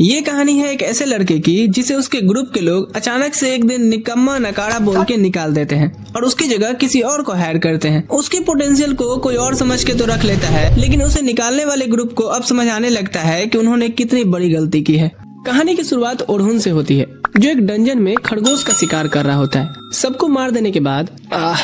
ये कहानी है एक ऐसे लड़के की जिसे उसके ग्रुप के लोग अचानक से एक दिन निकम्मा नकारा बोल के निकाल देते हैं और उसकी जगह किसी और को हायर करते हैं। उसके पोटेंशियल को कोई और समझ के तो रख लेता है, लेकिन उसे निकालने वाले ग्रुप को अब समझ आने लगता है कि उन्होंने कितनी बड़ी गलती की है। कहानी की शुरुआत ओढ़ुन से होती है, जो एक डंजन में खरगोश का शिकार कर रहा होता है। सबको मार देने के बाद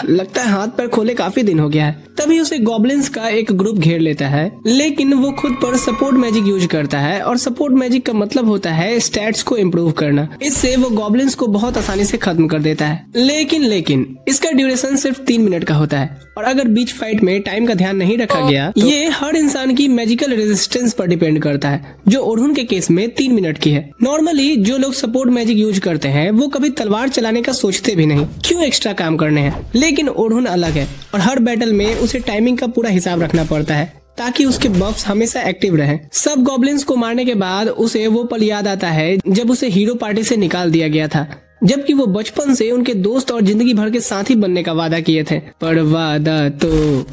लगता है हाथ पैर खोले काफी दिन हो गया है। तभी उसे गॉब्लिन्स का एक ग्रुप घेर लेता है, लेकिन वो खुद पर सपोर्ट मैजिक यूज करता है और सपोर्ट मैजिक का मतलब होता है स्टैट्स को इम्प्रूव करना। इससे वो गॉब्लिन्स को बहुत आसानी से खत्म कर देता है। लेकिन इसका ड्यूरेशन सिर्फ 3 मिनट का होता है और अगर बीच फाइट में टाइम का ध्यान नहीं रखा गया तो ये हर इंसान की मैजिकल रेजिस्टेंस पर डिपेंड करता है, जो ओढ़ुन के केस में 3 मिनट की है। नॉर्मली जो लोग सपोर्ट मैजिक यूज करते हैं वो कभी तलवार चलाने का सोचते भी नहीं, क्यों एक्स्ट्रा काम करने हैं। लेकिन ओढ़ुन अलग है और हर बैटल में उसे टाइमिंग का पूरा हिसाब रखना पड़ता है ताकि उसके बफ्स हमेशा एक्टिव रहें। सब गॉब्लिन्स को मारने के बाद उसे वो पल याद आता है जब उसे हीरो पार्टी से निकाल दिया गया था, जबकि वो बचपन से उनके दोस्त और जिंदगी भर के साथी बनने का वादा किए थे। पर वादा तो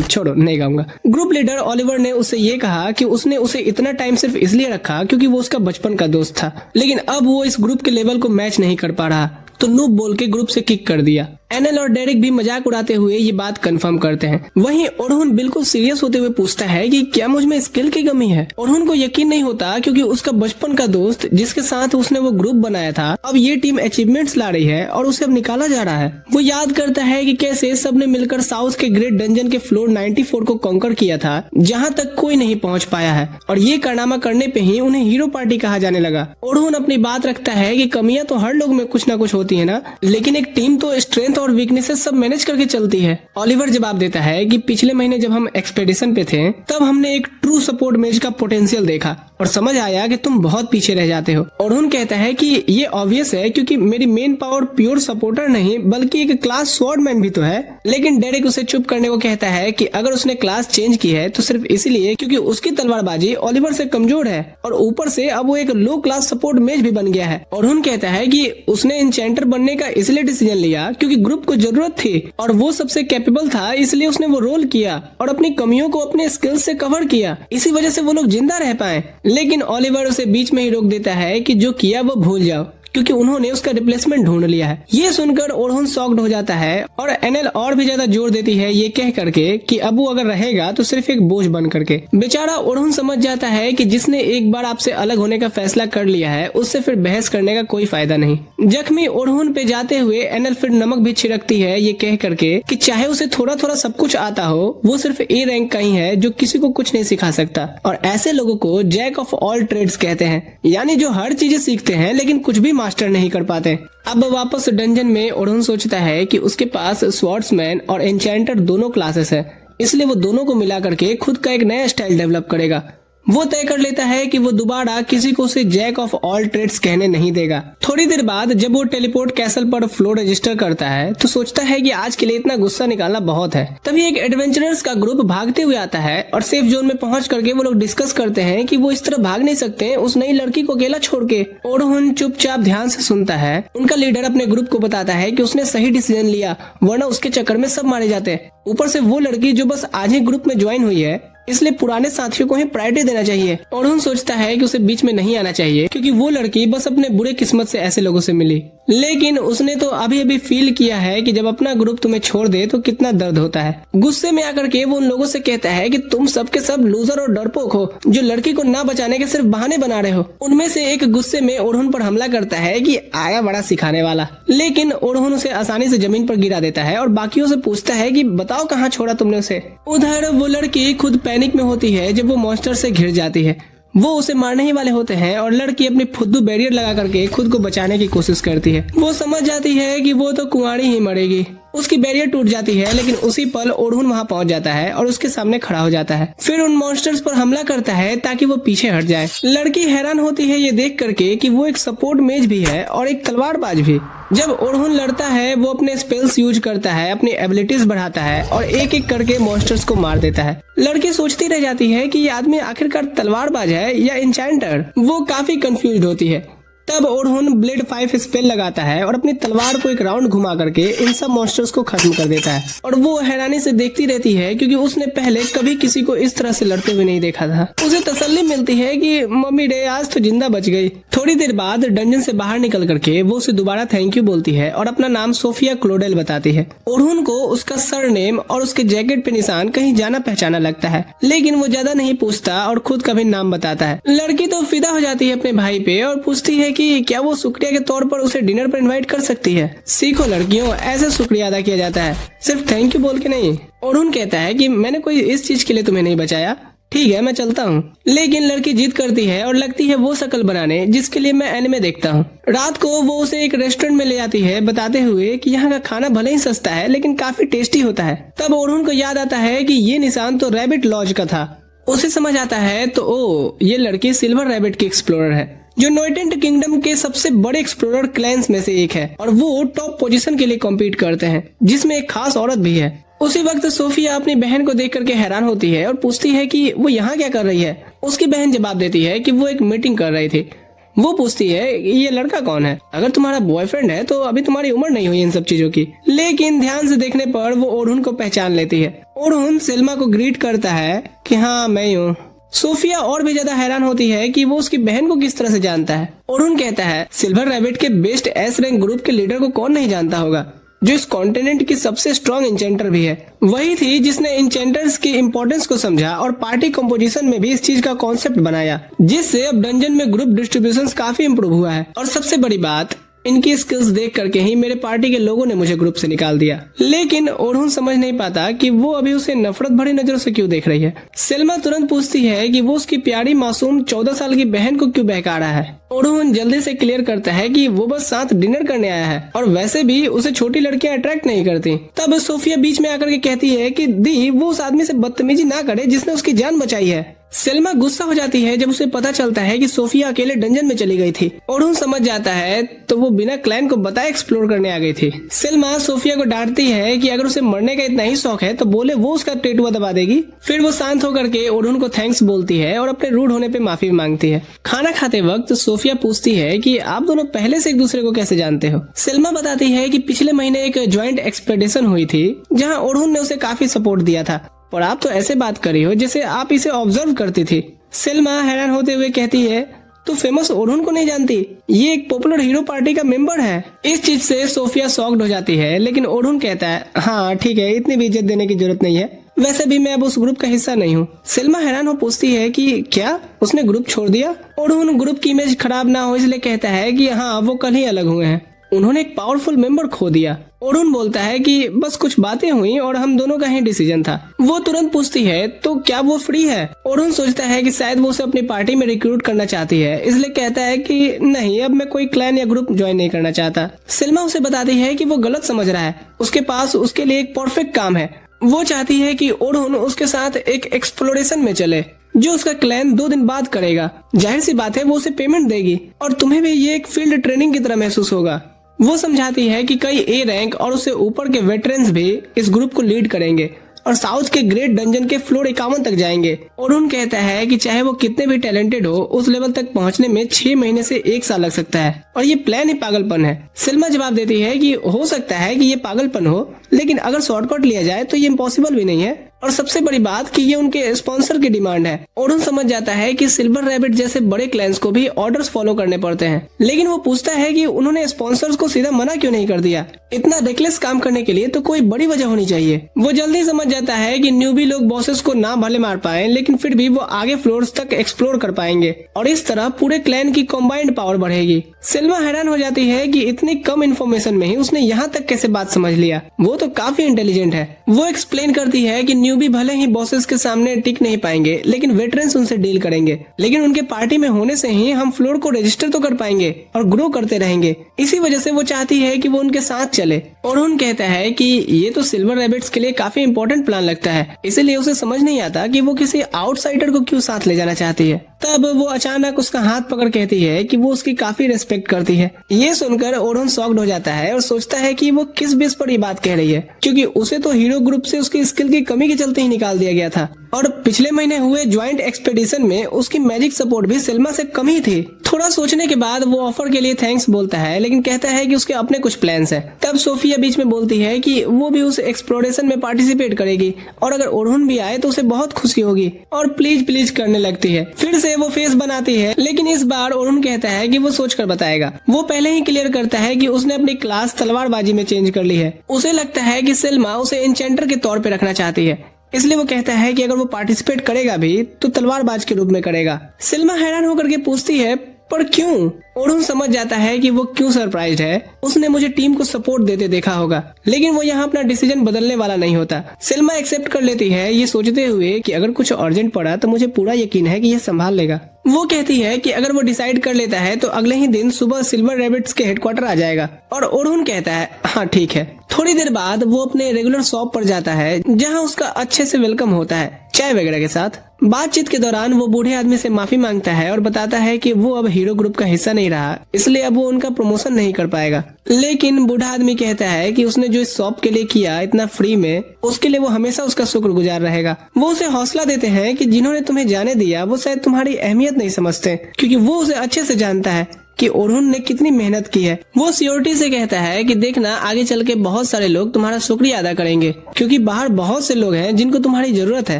छोड़ो, नहीं गाऊंगा। ग्रुप लीडर ओलिवर ने उससे ये कहा कि उसने उसे इतना टाइम सिर्फ इसलिए रखा क्योंकि वो उसका बचपन का दोस्त था, लेकिन अब वो इस ग्रुप के लेवल को मैच नहीं कर पा रहा, तो नूब बोल के ग्रुप से किक कर दिया। एनएल और डेरिक भी मजाक उड़ाते हुए ये बात कंफर्म करते हैं। वहीं ओढ़ुन बिल्कुल सीरियस होते हुए पूछता है कि क्या मुझ में स्किल की कमी है। ओढ़ुन को यकीन नहीं होता क्योंकि उसका बचपन का दोस्त जिसके साथ उसने वो ग्रुप बनाया था, अब ये टीम अचीवमेंट्स ला रही है और उसे अब निकाला जा रहा है। वो याद करता है कि कैसे सबने मिलकर साउथ के ग्रेट डंजन के फ्लोर 94 को कॉन्कर किया था, जहाँ तक कोई नहीं पहुँच पाया है, और ये कारनामा करने पे ही उन्हें हीरो पार्टी कहा जाने लगा। ओढ़ुन अपनी बात रखता है कि कमियां तो हर लोग में कुछ न कुछ होती है ना, लेकिन एक टीम तो स्ट्रेंथ और वीकनेसेस सब मैनेज करके चलती है। ओलिवर जवाब देता है कि पिछले महीने जब हम एक्सपेडिशन पे थे तब हमने एक ट्रू सपोर्ट मैच का पोटेंशियल देखा और समझ आया कि तुम बहुत पीछे रह जाते हो। ओढ़ुन कहता है कि ये ऑब्वियस है क्योंकि मेरी मेन पावर प्योर सपोर्टर नहीं बल्कि एक क्लास स्वॉर्डमैन भी तो है। लेकिन डेरिक उसे चुप करने को कहता है कि अगर उसने क्लास चेंज की है तो सिर्फ इसलिए क्योंकि उसकी तलवारबाजी ओलिवर से कमजोर है और ऊपर से अब वो एक लो क्लास सपोर्ट मैच भी बन गया है। ओढ़ुन कहता है कि उसने एन्चेंटर बनने का इसलिए डिसीजन लिया क्योंकि ग्रुप को जरूरत थी और वो सबसे कैपेबल था, इसलिए उसने वो रोल किया और अपनी कमियों को अपने स्किल्स से कवर किया। इसी वजह से वो लोग जिंदा रह पाए। लेकिन ओलिवर उसे बीच में ही रोक देता है कि जो किया वो भूल जाओ क्योंकि उन्होंने उसका रिप्लेसमेंट ढूंढ लिया है। ये सुनकर ओढ़ुन शॉक्ड हो जाता है और एनएल और भी ज्यादा जोर देती है ये कह करके कि अब वो अगर रहेगा तो सिर्फ एक बोझ बन करके। बेचारा ओढ़ुन समझ जाता है कि जिसने एक बार आपसे अलग होने का फैसला कर लिया है उससे फिर बहस करने का कोई फायदा नहीं। जख्मी ओढ़ुन पे जाते हुए एनएल फिर नमक भी छिड़कती है ये कह करके कि चाहे उसे थोड़ा थोड़ा सब कुछ आता हो, वो सिर्फ ए रैंक का ही है जो किसी को कुछ नहीं सिखा सकता, और ऐसे लोगों को जैक ऑफ ऑल ट्रेड्स कहते हैं, यानी जो हर चीजें सीखते हैं लेकिन कुछ भी मास्टर नहीं कर पाते। अब वापस डंजन में ओढ़ुन सोचता है कि उसके पास स्वॉर्ड्समैन और एन्चेंटर दोनों क्लासेस है, इसलिए वो दोनों को मिला करके खुद का एक नया स्टाइल डेवलप करेगा। वो तय कर लेता है कि वो दोबारा किसी को उसे जैक ऑफ ऑल ट्रेड्स कहने नहीं देगा। थोड़ी देर बाद जब वो टेलीपोर्ट कैसल पर फ्लोर रजिस्टर करता है तो सोचता है कि आज के लिए इतना गुस्सा निकालना बहुत है। तभी एक एडवेंचरर्स का ग्रुप भागते हुए आता है और सेफ जोन में पहुंच करके वो लोग डिस्कस करते हैं कि वो इस तरह भाग नहीं सकते उस नई लड़की को अकेला छोड़ के। ओढ़ुन चुपचाप ध्यान से सुनता है। उनका लीडर अपने ग्रुप को बताता है कि उसने सही डिसीजन लिया, वरना उसके चक्कर में सब मारे जाते। ऊपर से वो लड़की जो बस आज ही ग्रुप में ज्वाइन हुई है, इसलिए पुराने साथियों को ही प्रायोरिटी देना चाहिए। ओढ़ुन सोचता है कि उसे बीच में नहीं आना चाहिए क्योंकि वो लड़की बस अपने बुरे किस्मत से ऐसे लोगों से मिली, लेकिन उसने तो अभी अभी फील किया है कि जब अपना ग्रुप तुम्हें छोड़ दे तो कितना दर्द होता है। गुस्से में आकर के वो उन लोगों से कहता है कि तुम सबके सब लूजर और डरपोक हो जो लड़की को ना बचाने के सिर्फ बहाने बना रहे हो। उनमें से एक गुस्से में ओढ़ुन पर हमला करता है कि आया बड़ा सिखाने वाला, लेकिन ओढ़ुन उसे आसानी से जमीन पर गिरा देता है और बाकियों से पूछता है कि बताओ कहाँ छोड़ा तुमने उसे। उधर वो लड़की खुद पैनिक में होती है जब वो मॉन्स्टर से घिर जाती है। वो उसे मारने ही वाले होते हैं और लड़की अपनी फुद्दू बैरियर लगा करके खुद को बचाने की कोशिश करती है। वो समझ जाती है कि वो तो कुंवारी ही मरेगी। उसकी बैरियर टूट जाती है, लेकिन उसी पल ओढ़ुन वहाँ पहुँच जाता है और उसके सामने खड़ा हो जाता है। फिर उन मॉन्स्टर्स पर हमला करता है ताकि वो पीछे हट जाए। लड़की हैरान होती है ये देख करके कि वो एक सपोर्ट मेज भी है और एक तलवारबाज भी। जब ओढ़ुन लड़ता है वो अपने स्पेल्स यूज करता है, अपनी एबिलिटीज बढ़ाता है और एक एक करके मॉन्स्टर्स को मार देता है। लड़की सोचती रह जाती है कि ये आदमी आखिरकार तलवारबाज है या एन्चेंटर। वो काफी कंफ्यूज्ड होती है। तब ओरहुन ब्लेड 5 स्पेल लगाता है और अपनी तलवार को एक राउंड घुमा करके इन सब मॉन्स्टर्स को खत्म कर देता है। और वो हैरानी से देखती रहती है क्योंकि उसने पहले कभी किसी को इस तरह से लड़ते हुए नहीं देखा था। उसे तसल्ली मिलती है कि मम्मी डे आज तो जिंदा बच गई। थोड़ी देर बाद डंजन से बाहर निकल करके वो उसे दोबारा थैंक यू बोलती है और अपना नाम सोफिया क्लोडेल बताती है। ओरहुन को उसका सरनेम और उसके जैकेट पे निशान कहीं जाना पहचाना लगता है, लेकिन वो ज्यादा नहीं पूछता और खुद का भी नाम बताता है। लड़की तो फिदा हो जाती है अपने भाई पे और पूछती है कि क्या वो शुक्रिया के तौर पर उसे डिनर पर इनवाइट कर सकती है। सीखो लड़कियों, ऐसे शुक्रिया अदा किया जाता है, सिर्फ थैंक यू बोल के नहीं। ओरहुन कहता है कि मैंने कोई इस चीज के लिए तुम्हें नहीं बचाया, ठीक है मैं चलता हूँ। लेकिन लड़की जिद करती है और लगती है वो शक्ल बनाने जिसके लिए मैं एनिमे देखता हूँ। रात को वो उसे एक रेस्टोरेंट में ले आती है बताते हुए कि यहाँ का खाना भले ही सस्ता है लेकिन काफी टेस्टी होता है। तब ओरहुन को याद आता है कि ये निशान तो रैबिट लॉज का था। उसे समझ आता है तो ओ ये लड़की सिल्वर रैबिट की एक्सप्लोरर है जो नोइटेंट किंगडम के सबसे बड़े एक्सप्लोरर क्लैंस में से एक है और वो टॉप पोजीशन के लिए कॉम्पीट करते हैं जिसमें एक खास औरत भी है। उसी वक्त सोफिया अपनी बहन को देख करके हैरान होती है और पूछती है कि वो यहाँ क्या कर रही है। उसकी बहन जवाब देती है कि वो एक मीटिंग कर रही थी। वो पूछती है ये लड़का कौन है, अगर तुम्हारा बॉयफ्रेंड है तो अभी तुम्हारी उम्र नहीं हुई इन सब चीजों की। लेकिन ध्यान से देखने पर वो ओरहुन को पहचान लेती है। ओरहुन सेल्मा को ग्रीट करता है कि हाँ मैं ही हूँ। सोफिया और भी ज्यादा हैरान होती है कि वो उसकी बहन को किस तरह से जानता है। ओरहुन कहता है सिल्वर रैबिट के बेस्ट एस रैंक ग्रुप के लीडर को कौन नहीं जानता होगा, जो इस कॉन्टिनेंट की सबसे स्ट्रॉन्ग इंचेंटर भी है। वही थी जिसने इंचेंटर्स की इम्पोर्टेंस को समझा और पार्टी कंपोजिशन में भी इस चीज का कॉन्सेप्ट बनाया, जिससे अब डंजन में ग्रुप डिस्ट्रीब्यूशन काफी इम्प्रूव हुआ है। और सबसे बड़ी बात, इनकी स्किल्स देख करके ही मेरे पार्टी के लोगों ने मुझे ग्रुप से निकाल दिया। लेकिन ओरहुन समझ नहीं पाता कि वो अभी उसे नफरत भरी नजरों से क्यों देख रही है। सेल्मा तुरंत पूछती है कि वो उसकी प्यारी मासूम 14 साल की बहन को क्यों बहका रहा है। ओरहुन जल्दी से क्लियर करता है कि वो बस साथ डिनर करने आया है और वैसे भी उसे छोटी लड़कियां अट्रैक्ट नहीं करती। तब सोफिया बीच में आकर के कहती है कि दी वो उस आदमी से बदतमीजी ना करे जिसने उसकी जान बचाई है। सेल्मा गुस्सा हो जाती है जब उसे पता चलता है कि सोफिया अकेले डंजन में चली गई थी। ओरहुन समझ जाता है तो वो बिना क्लैन को बताए एक्सप्लोर करने आ गई थी। सेल्मा सोफिया को डांटती है कि अगर उसे मरने का इतना ही शौक है तो बोले वो उसका टेटुआ दबा देगी। फिर वो शांत होकर के ओरहुन को थैंक्स बोलती है और अपने रूड होने पे माफी मांगती है। खाना खाते वक्त सोफिया पूछती है कि आप दोनों पहले से एक दूसरे को कैसे जानते हो। सेल्मा बताती है कि पिछले महीने एक ज्वाइंट एक्सपेडिशन हुई थी जहाँ ओरहुन ने उसे काफी सपोर्ट दिया था और आप तो ऐसे बात कर रही हो जैसे आप इसे ऑब्जर्व करती थी। सेल्मा हैरान होते हुए कहती है तो फेमस ओरहुन को नहीं जानती, ये एक पॉपुलर हीरो पार्टी का मेंबर है। इस चीज से सोफिया शॉक्ड हो जाती है, लेकिन ओरहुन कहता है हाँ ठीक है, इतनी भी इज्जत देने की जरूरत नहीं है, वैसे भी मैं अब उस ग्रुप का हिस्सा नहीं हूँ। सेल्मा हैरान हो पूछती है कि क्या उसने ग्रुप छोड़ दिया। ओरहुन ग्रुप की इमेज खराब ना हो इसलिए कहता है कि हाँ वो कल ही अलग हुए हैं, उन्होंने एक पावरफुल मेंबर खो दिया। ओरहुन बोलता है कि बस कुछ बातें हुई और हम दोनों का ही डिसीजन था। वो तुरंत पूछती है तो क्या वो फ्री है। ओरहुन सोचता है कि शायद वो उसे अपनी पार्टी में रिक्रूट करना चाहती है, इसलिए कहता है कि नहीं अब मैं कोई क्लैन या ग्रुप ज्वाइन नहीं करना चाहता। सेल्मा उसे बताती है कि वो गलत समझ रहा है, उसके पास उसके लिए एक परफेक्ट काम है। वो चाहती है कि ओरहुन उसके साथ एक एक्सप्लोरेशन में चले जो उसका क्लैन 2 दिन बाद करेगा। जाहिर सी बात है वो उसे पेमेंट देगी और तुम्हें भी ये एक फील्ड ट्रेनिंग की तरह महसूस होगा। वो समझाती है कि कई ए रैंक और उससे ऊपर के वेटरन्स भी इस ग्रुप को लीड करेंगे और साउथ के ग्रेट डंजन के फ्लोर 51 तक जाएंगे। ओरहुन कहता है कि चाहे वो कितने भी टैलेंटेड हो, उस लेवल तक पहुंचने में 6 महीने से 1 साल लग सकता है और ये प्लान ही पागलपन है। सेल्मा जवाब देती है कि हो सकता है कि ये पागलपन हो, लेकिन अगर शॉर्टकट लिया जाए तो ये इम्पॉसिबल भी नहीं है और सबसे बड़ी बात कि ये उनके स्पॉन्सर की डिमांड है। ओरहुन समझ जाता है कि सिल्वर रैबिट जैसे बड़े क्लैंस को भी ऑर्डर्स फॉलो करने पड़ते हैं, लेकिन वो पूछता है कि उन्होंने स्पॉन्सर्स को सीधा मना क्यों नहीं कर दिया। इतना रेकलेस काम करने के लिए तो कोई बड़ी वजह होनी चाहिए। वो जल्दी समझ जाता है कि न्यूबी लोग बॉसेस को ना भले मार पाए, लेकिन फिर भी वो आगे फ्लोर्स तक एक्सप्लोर कर पाएंगे और इस तरह पूरे क्लैन की कॉम्बाइंड पावर बढ़ेगी। सेल्मा हैरान हो जाती है कि इतनी कम इन्फॉर्मेशन में ही उसने यहाँ तक कैसे बात समझ लिया। वो तो काफी इंटेलिजेंट है। वो एक्सप्लेन करती है कि न्यूबी भले ही बॉसेस के सामने टिक नहीं पाएंगे, लेकिन वेटरन्स उनसे डील करेंगे, लेकिन उनके पार्टी में होने से ही हम फ्लोर को रजिस्टर तो कर पाएंगे और ग्रो करते रहेंगे। इसी वजह से वो चाहती है कि वो उनके साथ चले। ओरहुन कहता है कि ये तो सिल्वर रैबिट्स के लिए काफी इंपॉर्टेंट प्लान लगता है, इसीलिए उसे समझ नहीं आता कि वो किसी आउटसाइडर को क्यों साथ ले जाना चाहती है। तब वो अचानक उसका हाथ पकड़ कहती है कि वो उसकी काफी रिस्पेक्ट करती है। ये सुनकर ओरहुन शॉक्ड हो जाता है और सोचता है कि वो किस बेस पर ये बात कह रही है, क्योंकि उसे तो हीरो ग्रुप से उसकी स्किल की कमी के चलते ही निकाल दिया गया था और पिछले महीने हुए ज्वाइंट एक्सपेडिशन में उसकी मैजिक सपोर्ट भी सेल्मा से कम ही थी। थोड़ा सोचने के बाद वो ऑफर के लिए थैंक्स बोलता है, लेकिन कहता है कि उसके अपने कुछ प्लान्स है। तब सोफिया बीच में बोलती है कि वो भी उस एक्सप्लोरेशन में पार्टिसिपेट करेगी और अगर ओरहुन भी आए तो उसे बहुत खुशी होगी और प्लीज प्लीज करने लगती है। फिर से वो फेस बनाती है, लेकिन इस बार ओरहुन कहता है कि वो सोचकर बताएगा। वो पहले ही क्लियर करता है कि उसने अपनी क्लास तलवारबाजी में चेंज कर ली है। उसे लगता है कि सेल्मा उसे एन्चेंटर के तौर पे रखना चाहती है, इसलिए वो कहता है कि अगर वो पार्टिसिपेट करेगा भी तो तलवारबाज के रूप में करेगा। सेल्मा हैरान होकर के पूछती है, पर क्यों? ओरहुन समझ जाता है कि वो क्यों सरप्राइज्ड है। उसने मुझे टीम को सपोर्ट देते देखा होगा, लेकिन वो यहाँ अपना डिसीजन बदलने वाला नहीं होता। सेल्मा एक्सेप्ट कर लेती है, ये सोचते हुए कि अगर कुछ अर्जेंट पड़ा तो मुझे पूरा यकीन है कि ये संभाल लेगा। वो कहती है कि अगर वो डिसाइड कर लेता है तो अगले ही दिन सुबह सिल्वर रैबिट्स के हेडक्वार्टर आ जाएगा। और ओरहुन कहता है, हाँ ठीक है। थोड़ी देर बाद वो अपने रेगुलर शॉप पर जाता है, जहाँ उसका अच्छे से वेलकम होता है, चाय वगैरह के साथ। बातचीत के दौरान वो बूढ़े आदमी से माफी मांगता है और बताता है कि वो अब हीरो ग्रुप का हिस्सा नहीं रहा, इसलिए अब वो उनका प्रमोशन नहीं कर पाएगा। लेकिन बूढ़ा आदमी कहता है कि उसने जो इस शॉप के लिए किया इतना फ्री में, उसके लिए वो हमेशा उसका शुक्रगुजार रहेगा। वो उसे हौसला देते हैं कि जिन्होंने तुम्हें जाने दिया वो शायद तुम्हारी अहमियत नहीं समझते, क्योंकि वो उसे अच्छे से जानता है कि ओरहुन ने कितनी मेहनत की है। वो सियोरिटी से कहता है कि देखना, आगे चल के बहुत सारे लोग तुम्हारा शुक्रिया अदा करेंगे, क्योंकि बाहर बहुत से लोग हैं जिनको तुम्हारी जरूरत है।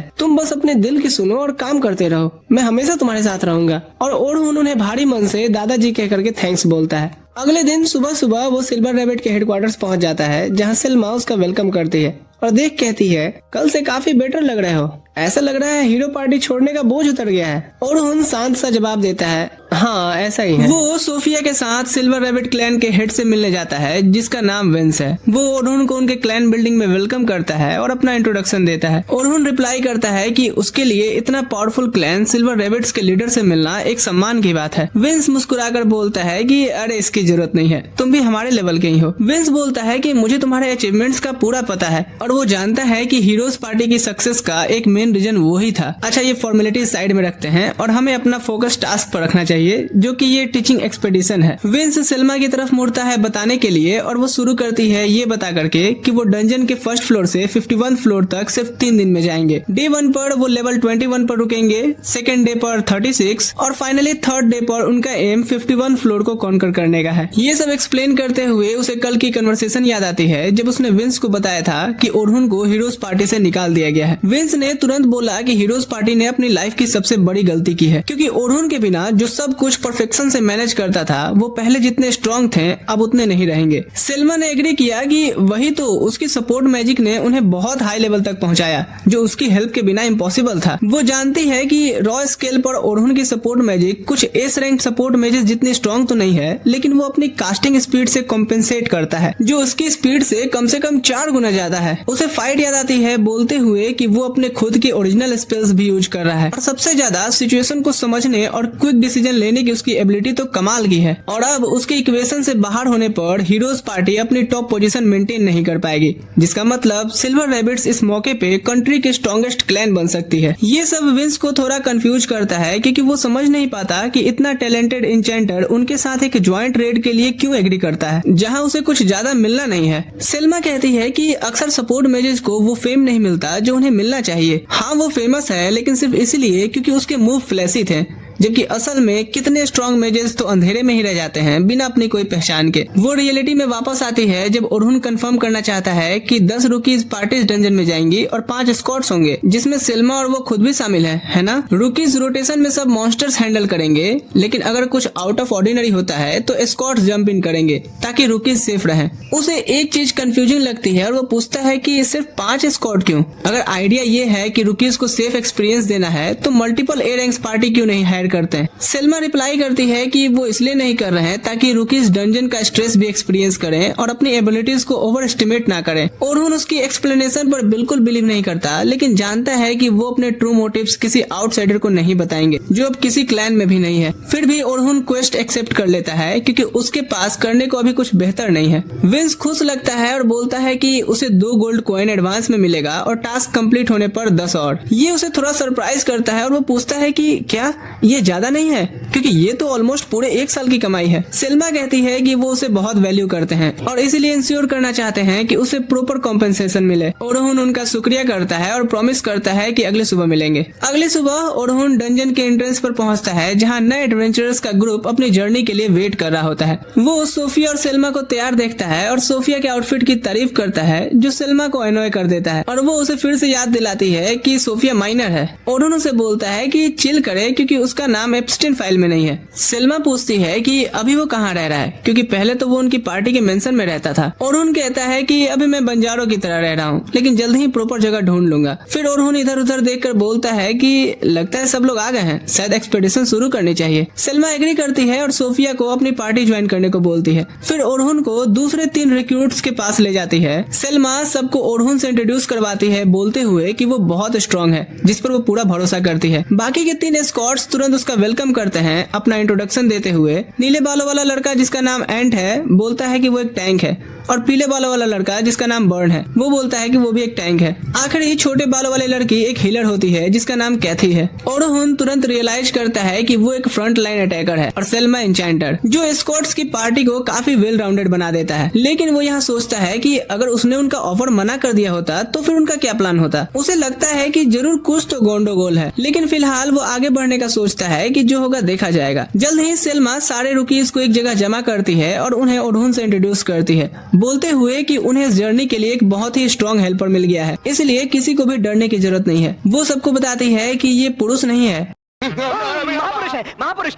तुम बस अपने दिल की सुनो और काम करते रहो, मैं हमेशा तुम्हारे साथ रहूंगा। और ओरहुन उन्हें भारी मन से दादाजी कह करके थैंक्स बोलता है। अगले दिन सुबह सुबह वो सिल्वर रैबिट के हेडक्वार्टर्स पहुंच जाता है, जहाँ सेल्मा उसका वेलकम करती है और देख कहती है, कल से काफी बेटर लग रहे हो, ऐसा लग रहा है हीरो पार्टी छोड़ने का बोझ उतर गया है। ओरहुन शांत सा जवाब देता है, हाँ ऐसा ही है। वो सोफिया के साथ सिल्वर रैबिट क्लैन के हेड से मिलने जाता है, जिसका नाम विंस है। वो ओरहुन को उनके क्लैन बिल्डिंग में वेलकम करता है और अपना इंट्रोडक्शन देता है। ओरहुन रिप्लाई करता है कि उसके लिए इतना पावरफुल क्लैन सिल्वर रैबिट्स के लीडर से मिलना एक सम्मान की बात है। विंस मुस्कुराकर बोलता है कि अरे इसकी जरूरत नहीं है, तुम भी हमारे लेवल के ही हो। विंस बोलता है कि मुझे तुम्हारे अचीवमेंट्स का पूरा पता है और वो जानता है कि हीरोज पार्टी की सक्सेस का एक मेन रीजन वो ही था। अच्छा, ये फॉर्मेलिटीज साइड में रखते हैं और हमें अपना फोकस टास्क पर रखना चाहिए, जो कि ये टीचिंग एक्सपेडिशन है। विंस सेल्मा की तरफ मुड़ता है बताने के लिए और वो शुरू करती है ये बता करके कि वो डंजन के फर्स्ट फ्लोर से 51 फ्लोर तक सिर्फ 3 दिन में जाएंगे। डे 1 पर वो लेवल 21 पर रुकेंगे, सेकंड डे पर 36 और फाइनली थर्ड डे पर उनका एम 51 फ्लोर को कॉन्कर करने का है। ये सब एक्सप्लेन करते हुए उसे कल की कन्वर्सेशन याद आती है, जब उसने विंस को बताया था कि ओरहुन को हीरोज पार्टी से निकाल दिया गया है। विंस ने तुरंत बोला कि हीरोज पार्टी ने अपनी लाइफ की सबसे बड़ी गलती की है, क्योंकि ओरहुन के बिना जो सब कुछ परफेक्शन से मैनेज करता था, वो पहले जितने स्ट्रॉन्ग थे अब उतने नहीं रहेंगे। सेल्मा ने एग्री किया कि वही तो, उसकी सपोर्ट मैजिक ने उन्हें बहुत हाई लेवल तक पहुंचाया, जो उसकी हेल्प के बिना इम्पॉसिबल था। वो जानती है कि रॉ स्केल पर ओरहुन की सपोर्ट मैजिक कुछ एस रैंक सपोर्ट मैजिक जितनी स्ट्रॉन्ग तो नहीं है, लेकिन वो अपनी कास्टिंग स्पीड से कॉम्पेंसेट करता है, जो उसकी स्पीड से कम 4 गुना ज्यादा है। उसे फाइट याद आती है बोलते हुए कि वो अपने खुद की ओरिजिनल स्पेल्स भी यूज कर रहा है, और सबसे ज्यादा सिचुएशन को समझने और क्विक डिसीजन लेने की उसकी एबिलिटी तो कमाल की है। और अब उसके इक्वेशन से बाहर होने पर हीरोज पार्टी अपनी टॉप पोजीशन मेंटेन नहीं कर पाएगी, जिसका मतलब सिल्वर रैबिट्स इस मौके पे कंट्री के स्ट्रॉन्गेस्ट क्लैन बन सकती है। ये सब विंस को थोड़ा कंफ्यूज करता है, क्योंकि वो समझ नहीं पाता कि इतना टैलेंटेड इंचेंटर उनके साथ एक ज्वाइंट रेड के लिए क्यों एग्री करता है, जहाँ उसे कुछ ज्यादा मिलना नहीं है। सेल्मा कहती है कि अक्सर सपोर्ट मैजेस को वो फेम नहीं मिलता जो उन्हें मिलना चाहिए। हाँ, वो फेमस है, लेकिन सिर्फ इसलिए क्योंकि उसके मूव फ्लैशी थे, जबकि असल में कितने स्ट्रॉन्ग मेजेस तो अंधेरे में ही रह जाते हैं बिना अपनी कोई पहचान के। वो रियलिटी में वापस आती है जब ओरहुन कंफर्म करना चाहता है कि 10 रुकीज पार्टीज डंजन में जाएंगी और 5 स्कॉट्स होंगे, जिसमें सेल्मा और वो खुद भी शामिल है ना। रुकीज रोटेशन में सब मॉन्स्टर्स हैंडल करेंगे, लेकिन अगर कुछ आउट ऑफ ऑर्डिनरी होता है तो स्कॉट्स जंप इन करेंगे ताकि रुकीज सेफ रहे। उसे एक चीज कंफ्यूजिंग लगती है और वो पूछता है कि सिर्फ 5 स्कॉट क्यों? अगर आइडिया ये है कि रुकीज को सेफ एक्सपीरियंस देना है तो मल्टीपल ए रैंक्स पार्टी क्यों नहीं हायर करते हैं? सेल्मा रिप्लाई करती है कि वो इसलिए नहीं कर रहे हैं ताकि रुकीज डंजन का स्ट्रेस भी एक्सपीरियंस करें और अपनी एबिलिटीज को ओवर एस्टिमेट ना करें। ओरहुन उसकी एक्सप्लेनेशन पर बिल्कुल बिलीव नहीं करता, लेकिन जानता है कि वो अपने ट्रू मोटिव्स किसी आउटसाइडर को नहीं बताएंगे, जो अब किसी क्लैन में भी नहीं है। फिर भी ओरहुन क्वेस्ट एक्सेप्ट कर लेता है, क्योंकि उसके पास करने को अभी कुछ बेहतर नहीं है। विंस खुश लगता है और बोलता है कि उसे 2 गोल्ड कॉइन एडवांस में मिलेगा और टास्क कंप्लीट होने पर 10 और। ये उसे थोड़ा सरप्राइज करता है और वो पूछता है कि क्या ये ये ज्यादा नहीं है, क्योंकि ये तो ऑलमोस्ट पूरे 1 साल की कमाई है। सेल्मा कहती है कि वो उसे बहुत वैल्यू करते हैं और इसीलिए इंश्योर करना चाहते हैं कि उसे प्रॉपर कॉम्पेंसेशन मिले। ओरहुन उनका शुक्रिया करता है और प्रॉमिस करता है कि अगले सुबह मिलेंगे। अगले सुबह ओरहुन डंजन के एंट्रेंस पर पहुंचता है, जहां नए एडवेंचरर्स का ग्रुप अपनी जर्नी के लिए वेट कर रहा होता है। वो सोफिया और सेल्मा को तैयार देखता है और सोफिया के आउटफिट की तारीफ करता है, जो सेल्मा को अनॉय कर देता है और वो उसे फिर से याद दिलाती है कि सोफिया माइनर है। ओरहुन उसे बोलता है कि चिल करे, क्योंकि उसका नाम एप्स्टीन फाइल में नहीं है। सेल्मा पूछती है कि अभी वो कहाँ रह रहा है, क्योंकि पहले तो वो उनकी पार्टी के मेंशन में रहता था। ओरहुन कहता है कि अभी मैं बंजारों की तरह रह रहा हूँ, लेकिन जल्द ही प्रॉपर जगह ढूंढ लूंगा। फिर ओरहुन इधर उधर देखकर बोलता है कि लगता है सब लोग आ गए हैं, शायद एक्सपेडिशन शुरू करनी चाहिए। सेल्मा एग्री करती है और सोफिया को अपनी पार्टी ज्वाइन करने को बोलती है। फिर ओरहुन को दूसरे 3 रिक्रूट्स के पास ले जाती है। सेल्मा सबको ओरहुन से इंट्रोड्यूस करवाती है, बोलते हुए कि वो बहुत स्ट्रांग है, जिस पर वो पूरा भरोसा करती है। बाकी के 3 एस्कॉर्ट्स तुरंत उसका वेलकम करते हैं, अपना इंट्रोडक्शन देते हुए। नीले बालों वाला लड़का जिसका नाम एंट है बोलता है कि वो एक टैंक है, और पीले बालों वाला लड़का जिसका नाम बर्न है वो बोलता है कि वो भी एक टैंक है। आखिरी छोटे बालों वाली लड़की एक हीलर होती है जिसका नाम कैथी है। ओरहुन तुरंत रियलाइज करता है कि वो एक फ्रंट लाइन अटैकर है और सेल्मा एन्चेंटर, जो एस्कॉर्ट्स की पार्टी को काफी वेल राउंडेड बना देता है। लेकिन वो यहाँ सोचता है कि अगर उसने उनका ऑफर मना कर दिया होता तो फिर उनका क्या प्लान होता। उसे लगता है कि जरूर कुछ तो गोंडोगोल है, लेकिन फिलहाल वो आगे बढ़ने का सोचता है कि जो होगा देखा जाएगा। जल्द ही सेल्मा सारे रुकीज को एक जगह जमा करती है और उन्हें ओरहुन से इंट्रोड्यूस करती है, बोलते हुए कि उन्हें इस जर्नी के लिए एक बहुत ही स्ट्रॉन्ग हेल्पर मिल गया है, इसलिए किसी को भी डरने की जरूरत नहीं है। वो सबको बताती है कि ये पुरुष नहीं है, महापुरुष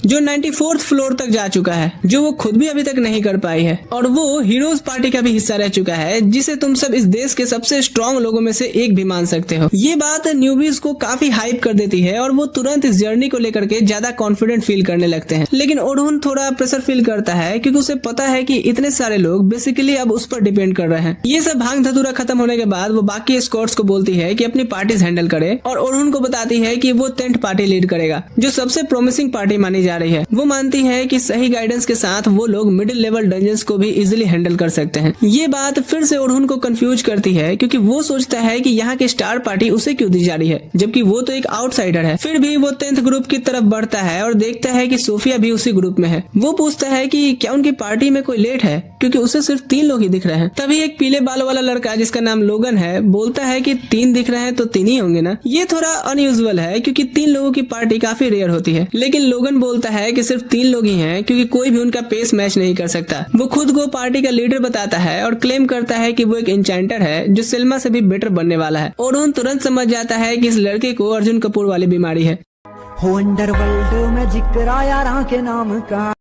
जो 94th फ्लोर तक जा चुका है, जो वो खुद भी अभी तक नहीं कर पाई है, और वो हीरोज पार्टी का भी हिस्सा रह चुका है, जिसे तुम सब इस देश के सबसे स्ट्रॉन्ग लोगों में से एक भी मान सकते हो। ये बात न्यूबीज को काफी हाइप कर देती है और वो तुरंत इस जर्नी को लेकर के ज्यादा कॉन्फिडेंट फील करने लगते हैं। लेकिन ओरहुन थोड़ा प्रेशर फील करता है, क्योंकि उसे पता है कि इतने सारे लोग बेसिकली अब उस पर डिपेंड कर रहे हैं। ये सब भांग धतूरा खत्म होने के बाद वो बाकी एस्कॉर्ट्स को बोलती है कि अपनी पार्टीज हैंडल करे, और ओरहुन को बताती है कि वो 10th पार्टी लीड करेगा, जो सबसे प्रोमिसिंग पार्टी मानी जा रही है। वो मानती है कि सही गाइडेंस के साथ वो लोग मिडिल लेवल डंजन्स को भी इजीली हैंडल कर सकते हैं। ये बात फिर से ओरहुन को कंफ्यूज करती है, क्योंकि वो सोचता है कि यहाँ की स्टार पार्टी उसे क्यों दी जा रही है, जबकि वो तो एक आउटसाइडर है। फिर भी वो 10th ग्रुप की तरफ बढ़ता है और देखता है कि सोफिया भी उसी ग्रुप में है। वो पूछता है कि क्या उनकी पार्टी में कोई लेट है, क्योंकि उसे सिर्फ 3 लोग ही दिख रहे हैं। तभी एक पीले बालों वाला लड़का जिसका नाम लोगन है बोलता है कि 3 दिख रहे हैं तो 3 ही होंगे ना। ये थोड़ा अनयूजुअल है, क्योंकि 3 लोगों की पार्टी काफी रेयर होती है। लेकिन लोगन बोलता है कि सिर्फ 3 लोग ही हैं, क्योंकि कोई भी उनका पेस मैच नहीं कर सकता। वो खुद को पार्टी का लीडर बताता है और क्लेम करता है कि वो एक एन्चेंटर है, जो सेल्मा से भी बेटर बनने वाला है। ओरहुन तुरंत समझ जाता है कि इस लड़के को अर्जुन कपूर वाली बीमारी है। हो अंडरवर्ल्ड में जिक्र आया राह के नाम का।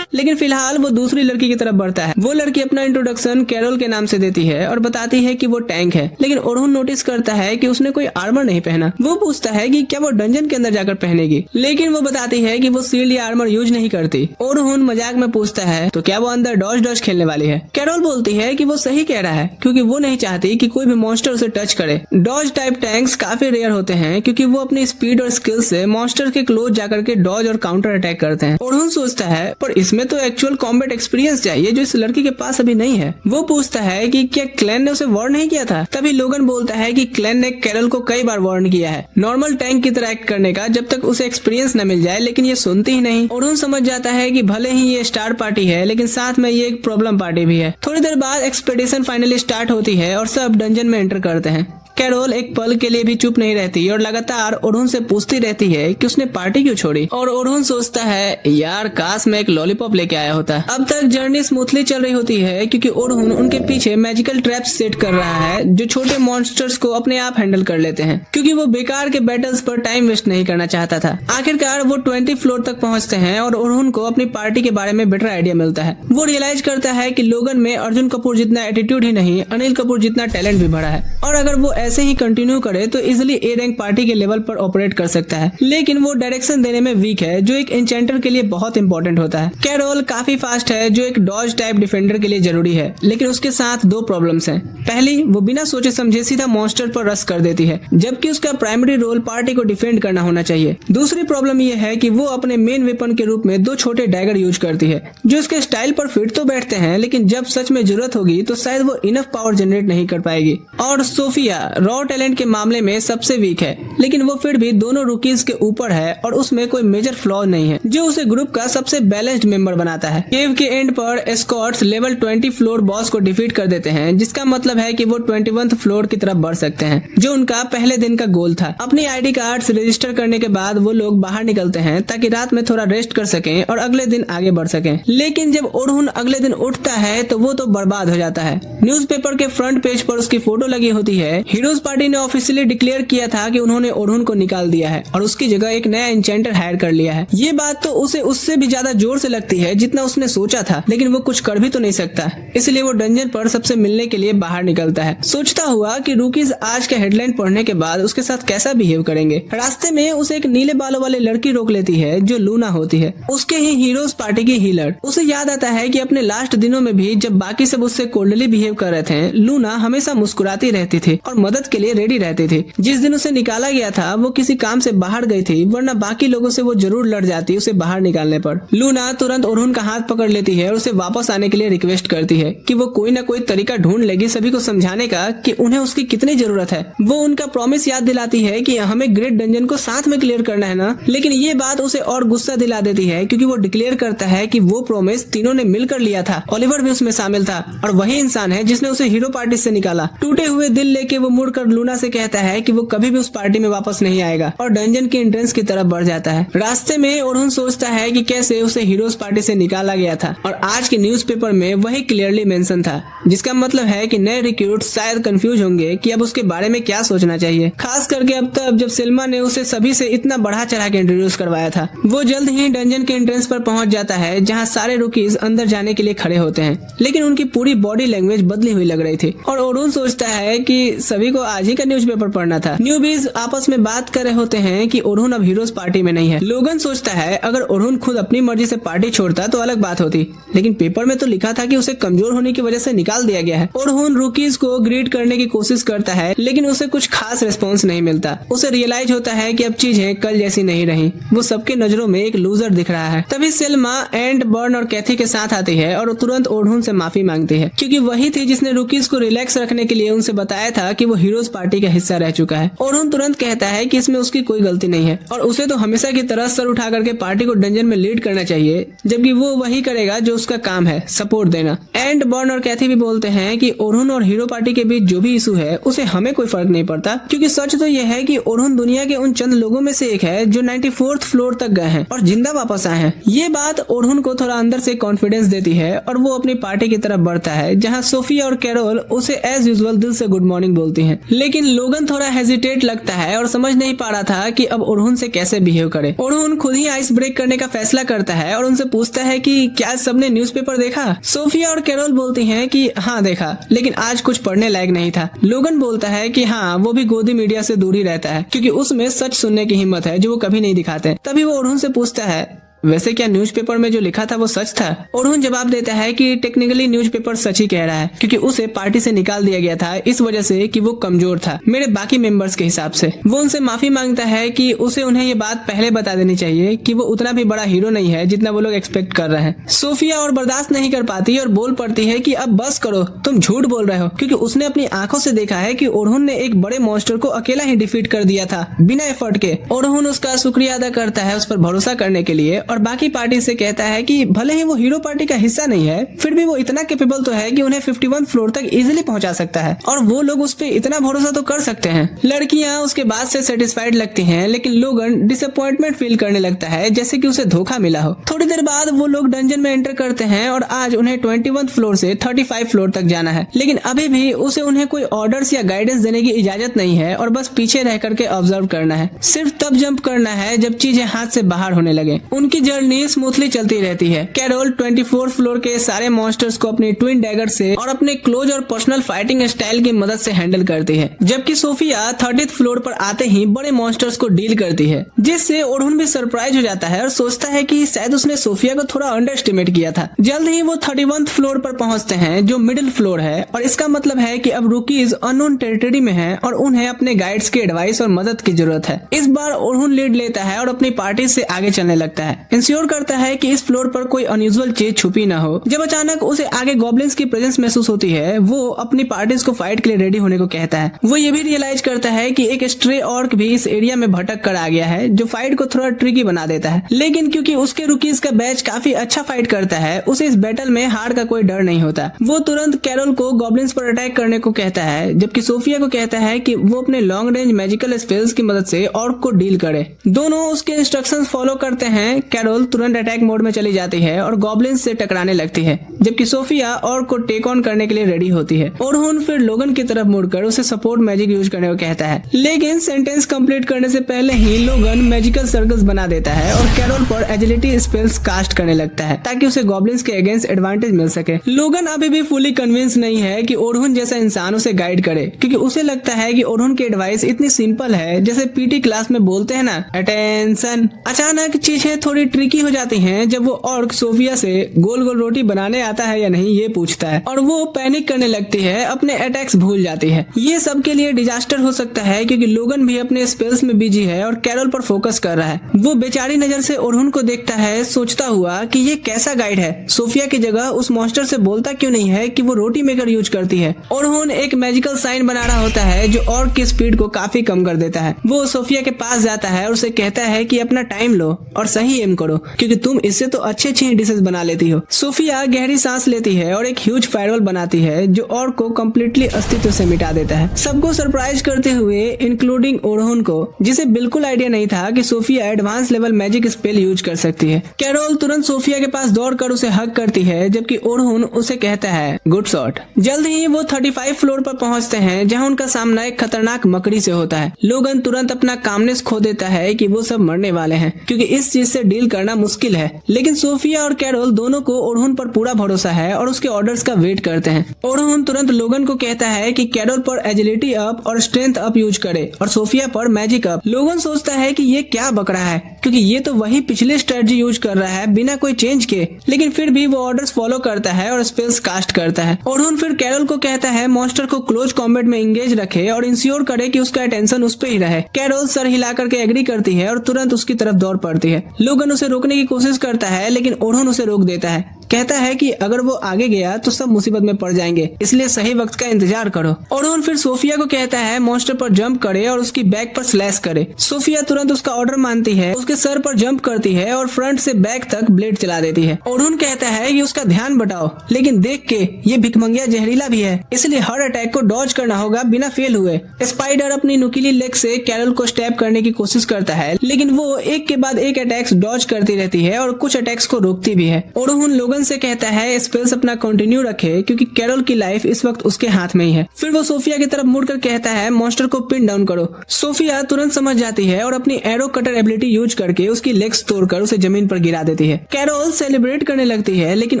लेकिन फिलहाल वो दूसरी लड़की की तरफ बढ़ता है। वो लड़की अपना इंट्रोडक्शन कैरोल के नाम से देती है और बताती है कि वो टैंक है। लेकिन ओरहुन नोटिस करता है कि उसने कोई आर्मर नहीं पहना। वो पूछता है कि क्या वो डंजन के अंदर जाकर पहनेगी, लेकिन वो बताती है कि वो शील्ड या आर्मर यूज नहीं करती। ओरहुन मजाक में पूछता है तो क्या वो अंदर डॉज खेलने वाली है। कैरोल बोलती है कि वो सही कह रहा है, क्योंकि वो नहीं चाहती कि कोई भी मॉन्स्टर उसे टच करे। डॉज टाइप टैंक्स काफी रेयर होते हैं, क्योंकि वो अपनी स्पीड और स्किल से मॉन्स्टर के क्लोज जाकर के डॉज और काउंटर अटैक करते हैं। ओरहुन सोचता है पर इसमें तो एक्चुअल कॉम्बैट एक्सपीरियंस चाहिए, जो इस लड़की के पास अभी नहीं है। वो पूछता है कि क्या क्लैन ने उसे वार्न नहीं किया था। तभी लोगन बोलता है कि क्लैन ने कैरल को कई बार वार्न किया है नॉर्मल टैंक की तरह एक्ट करने का, जब तक उसे एक्सपीरियंस न मिल जाए, लेकिन ये सुनती ही नहीं। ओरहुन समझ जाता है कि भले ही ये स्टार पार्टी है, लेकिन साथ में ये एक प्रॉब्लम पार्टी भी है। थोड़ी देर बाद एक्सपेडिशन फाइनली स्टार्ट होती है और सब डंजन में एंटर करते हैं। कैरोल एक पल के लिए भी चुप नहीं रहती और लगातार ओरहुन से पूछती रहती है कि उसने पार्टी क्यों छोड़ी। और ओरहुन सोचता है यार काश मैं एक लॉलीपॉप लेके आया होता। अब तक जर्नी स्मूथली चल रही होती है, क्योंकि ओरहुन उनके पीछे मैजिकल ट्रैप्स सेट कर रहा है, जो छोटे मॉन्स्टर्स को अपने आप हैंडल कर लेते हैं, क्योंकि वो बेकार के बैटल्स पर टाइम वेस्ट नहीं करना चाहता था। आखिरकार वो 20 फ्लोर तक पहुंचते हैं और ओरहुन को अपनी पार्टी के बारे में बेटर आइडिया मिलता है। वो रियलाइज करता है कि लोगन में अर्जुन कपूर जितना एटीट्यूड ही नहीं, अनिल कपूर जितना टैलेंट भी भरा है, और अगर वो ऐसे ही कंटिन्यू करे तो इजिली ए रैंक पार्टी के लेवल पर ऑपरेट कर सकता है। लेकिन वो डायरेक्शन देने में वीक है, जो एक एन्चेंटर के लिए बहुत इंपॉर्टेंट होता है। कैरोल काफी फास्ट है, जो एक डॉज टाइप डिफेंडर के लिए जरूरी है, लेकिन उसके साथ 2 प्रॉब्लम्स हैं। पहली, वो बिना सोचे समझे सीधा मॉन्स्टर पर रश कर देती है, जबकि उसका प्राइमरी रोल पार्टी को डिफेंड करना होना चाहिए। दूसरी प्रॉब्लम ये है कि वो अपने मेन वेपन के रूप में 2 छोटे डैगर यूज करती है, जो उसके स्टाइल पर फिट तो बैठते हैं, लेकिन जब सच में जरूरत होगी तो शायद वो इनफ पावर जनरेट नहीं कर पाएगी। और सोफिया रॉ टैलेंट के मामले में सबसे वीक है, लेकिन वो फिर भी दोनों रूकीज के ऊपर है और उसमें कोई मेजर फ्लॉ नहीं है, जो उसे ग्रुप का सबसे बैलेंस्ड मेंबर बनाता है। केव के एंड पर एस्कॉर्ट्स लेवल 20 फ्लोर बॉस को डिफीट कर देते हैं, जिसका मतलब है कि वो 21th फ्लोर की तरफ बढ़ सकते हैं, जो उनका पहले दिन का गोल था। अपनी आईडी कार्ड्स रजिस्टर करने के बाद वो लोग बाहर निकलते हैं ताकि रात में थोड़ा रेस्ट कर सकें और अगले दिन आगे बढ़ सकें। लेकिन जब ओरहुन अगले दिन उठता है तो वो तो बर्बाद हो जाता है। न्यूज़पेपर के फ्रंट पेज पर उसकी फोटो लगी होती है। हीरोज पार्टी ने ऑफिशियली डिक्लेयर किया था कि उन्होंने ओरहुन को निकाल दिया है और उसकी जगह एक नया एन्चेंटर हायर कर लिया है। ये बात तो उसे उससे भी ज्यादा जोर से लगती है जितना उसने सोचा था, लेकिन वो कुछ कर भी तो नहीं सकता, इसलिए वो डंजन पर सबसे मिलने के लिए बाहर निकलता है, सोचता हुआ कि रूकीज आज के हेडलाइन पढ़ने के बाद उसके साथ कैसा बिहेव करेंगे। रास्ते में उसे एक नीले बालों वाली लड़की रोक लेती है जो लूना होती है, उसके ही हीरोज पार्टी की हीलर। उसे याद आता है कि अपने लास्ट दिनों में भी जब बाकी सब उससे कोल्डली बिहेव कर रहे थे, लूना हमेशा मुस्कुराती रहती थी और मदद के लिए रेडी रहती थी। जिस दिन उसे निकाला गया था वो किसी काम से बाहर गई थी, वरना बाकी लोगों से वो जरूर लड़ जाती उसे बाहर निकालने पर। लूना तुरंत ओरहुन का हाथ पकड़ लेती है और उसे वापस आने के लिए रिक्वेस्ट करती है कि वो कोई ना कोई तरीका ढूंढ लेगी सभी को समझाने का कि उन्हें उसकी कितनी जरूरत है। वो उनका प्रॉमिस याद दिलाती है कि हमें ग्रेट डंजन को साथ में क्लियर करना है ना, लेकिन ये बात उसे और गुस्सा दिला देती है क्योंकि वो डिक्लेयर करता है कि वो प्रॉमिस तीनों ने मिलकर लिया था। ओलिवर भी उसमें शामिल था और वही इंसान है जिसने उसे हीरो पार्टी से निकाला। टूटे हुए दिल लेके वो मुड़कर लूना से कहता है कि वो कभी भी उस पार्टी में वापस नहीं आएगा और डंजन के एंट्रेंस की तरफ बढ़ जाता है। रास्ते में ओरहुन सोचता है कि कैसे उसे हीरोज पार्टी से निकाला गया था और आज के न्यूज़पेपर में वही क्लियरली मेंशन था, जिसका मतलब है कि नए रिक्रूट शायद कंफ्यूज होंगे कि अब उसके बारे में क्या सोचना चाहिए, खास करके अब तक जब सिल्मा ने उसे सभी से इतना बढ़ा चढ़ा के इंट्रोड्यूस करवाया था। वो जल्द ही डंजन के एंट्रेंस पर पहुंच जाता है जहां सारे रूकीज अंदर जाने के लिए खड़े होते हैं, लेकिन उनकी पूरी बॉडी लैंग्वेज बदली हुई लग रही थी और ओरहुन सोचता है कि सभी को आज ही का न्यूज़पेपर पढ़ना था। न्यूबीज आपस में बात कर रहे होते हैं कि ओरहुन अब हीरोज पार्टी में नहीं है। लोगन सोचता है अगर ओरहुन खुद अपनी मर्जी से पार्टी छोड़ता तो अलग बात होती, लेकिन पेपर में तो लिखा था कि उसे कमजोर होने की वजह से निकाल दिया गया है। ओरहुन रूकीज को ग्रीट करने की कोशिश करता है, लेकिन उसे कुछ खास रिस्पॉन्स नहीं मिलता। उसे रियलाइज होता है कि अब चीजें कल जैसी नहीं रही, वो सबके नजरों में एक लूजर दिख रहा है। तभी सिल्मा एंड बर्न और कैथी के साथ आती है और तुरंत ओरहुन से माफी मांगती है, क्योंकि वही थी जिसने रूकीज को रिलैक्स रखने के लिए उनसे बताया था कि वो हीरोज पार्टी का हिस्सा रह चुका है। ओरहुन तुरंत कहता है कि इसमें उसकी कोई गलती नहीं है और उसे तो हमेशा की तरह सर उठा करके पार्टी को डंजन में लीड करना चाहिए, जबकि वो वही करेगा जो उसका काम है, सपोर्ट देना। एंड बर्न और कैथी भी बोलते हैं कि ओरहुन और हीरो पार्टी के बीच जो भी इशू है उसे हमें कोई फर्क नहीं पड़ता, क्योंकि सच तो यह है कि ओरहुन दुनिया के उन चंद लोगों में से एक है जो 94th फ्लोर तक गए हैं और जिंदा वापस आए हैं। ये बात ओरहुन को थोड़ा अंदर से कॉन्फिडेंस देती है और वो अपनी पार्टी की तरफ बढ़ता है, जहाँ सोफिया और कैरोल उसे एज यूजुअल दिल से गुड मॉर्निंग बोलती हैं। लेकिन लोगन थोड़ा हेजिटेट लगता है और समझ नहीं पा रहा था कि अब ओरहुन से कैसे बिहेव करे। ओरहुन खुद ही आइस ब्रेक करने का फैसला करता है और उनसे पूछता है कि क्या सबने न्यूज़पेपर देखा। सोफिया और कैरोल बोलती हैं कि हाँ देखा, लेकिन आज कुछ पढ़ने लायक नहीं था। लोगन बोलता है कि हाँ वो भी गोदी मीडिया से दूर ही रहता है, क्योंकि उसमें सच सुनने की हिम्मत है जो वो कभी नहीं दिखाते। तभी वो ओरहुन से पूछता है वैसे क्या न्यूज़पेपर में जो लिखा था वो सच था। ओरहुन जवाब देता है कि टेक्निकली न्यूज़पेपर सच ही कह रहा है, क्योंकि उसे पार्टी से निकाल दिया गया था इस वजह से कि वो कमजोर था मेरे बाकी मेंबर्स के हिसाब से। वो उनसे माफी मांगता है कि उसे उन्हें ये बात पहले बता देनी चाहिए कि वो उतना भी बड़ा हीरो नहीं है जितना वो लोग एक्सपेक्ट कर रहे हैं। सोफिया और बर्दाश्त नहीं कर पाती और बोल पड़ती है कि अब बस करो, तुम झूठ बोल रहे हो, क्योंकि उसने अपनी आंखों से देखा है कि ओरहुन ने एक बड़े मॉन्स्टर को अकेला ही डिफीट कर दिया था बिना एफर्ट के। ओरहुन उसका शुक्रिया अदा करता है उस पर भरोसा करने के लिए और बाकी पार्टी से कहता है कि भले ही वो हीरो पार्टी का हिस्सा नहीं है, फिर भी वो इतना कैपेबल तो है कि उन्हें 51 फ्लोर तक इजीली पहुंचा सकता है और वो लोग उस पे इतना भरोसा तो कर सकते हैं। लड़कियां उसके बाद से सेटिस्फाइड लगती हैं, लेकिन लोगन डिसअपॉइंटमेंट फील करने लगता है जैसे कि उसे धोखा मिला हो। थोड़ी देर बाद वो लोग डंजन में एंटर करते हैं और आज उन्हें 21 फ्लोर से 35 फ्लोर तक जाना है, लेकिन अभी भी उसे उन्हें कोई ऑर्डर्स या गाइडेंस देने की इजाजत नहीं है और बस पीछे रह करके ऑब्जर्व करना है। सिर्फ तब जंप करना है जब चीजें हाथ से बाहर होने लगे। उनकी जर्नी स्मूथली चलती रहती है। कैरोल 24 फ्लोर के सारे मॉन्स्टर्स को अपनी ट्विन डैगर से और अपने क्लोज और पर्सनल फाइटिंग स्टाइल की मदद से हैंडल करती है, जबकि सोफिया 30th फ्लोर पर आते ही बड़े मॉन्स्टर्स को डील करती है, जिससे ओरहुन भी सरप्राइज हो जाता है और सोचता है कि शायद उसने सोफिया को थोड़ा अंडर एस्टिमेट किया था। जल्द ही वो 31th फ्लोर पर पहुंचते हैं जो मिडिल फ्लोर है और इसका मतलब है कि अब रूकीज अननोन टेरिटरी में हैं और उन्हें अपने गाइड्स की एडवाइस और मदद की जरूरत है। इस बार ओरहुन लीड लेता है और अपनी पार्टी से आगे चलने लगता है। इंश्योर करता है कि इस फ्लोर पर कोई अनयूजुअल चीज छुपी ना हो। जब अचानक उसे आगे गॉब्लिन्स की प्रेजेंस महसूस होती है, वो अपनी पार्टीज को फाइट के लिए रेडी होने को कहता है। वो ये भी रियलाइज करता है कि एक स्ट्रे ऑर्क भी इस एरिया में भटक कर आ गया है, जो फाइट को थोड़ा ट्रिकी बना देता है। लेकिन क्योंकि उसके रुकीज का बैच काफी अच्छा फाइट करता है, उसे इस बैटल में हार का कोई डर नहीं होता। वो तुरंत कैरोल को गॉब्लिन्स पर अटैक करने को कहता है, जबकि सोफिया को कहता है कि वो अपने लॉन्ग रेंज मैजिकल स्पेल्स की मदद से ऑर्क को डील करे। दोनों उसके इंस्ट्रक्शंस फॉलो करते हैं। कैरोल तुरंत अटैक मोड में चली जाती है और गॉब्लिन्स से टकराने लगती है, जबकि सोफिया ऑर्क को टेक ऑन करने के लिए रेडी होती है। ओरहुन फिर लोगन की तरफ मुड़कर उसे सपोर्ट मैजिक यूज करने को कहता है, लेकिन सेंटेंस कंप्लीट करने से पहले ही लोगन मैजिकल सर्कल्स बना देता है और कैरोल पर एजिलिटी स्पेल्स कास्ट करने लगता है ताकि उसे गॉब्लिन्स के अगेंस्ट एडवांटेज मिल सके। लोगन अभी भी फुली कन्विंस नहीं है कि ओरहुन जैसा इंसान उसे गाइड करे, क्योंकि उसे लगता है कि ओरहुन की एडवाइस इतनी सिंपल है जैसे पीटी क्लास में बोलते हैं ना, अटेंशन। अचानक चीजें थोड़ी ट्रिकी हो जाती हैं जब वो ऑर्क सोफिया से गोल गोल रोटी बनाने आता है या नहीं ये पूछता है, और वो पैनिक करने लगती है, अपने अटैक्स भूल जाती है। ये सबके लिए डिजास्टर हो सकता है क्योंकि लोगन भी अपने स्पेल्स में बिजी है और कैरोल पर फोकस कर रहा है। वो बेचारी नजर से ओरहुन को देखता है, सोचता हुआ कि ये कैसा गाइड है, सोफिया की जगह उस मॉन्स्टर से बोलता क्यों नहीं है कि वो रोटी मेकर यूज करती है। ओरहुन एक मैजिकल साइन बना रहा होता है जो ऑर्क की स्पीड को काफी कम कर देता है। वो सोफिया के पास जाता है और उसे कहता है कि अपना टाइम लो और सही एम करो, क्योंकि तुम इससे तो अच्छी अच्छी डिशेस बना लेती हो। सोफिया गहरी सांस लेती है और एक ह्यूज फायरवॉल बनाती है जो ऑर्क को कम्प्लीटली अस्तित्व से मिटा देता है, सबको सरप्राइज करते हुए, इंक्लूडिंग ओरहुन को, जिसे बिल्कुल आइडिया नहीं था कि Sophia advance level magic spell use कर सकती है। कैरोल तुरंत सोफिया के पास दौड़कर उसे हग करती है, जबकि ओरहुन उसे कहता है गुड शॉट। जल्द ही वो 35 फ्लोर पर पहुंचते हैं जहां उनका सामना एक खतरनाक मकड़ी से होता है। लोगन तुरंत अपना कामनेस खो देता है कि वो सब मरने वाले हैं, क्योंकि इस चीज से डील करना मुश्किल है। लेकिन सोफिया और कैरोल दोनों को ओरहुन पर पूरा भरोसा है और उसके ऑर्डर्स का वेट करते हैं। ओरहुन तुरंत लोगन को कहता है कि कैरोल पर एजिलिटी अप और स्ट्रेंथ अप यूज करे और सोफिया पर मैजिक अप। लोगन सोचता है कि ये क्या बक रहा है, क्योंकि ये तो वही पिछले स्ट्रेटजी यूज कर रहा है बिना कोई चेंज के, लेकिन फिर भी वो ऑर्डर्स फॉलो करता है और स्पेल्स कास्ट करता है। ओरहुन फिर कैरोल को कहता है मॉन्स्टर को क्लोज कॉम्बैट में एंगेज रखे और इंश्योर करे कि उसका अटेंशन उस पे ही रहे। कैरोल सर हिला करके एग्री करती है और तुरंत उसकी तरफ दौड़ पड़ती है। लोगन उसे रोकने की कोशिश करता है, लेकिन ओरहुन उसे रोक देता है, कहता है कि अगर वो आगे गया तो सब मुसीबत में पड़ जाएंगे, इसलिए सही वक्त का इंतजार करो। ओरहुन फिर सोफिया को कहता है मॉन्स्टर पर जंप करे और उसकी बैक पर स्लैश करे। सोफिया तुरंत उसका ऑर्डर मानती है, उसके सर पर जंप करती है और फ्रंट से बैक तक ब्लेड चला देती है। ओरहुन कहता है कि उसका ध्यान बटाओ, लेकिन देख के ये भिखमंगिया जहरीला भी है, इसलिए हर अटैक को डॉज करना होगा बिना फेल हुए। स्पाइडर अपनी नुकीली लेग से कैरोल को स्टैब करने की कोशिश करता है, लेकिन वो एक के बाद एक अटैक्स डॉज करती रहती है और कुछ अटैक्स को रोकती भी है। ओरहुन लोगन से कहता है स्पेल्स अपना कंटिन्यू रखे, क्योंकि कैरोल की लाइफ इस वक्त उसके हाथ में ही है। फिर वो सोफिया की तरफ मुड़कर कहता है मॉन्स्टर को पिन डाउन करो। सोफिया तुरंत समझ जाती है और अपनी एरो कटर एबिलिटी यूज करके उसकी लेग्स तोड़कर उसे जमीन पर गिरा देती है। कैरोल सेलिब्रेट करने लगती है, लेकिन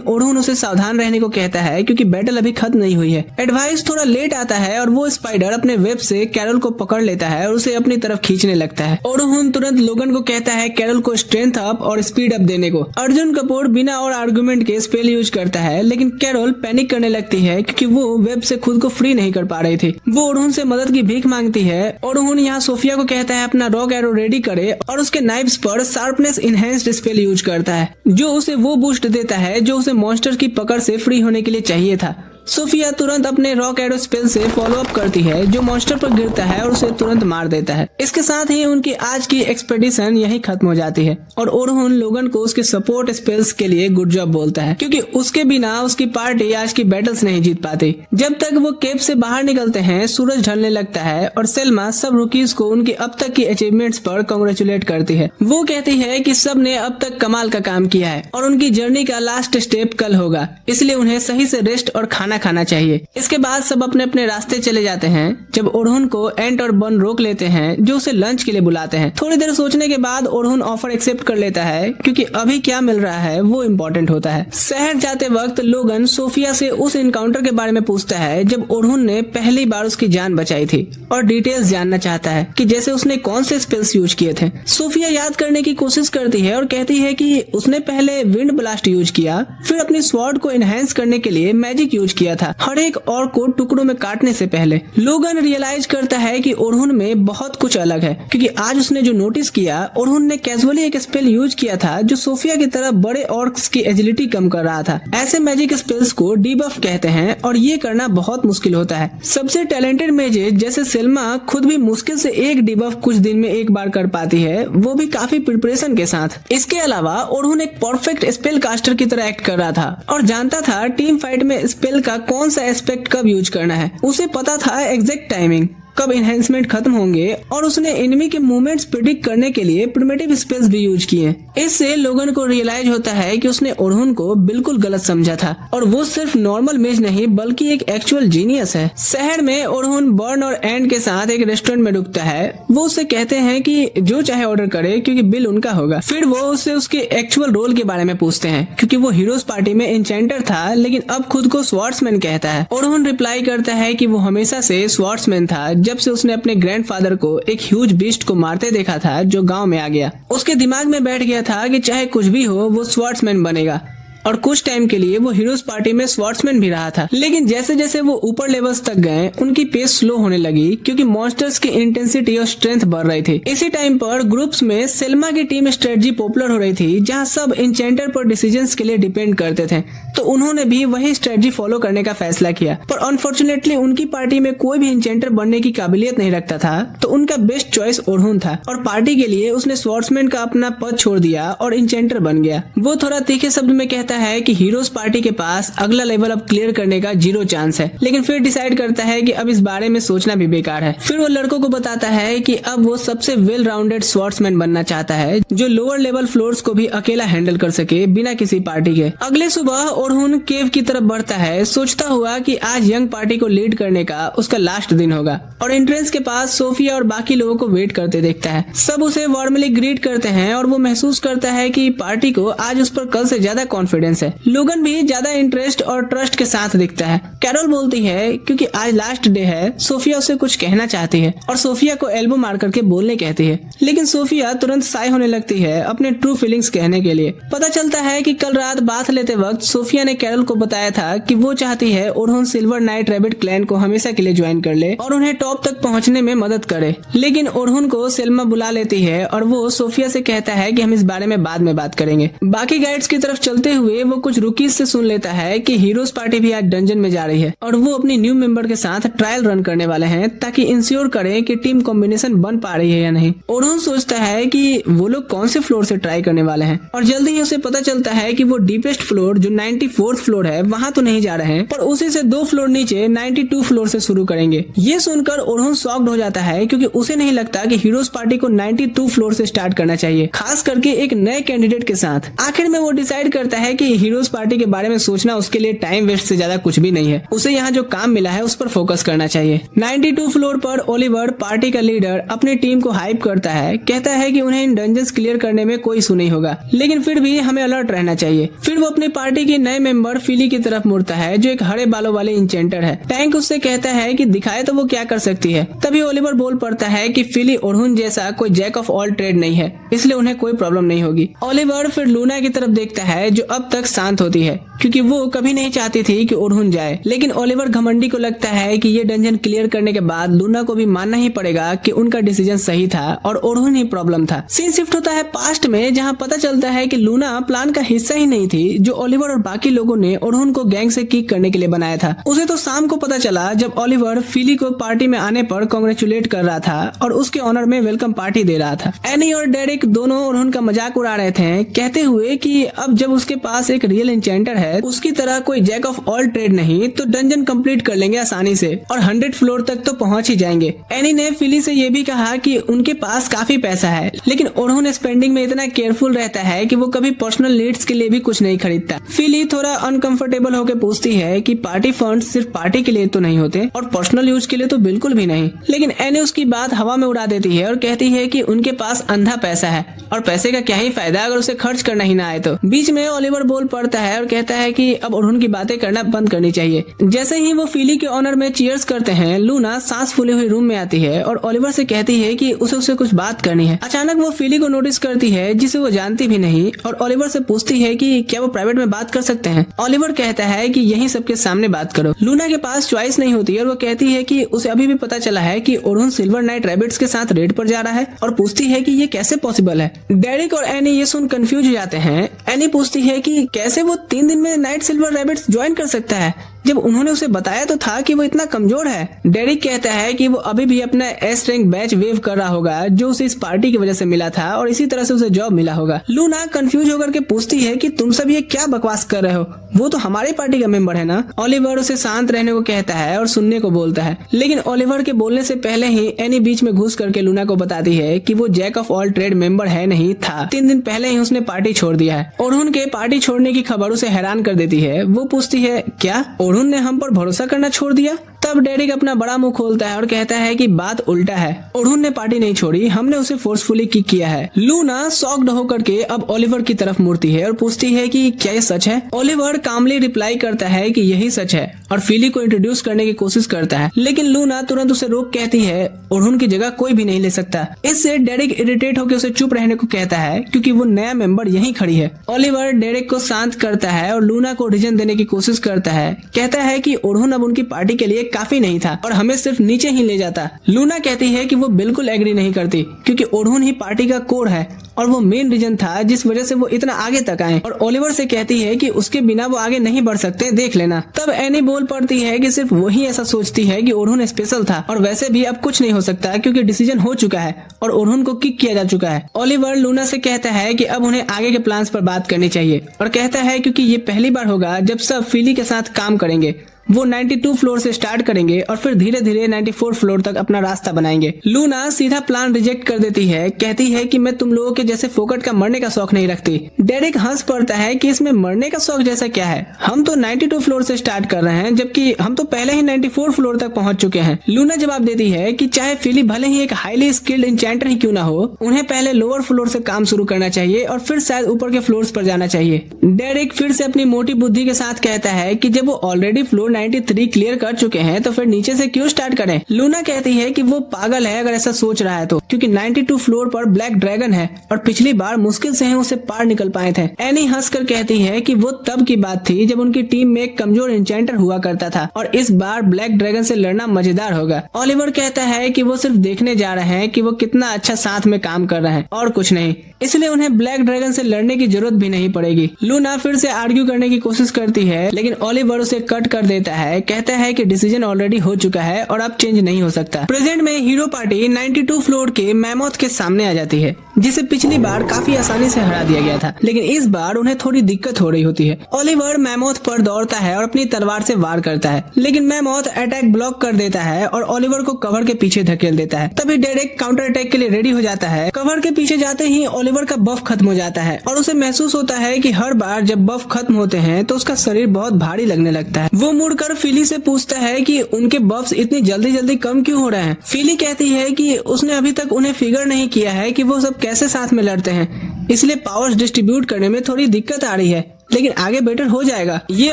ओरहुन उसे सावधान रहने को कहता है क्योंकि बैटल अभी खत्म नहीं हुई है। एडवाइस थोड़ा लेट आता है और वो स्पाइडर अपने वेब से कैरोल को पकड़ लेता है और उसे अपनी तरफ खींचने लगता है। ओरहुन तुरंत लोगन को कहता है कैरोल को स्ट्रेंथ अप और स्पीड अप देने को। अर्जुन कपूर बिना और आर्गुमेंट के स्पेल यूज करता है, लेकिन कैरोल पैनिक करने लगती है क्योंकि वो वेब से खुद को फ्री नहीं कर पा रही थी। वो ओरहुन से मदद की भीख मांगती है। ओरहुन यहाँ सोफिया को कहता है अपना रॉक एरो रेडी करे और उसके नाइफ्स पर शार्पनेस इनहेंस्ड स्पेल यूज करता है, जो उसे वो बूस्ट देता है जो उसे मॉन्स्टर की पकड़ से फ्री होने के लिए चाहिए था। सोफिया तुरंत अपने रॉक एरो स्पेल से फॉलो अप करती है, जो मॉन्स्टर पर गिरता है और उसे तुरंत मार देता है। इसके साथ ही उनकी आज की एक्सपेडिशन यही खत्म हो जाती है और ओरहुन लोगन को उसके सपोर्ट स्पेल्स के लिए गुड जॉब बोलता है, क्योंकि उसके बिना उसकी पार्टी आज की बैटल्स नहीं जीत पाती। जब तक वो केव से बाहर निकलते हैं, सूरज ढलने लगता है और सेल्मा सब रुकीज को उनकी अब तक की अचीवमेंट्स पर कांग्रेचुलेट करती है। वो कहती है कि सब ने अब तक कमाल का काम किया है और उनकी जर्नी का लास्ट स्टेप कल होगा, इसलिए उन्हें सही से रेस्ट और खाना चाहिए। इसके बाद सब अपने अपने रास्ते चले जाते हैं, जब ओरहुन को एंट और बन रोक लेते हैं, जो उसे लंच के लिए बुलाते हैं। थोड़ी देर सोचने के बाद ओरहुन ऑफर एक्सेप्ट कर लेता है, क्योंकि अभी क्या मिल रहा है वो इम्पोर्टेंट होता है। शहर जाते वक्त लोगन सोफिया से उस इनकाउंटर के बारे में पूछता है जब ओरहुन ने पहली बार उसकी जान बचाई थी, और डिटेल्स जानना चाहता है कि जैसे उसने कौन से स्पेल्स यूज किए थे। सोफिया याद करने की कोशिश करती है और कहती है कि उसने पहले विंड ब्लास्ट यूज किया, फिर अपनी स्वॉर्ड को एनहांस करने के लिए मैजिक यूज किया था, हर एक और को टुकड़ों में काटने से पहले। लोगन रियलाइज करता है कि ओरहुन में बहुत कुछ अलग है, क्योंकि आज उसने जो नोटिस किया, ओरहुन ने कैजुअली एक स्पेल यूज किया था जो सोफिया की तरह बड़े ऑर्क्स की एजिलिटी कम कर रहा था। ऐसे मैजिक स्पेल्स को डीबफ कहते हैं और ये करना बहुत मुश्किल होता है। सबसे टैलेंटेड मेजेस जैसे सेल्मा खुद भी मुश्किल से एक डीबफ कुछ दिन में एक बार कर पाती है, वो भी काफी प्रिपरेशन के साथ। इसके अलावा ओरहुन एक परफेक्ट स्पेल कास्टर की तरह एक्ट कर रहा था और जानता था टीम फाइट में स्पेल का कौन सा एस्पेक्ट कब यूज करना है। उसे पता था एग्जैक्ट टाइमिंग, कब एनहेंसमेंट खत्म होंगे, और उसने एनिमी के मूवमेंट्स प्रिडिक्ट करने के लिए प्रिमिटिव स्पेल्स भी यूज किए। इससे लोगन को रियलाइज होता है कि उसने ओरहुन को बिल्कुल गलत समझा था और वो सिर्फ नॉर्मल मेज नहीं बल्कि एक एक्चुअल जीनियस है। शहर में ओरहुन बर्न और एंड के साथ एक रेस्टोरेंट में रुकता है। वो उससे कहते हैं कि जो चाहे ऑर्डर करे क्योंकि बिल उनका होगा। फिर वो उससे उसके एक्चुअल रोल के बारे में पूछते हैं, क्योंकि वो हीरोज पार्टी में एन्चेंटर था लेकिन अब खुद को स्वॉर्ड्समैन कहता है। ओरहुन रिप्लाई करता है कि वो हमेशा से स्वॉर्ड्समैन था, जब से उसने अपने ग्रैंडफादर को एक ह्यूज बीस्ट को मारते देखा था जो गांव में आ गया। उसके दिमाग में बैठ गया था कि चाहे कुछ भी हो वो स्वॉर्ड्समैन बनेगा, और कुछ टाइम के लिए वो हीरोज पार्टी में स्वॉर्ड्समैन भी रहा था। लेकिन जैसे जैसे वो ऊपर लेवल्स तक गए उनकी पेस स्लो होने लगी, क्योंकि मॉन्स्टर्स की इंटेंसिटी और स्ट्रेंथ बढ़ रही थी। इसी टाइम पर ग्रुप्स में सेल्मा की टीम स्ट्रेटजी पॉपुलर हो रही थी, जहां सब इंचेंटर पर डिसीजंस के लिए डिपेंड करते थे, तो उन्होंने भी वही स्ट्रेटजी फॉलो करने का फैसला किया। पर अनफॉर्चुनेटली उनकी पार्टी में कोई भी इंचेंटर बनने की काबिलियत नहीं रखता था, तो उनका बेस्ट चॉइस ओरहुन था और पार्टी के लिए उसने स्वॉर्ड्समैन का अपना पद छोड़ दिया और इंचेंटर बन गया। वो थोड़ा तीखे शब्द में कहता है कि हीरोज पार्टी के पास अगला लेवल अब क्लियर करने का 0 चांस है, लेकिन फिर डिसाइड करता है कि अब इस बारे में सोचना भी बेकार है। फिर वो लड़कों को बताता है कि अब वो सबसे वेल राउंडेड स्वॉर्ड्समैन बनना चाहता है, जो लोअर लेवल फ्लोर्स को भी अकेला हैंडल कर सके बिना किसी पार्टी के। अगले सुबह ओरहुन केव की तरफ बढ़ता है, सोचता हुआ कि आज यंग पार्टी को लीड करने का उसका लास्ट दिन होगा, और एंट्रेंस के पास सोफिया और बाकी लोगों को वेट करते देखता है। सब उसे वार्मली ग्रीट करते हैं और वो महसूस करता है कि पार्टी को आज उस पर कल से ज्यादा कॉन्फिडेंस है। लोगन भी ज्यादा इंटरेस्ट और ट्रस्ट के साथ दिखता है। कैरोल बोलती है क्योंकि आज लास्ट डे है, सोफिया उसे कुछ कहना चाहती है और सोफिया को एल्बो मार करके बोलने कहती है, लेकिन सोफिया तुरंत साय होने लगती है अपने ट्रू फीलिंग्स कहने के लिए। पता चलता है कि कल रात बाथ लेते वक्त सोफिया ने कैरोल को बताया था कि वो चाहती है ओरहुन सिल्वर नाइट रैबिट क्लैन को हमेशा के लिए ज्वाइन कर ले और उन्हें टॉप तक पहुंचने में मदद करे। लेकिन ओरहुन को सेल्मा बुला लेती है और वो सोफिया से कहता है कि हम इस बारे में बाद में बात करेंगे। बाकी गाइड्स की तरफ चलते हुए वो कुछ रुकीज से सुन लेता है कि हीरोज पार्टी भी आज डंजन में जा रही है और वो अपनी न्यू मेंबर के साथ ट्रायल रन करने वाले हैं ताकि इंश्योर करें कि टीम कॉम्बिनेशन बन पा रही है या नहीं। ओरहुन सोचता है कि वो लोग कौन से फ्लोर से ट्राई करने वाले हैं और जल्दी ही उसे पता चलता है कि वो डीपेस्ट फ्लोर जो 94th फ्लोर है वहां तो नहीं जा रहे हैं, पर उसी से 2 फ्लोर नीचे 92 फ्लोर से शुरू करेंगे। ये सुनकर ओरहुन शॉक्ड हो जाता है, क्योंकि उसे नहीं लगता कि हीरोज पार्टी को 92 फ्लोर से स्टार्ट करना चाहिए, खास करके एक नए कैंडिडेट के साथ। आखिर में वो डिसाइड करता है कि हीरोज पार्टी के बारे में सोचना उसके लिए टाइम वेस्ट से ज्यादा कुछ भी नहीं है। उसे यहाँ जो काम मिला है उस पर फोकस करना चाहिए। 92 फ्लोर पर ओलिवर, पार्टी का लीडर, अपनी टीम को हाइप करता है, कहता है कि उन्हें इन डंजन्स क्लियर करने में कोई इशू नहीं होगा, लेकिन फिर भी हमें अलर्ट रहना चाहिए। फिर वो अपनी पार्टी के नए मेंबर फिली की तरफ मुड़ता है, जो एक हरे बालों वाले इंचेंटर है। टैंक उससे कहता है कि दिखाए तो वो क्या कर सकती है। तभी ओलिवर बोल पड़ता है कि फिली ओरहुन जैसा कोई जैक ऑफ ऑल ट्रेड नहीं है, इसलिए उन्हें कोई प्रॉब्लम नहीं होगी। ओलिवर फिर लूना की तरफ देखता है, जो अब तक शांत होती है, क्योंकि वो कभी नहीं चाहती थी कि ओरहुन जाए। लेकिन ओलिवर घमंडी को लगता है कि ये डंजन क्लियर करने के बाद लूना को भी मानना ही पड़ेगा कि उनका डिसीजन सही था और ओरहुन ही प्रॉब्लम था। सीन शिफ्ट होता है पास्ट में, जहां पता चलता है कि लूना प्लान का हिस्सा ही नहीं थी, जो ओलिवर और बाकी लोगों ने ओरहुन को गैंग से किक करने के लिए बनाया था। उसे तो शाम को पता चला जब ओलिवर फिली को पार्टी में आने पर कांग्रेचुलेट कर रहा था और उसके ऑनर में वेलकम पार्टी दे रहा था। एनी और डेरिक दोनों ओरहुन का मजाक उड़ा रहे थे, कहते हुए कि अब जब उसके पास एक रियल एन्चेंटर है, उसकी तरह कोई जैक ऑफ ऑल ट्रेड नहीं, तो डंजन कंप्लीट कर लेंगे आसानी से और 100 फ्लोर तक तो पहुंच ही जाएंगे। एनी ने फिली से ये भी कहा कि उनके पास काफी पैसा है, लेकिन ओरहुन स्पेंडिंग में इतना केयरफुल रहता है कि वो कभी पर्सनल नीड्स के लिए भी कुछ नहीं खरीदता। फिली थोड़ा अनकंफर्टेबल होकर पूछती है कि पार्टी फंड सिर्फ पार्टी के लिए तो नहीं होते और पर्सनल यूज के लिए तो बिल्कुल भी नहीं। लेकिन एनी उसकी बात हवा में उड़ा देती है और कहती है कि उनके पास अंधा पैसा है और पैसे का क्या ही फायदा अगर उसे खर्च करना ही ना आए तो। बीच में ओलिवर बोल पड़ता है और कहता है कि अब ओरुन की बातें करना बंद करनी चाहिए। जैसे ही वो फिली के ऑनर में चीयर्स करते हैं, लूना सांस फूले हुए रूम में आती है और ओलिवर से कहती है कि उसे उससे कुछ बात करनी है। अचानक वो फिली को नोटिस करती है जिसे वो जानती भी नहीं और ओलिवर से पूछती है कि क्या वो प्राइवेट में बात कर सकते हैं। ओलिवर कहता है कि यहीं सबके सामने बात करो। लूना के पास चॉइस नहीं होती और वो कहती है कि उसे अभी भी पता चला है कि ओरुन सिल्वर नाइट रैबिट्स के साथ रेड पर जा रहा है और पूछती है कि ये कैसे पॉसिबल है। डेरिक और एनी ये सुन कंफ्यूज हो जाते हैं। एनी पूछती है कि कैसे वो 3 दिन में नाइट सिल्वर रैबिट्स ज्वाइन कर सकता है जब उन्होंने उसे बताया तो था कि वो इतना कमजोर है। डेरिक कहता है कि वो अभी भी अपना एस रैंक बैच वेव कर रहा होगा जो उसे इस पार्टी की वजह से मिला था और इसी तरह से उसे जॉब मिला होगा। लूना कंफ्यूज होकर के पूछती है कि तुम सब ये क्या बकवास कर रहे हो, वो तो हमारी पार्टी का मेंबर है ना। ओलिवर उसे शांत रहने को कहता है और सुनने को बोलता है, लेकिन ओलिवर के बोलने से पहले ही एनी बीच में घुस करके लूना को बताती है कि वो jack of all trade member है नहीं था। 3 दिन पहले ही उसने पार्टी छोड़ दिया है। ओरुन के पार्टी छोड़ने की खबर उसे हैरान कर देती है। वो पूछती है, क्या ओरुन ने हम पर भरोसा करना छोड़ दिया? तब डेरिक अपना बड़ा मुंह खोलता है और कहता है कि बात उल्टा है, ओरुन ने पार्टी नहीं छोड़ी, हमने उसे फोर्सफुली किक किया है। लूना शॉक्ड होकर के अब ओलिवर की तरफ मुड़ती है और पूछती है कि क्या ये सच है। ओलिवर कामली रिप्लाई करता है कि यही सच है और फिली को इंट्रोड्यूस करने की कोशिश करता है, लेकिन लूना तुरंत उसे रोक कहती है ओरुन की जगह कोई भी नहीं ले सकता। इससे डेरिक इरिटेट होकर उसे चुप रहने को कहता है क्योंकि वो नया मेंबर यहीं खड़ी है। ओलिवर डेरिक को शांत करता है और लूना को रीजन देने की कोशिश करता है। कहता है कि ओरुन अब उनकी पार्टी के लिए काफी नहीं था और हमें सिर्फ नीचे ही ले जाता। लूना कहती है कि वो बिल्कुल एग्री नहीं करती क्योंकि ओरुन ही पार्टी का कोर है और वो मेन रीजन था जिस वजह से वो इतना आगे तक आए। और ओलिवर से कहती है कि उसके बिना वो आगे नहीं बढ़ सकते, देख लेना। तब एनी बोल पड़ती है कि सिर्फ वही ऐसा सोचती है कि ओरुन स्पेशल था और वैसे भी अब कुछ नहीं हो सकता क्योंकि डिसीजन हो चुका है और ओरुन को किक किया जा चुका है। ओलिवर लूना से कहता है कि अब उन्हें आगे के प्लान्स पर बात करनी चाहिए और कहता है क्योंकि ये पहली बार होगा जब सब फिली के साथ काम करेंगे। वो 92 फ्लोर से स्टार्ट करेंगे और फिर धीरे धीरे 94 फ्लोर तक अपना रास्ता बनाएंगे। लूना सीधा प्लान रिजेक्ट कर देती है, कहती है कि मैं तुम लोगों के जैसे फोकट का मरने का शौक नहीं रखती। डेरिक हंस पड़ता है कि इसमें मरने का शौक जैसा क्या है, हम तो 92 फ्लोर से स्टार्ट कर रहे हैं जबकि हम तो पहले ही 94 फ्लोर तक पहुंच चुके हैं। लूना जवाब देती है कि चाहे फिली भले ही एक हाईली स्किल्ड इंचेंटर ही क्यों ना हो, उन्हें पहले लोअर फ्लोर से काम शुरू करना चाहिए और फिर शायद ऊपर के फ्लोर्स पर जाना चाहिए। डेरिक फिर से अपनी मोटी बुद्धि के साथ कहता है कि जब वो ऑलरेडी फ्लोर 93 क्लियर कर चुके हैं तो फिर नीचे से क्यों स्टार्ट करें। लूना कहती है कि वो पागल है अगर ऐसा सोच रहा है तो, क्योंकि 92 फ्लोर पर ब्लैक ड्रैगन है और पिछली बार मुश्किल से ही उसे पार निकल पाए थे। एनी हंसकर कहती है कि वो तब की बात थी जब उनकी टीम में एक कमजोर इंचेंटर हुआ करता था और इस बार ब्लैक ड्रैगन से लड़ना मजेदार होगा। ओलिवर कहता है कि वो सिर्फ देखने जा रहे हैं कि वो कितना अच्छा साथ में काम कर रहे हैं और कुछ नहीं, इसलिए उन्हें ब्लैक ड्रैगन से लड़ने की जरूरत भी नहीं पड़ेगी। लूना फिर से आर्ग्यू करने की कोशिश करती है लेकिन ओलिवर उसे कट कर देता है, कहता है कि डिसीजन ऑलरेडी हो चुका है और अब चेंज नहीं हो सकता। प्रेजेंट में हीरो पार्टी 92 फ्लोर के मैमोथ के सामने आ जाती है जिसे पिछली बार काफी आसानी से हरा दिया गया था, लेकिन इस बार उन्हें थोड़ी दिक्कत हो रही होती है। ओलिवर मैमोथ पर दौड़ता है और अपनी तलवार से वार करता है, लेकिन मैमोथ अटैक ब्लॉक कर देता है और ओलिवर को कवर के पीछे धकेल देता है। तभी डेरिक काउंटर अटैक के लिए रेडी हो जाता है। कवर के पीछे जाते ही ओलिवर का बफ खत्म हो जाता है और उसे महसूस होता है कि हर बार जब बफ खत्म होते हैं तो उसका शरीर बहुत भारी लगने लगता है। वो मुड़कर फिली से पूछता है कि उनके बफ्स इतनी जल्दी जल्दी कम क्यों हो रहे हैं। फिली कहती है कि उसने अभी तक उन्हें फिगर नहीं किया है कि वो सब कैसे साथ में लड़ते हैं, इसलिए पावर्स डिस्ट्रीब्यूट करने में थोड़ी दिक्कत आ रही है, लेकिन आगे बेटर हो जाएगा। ये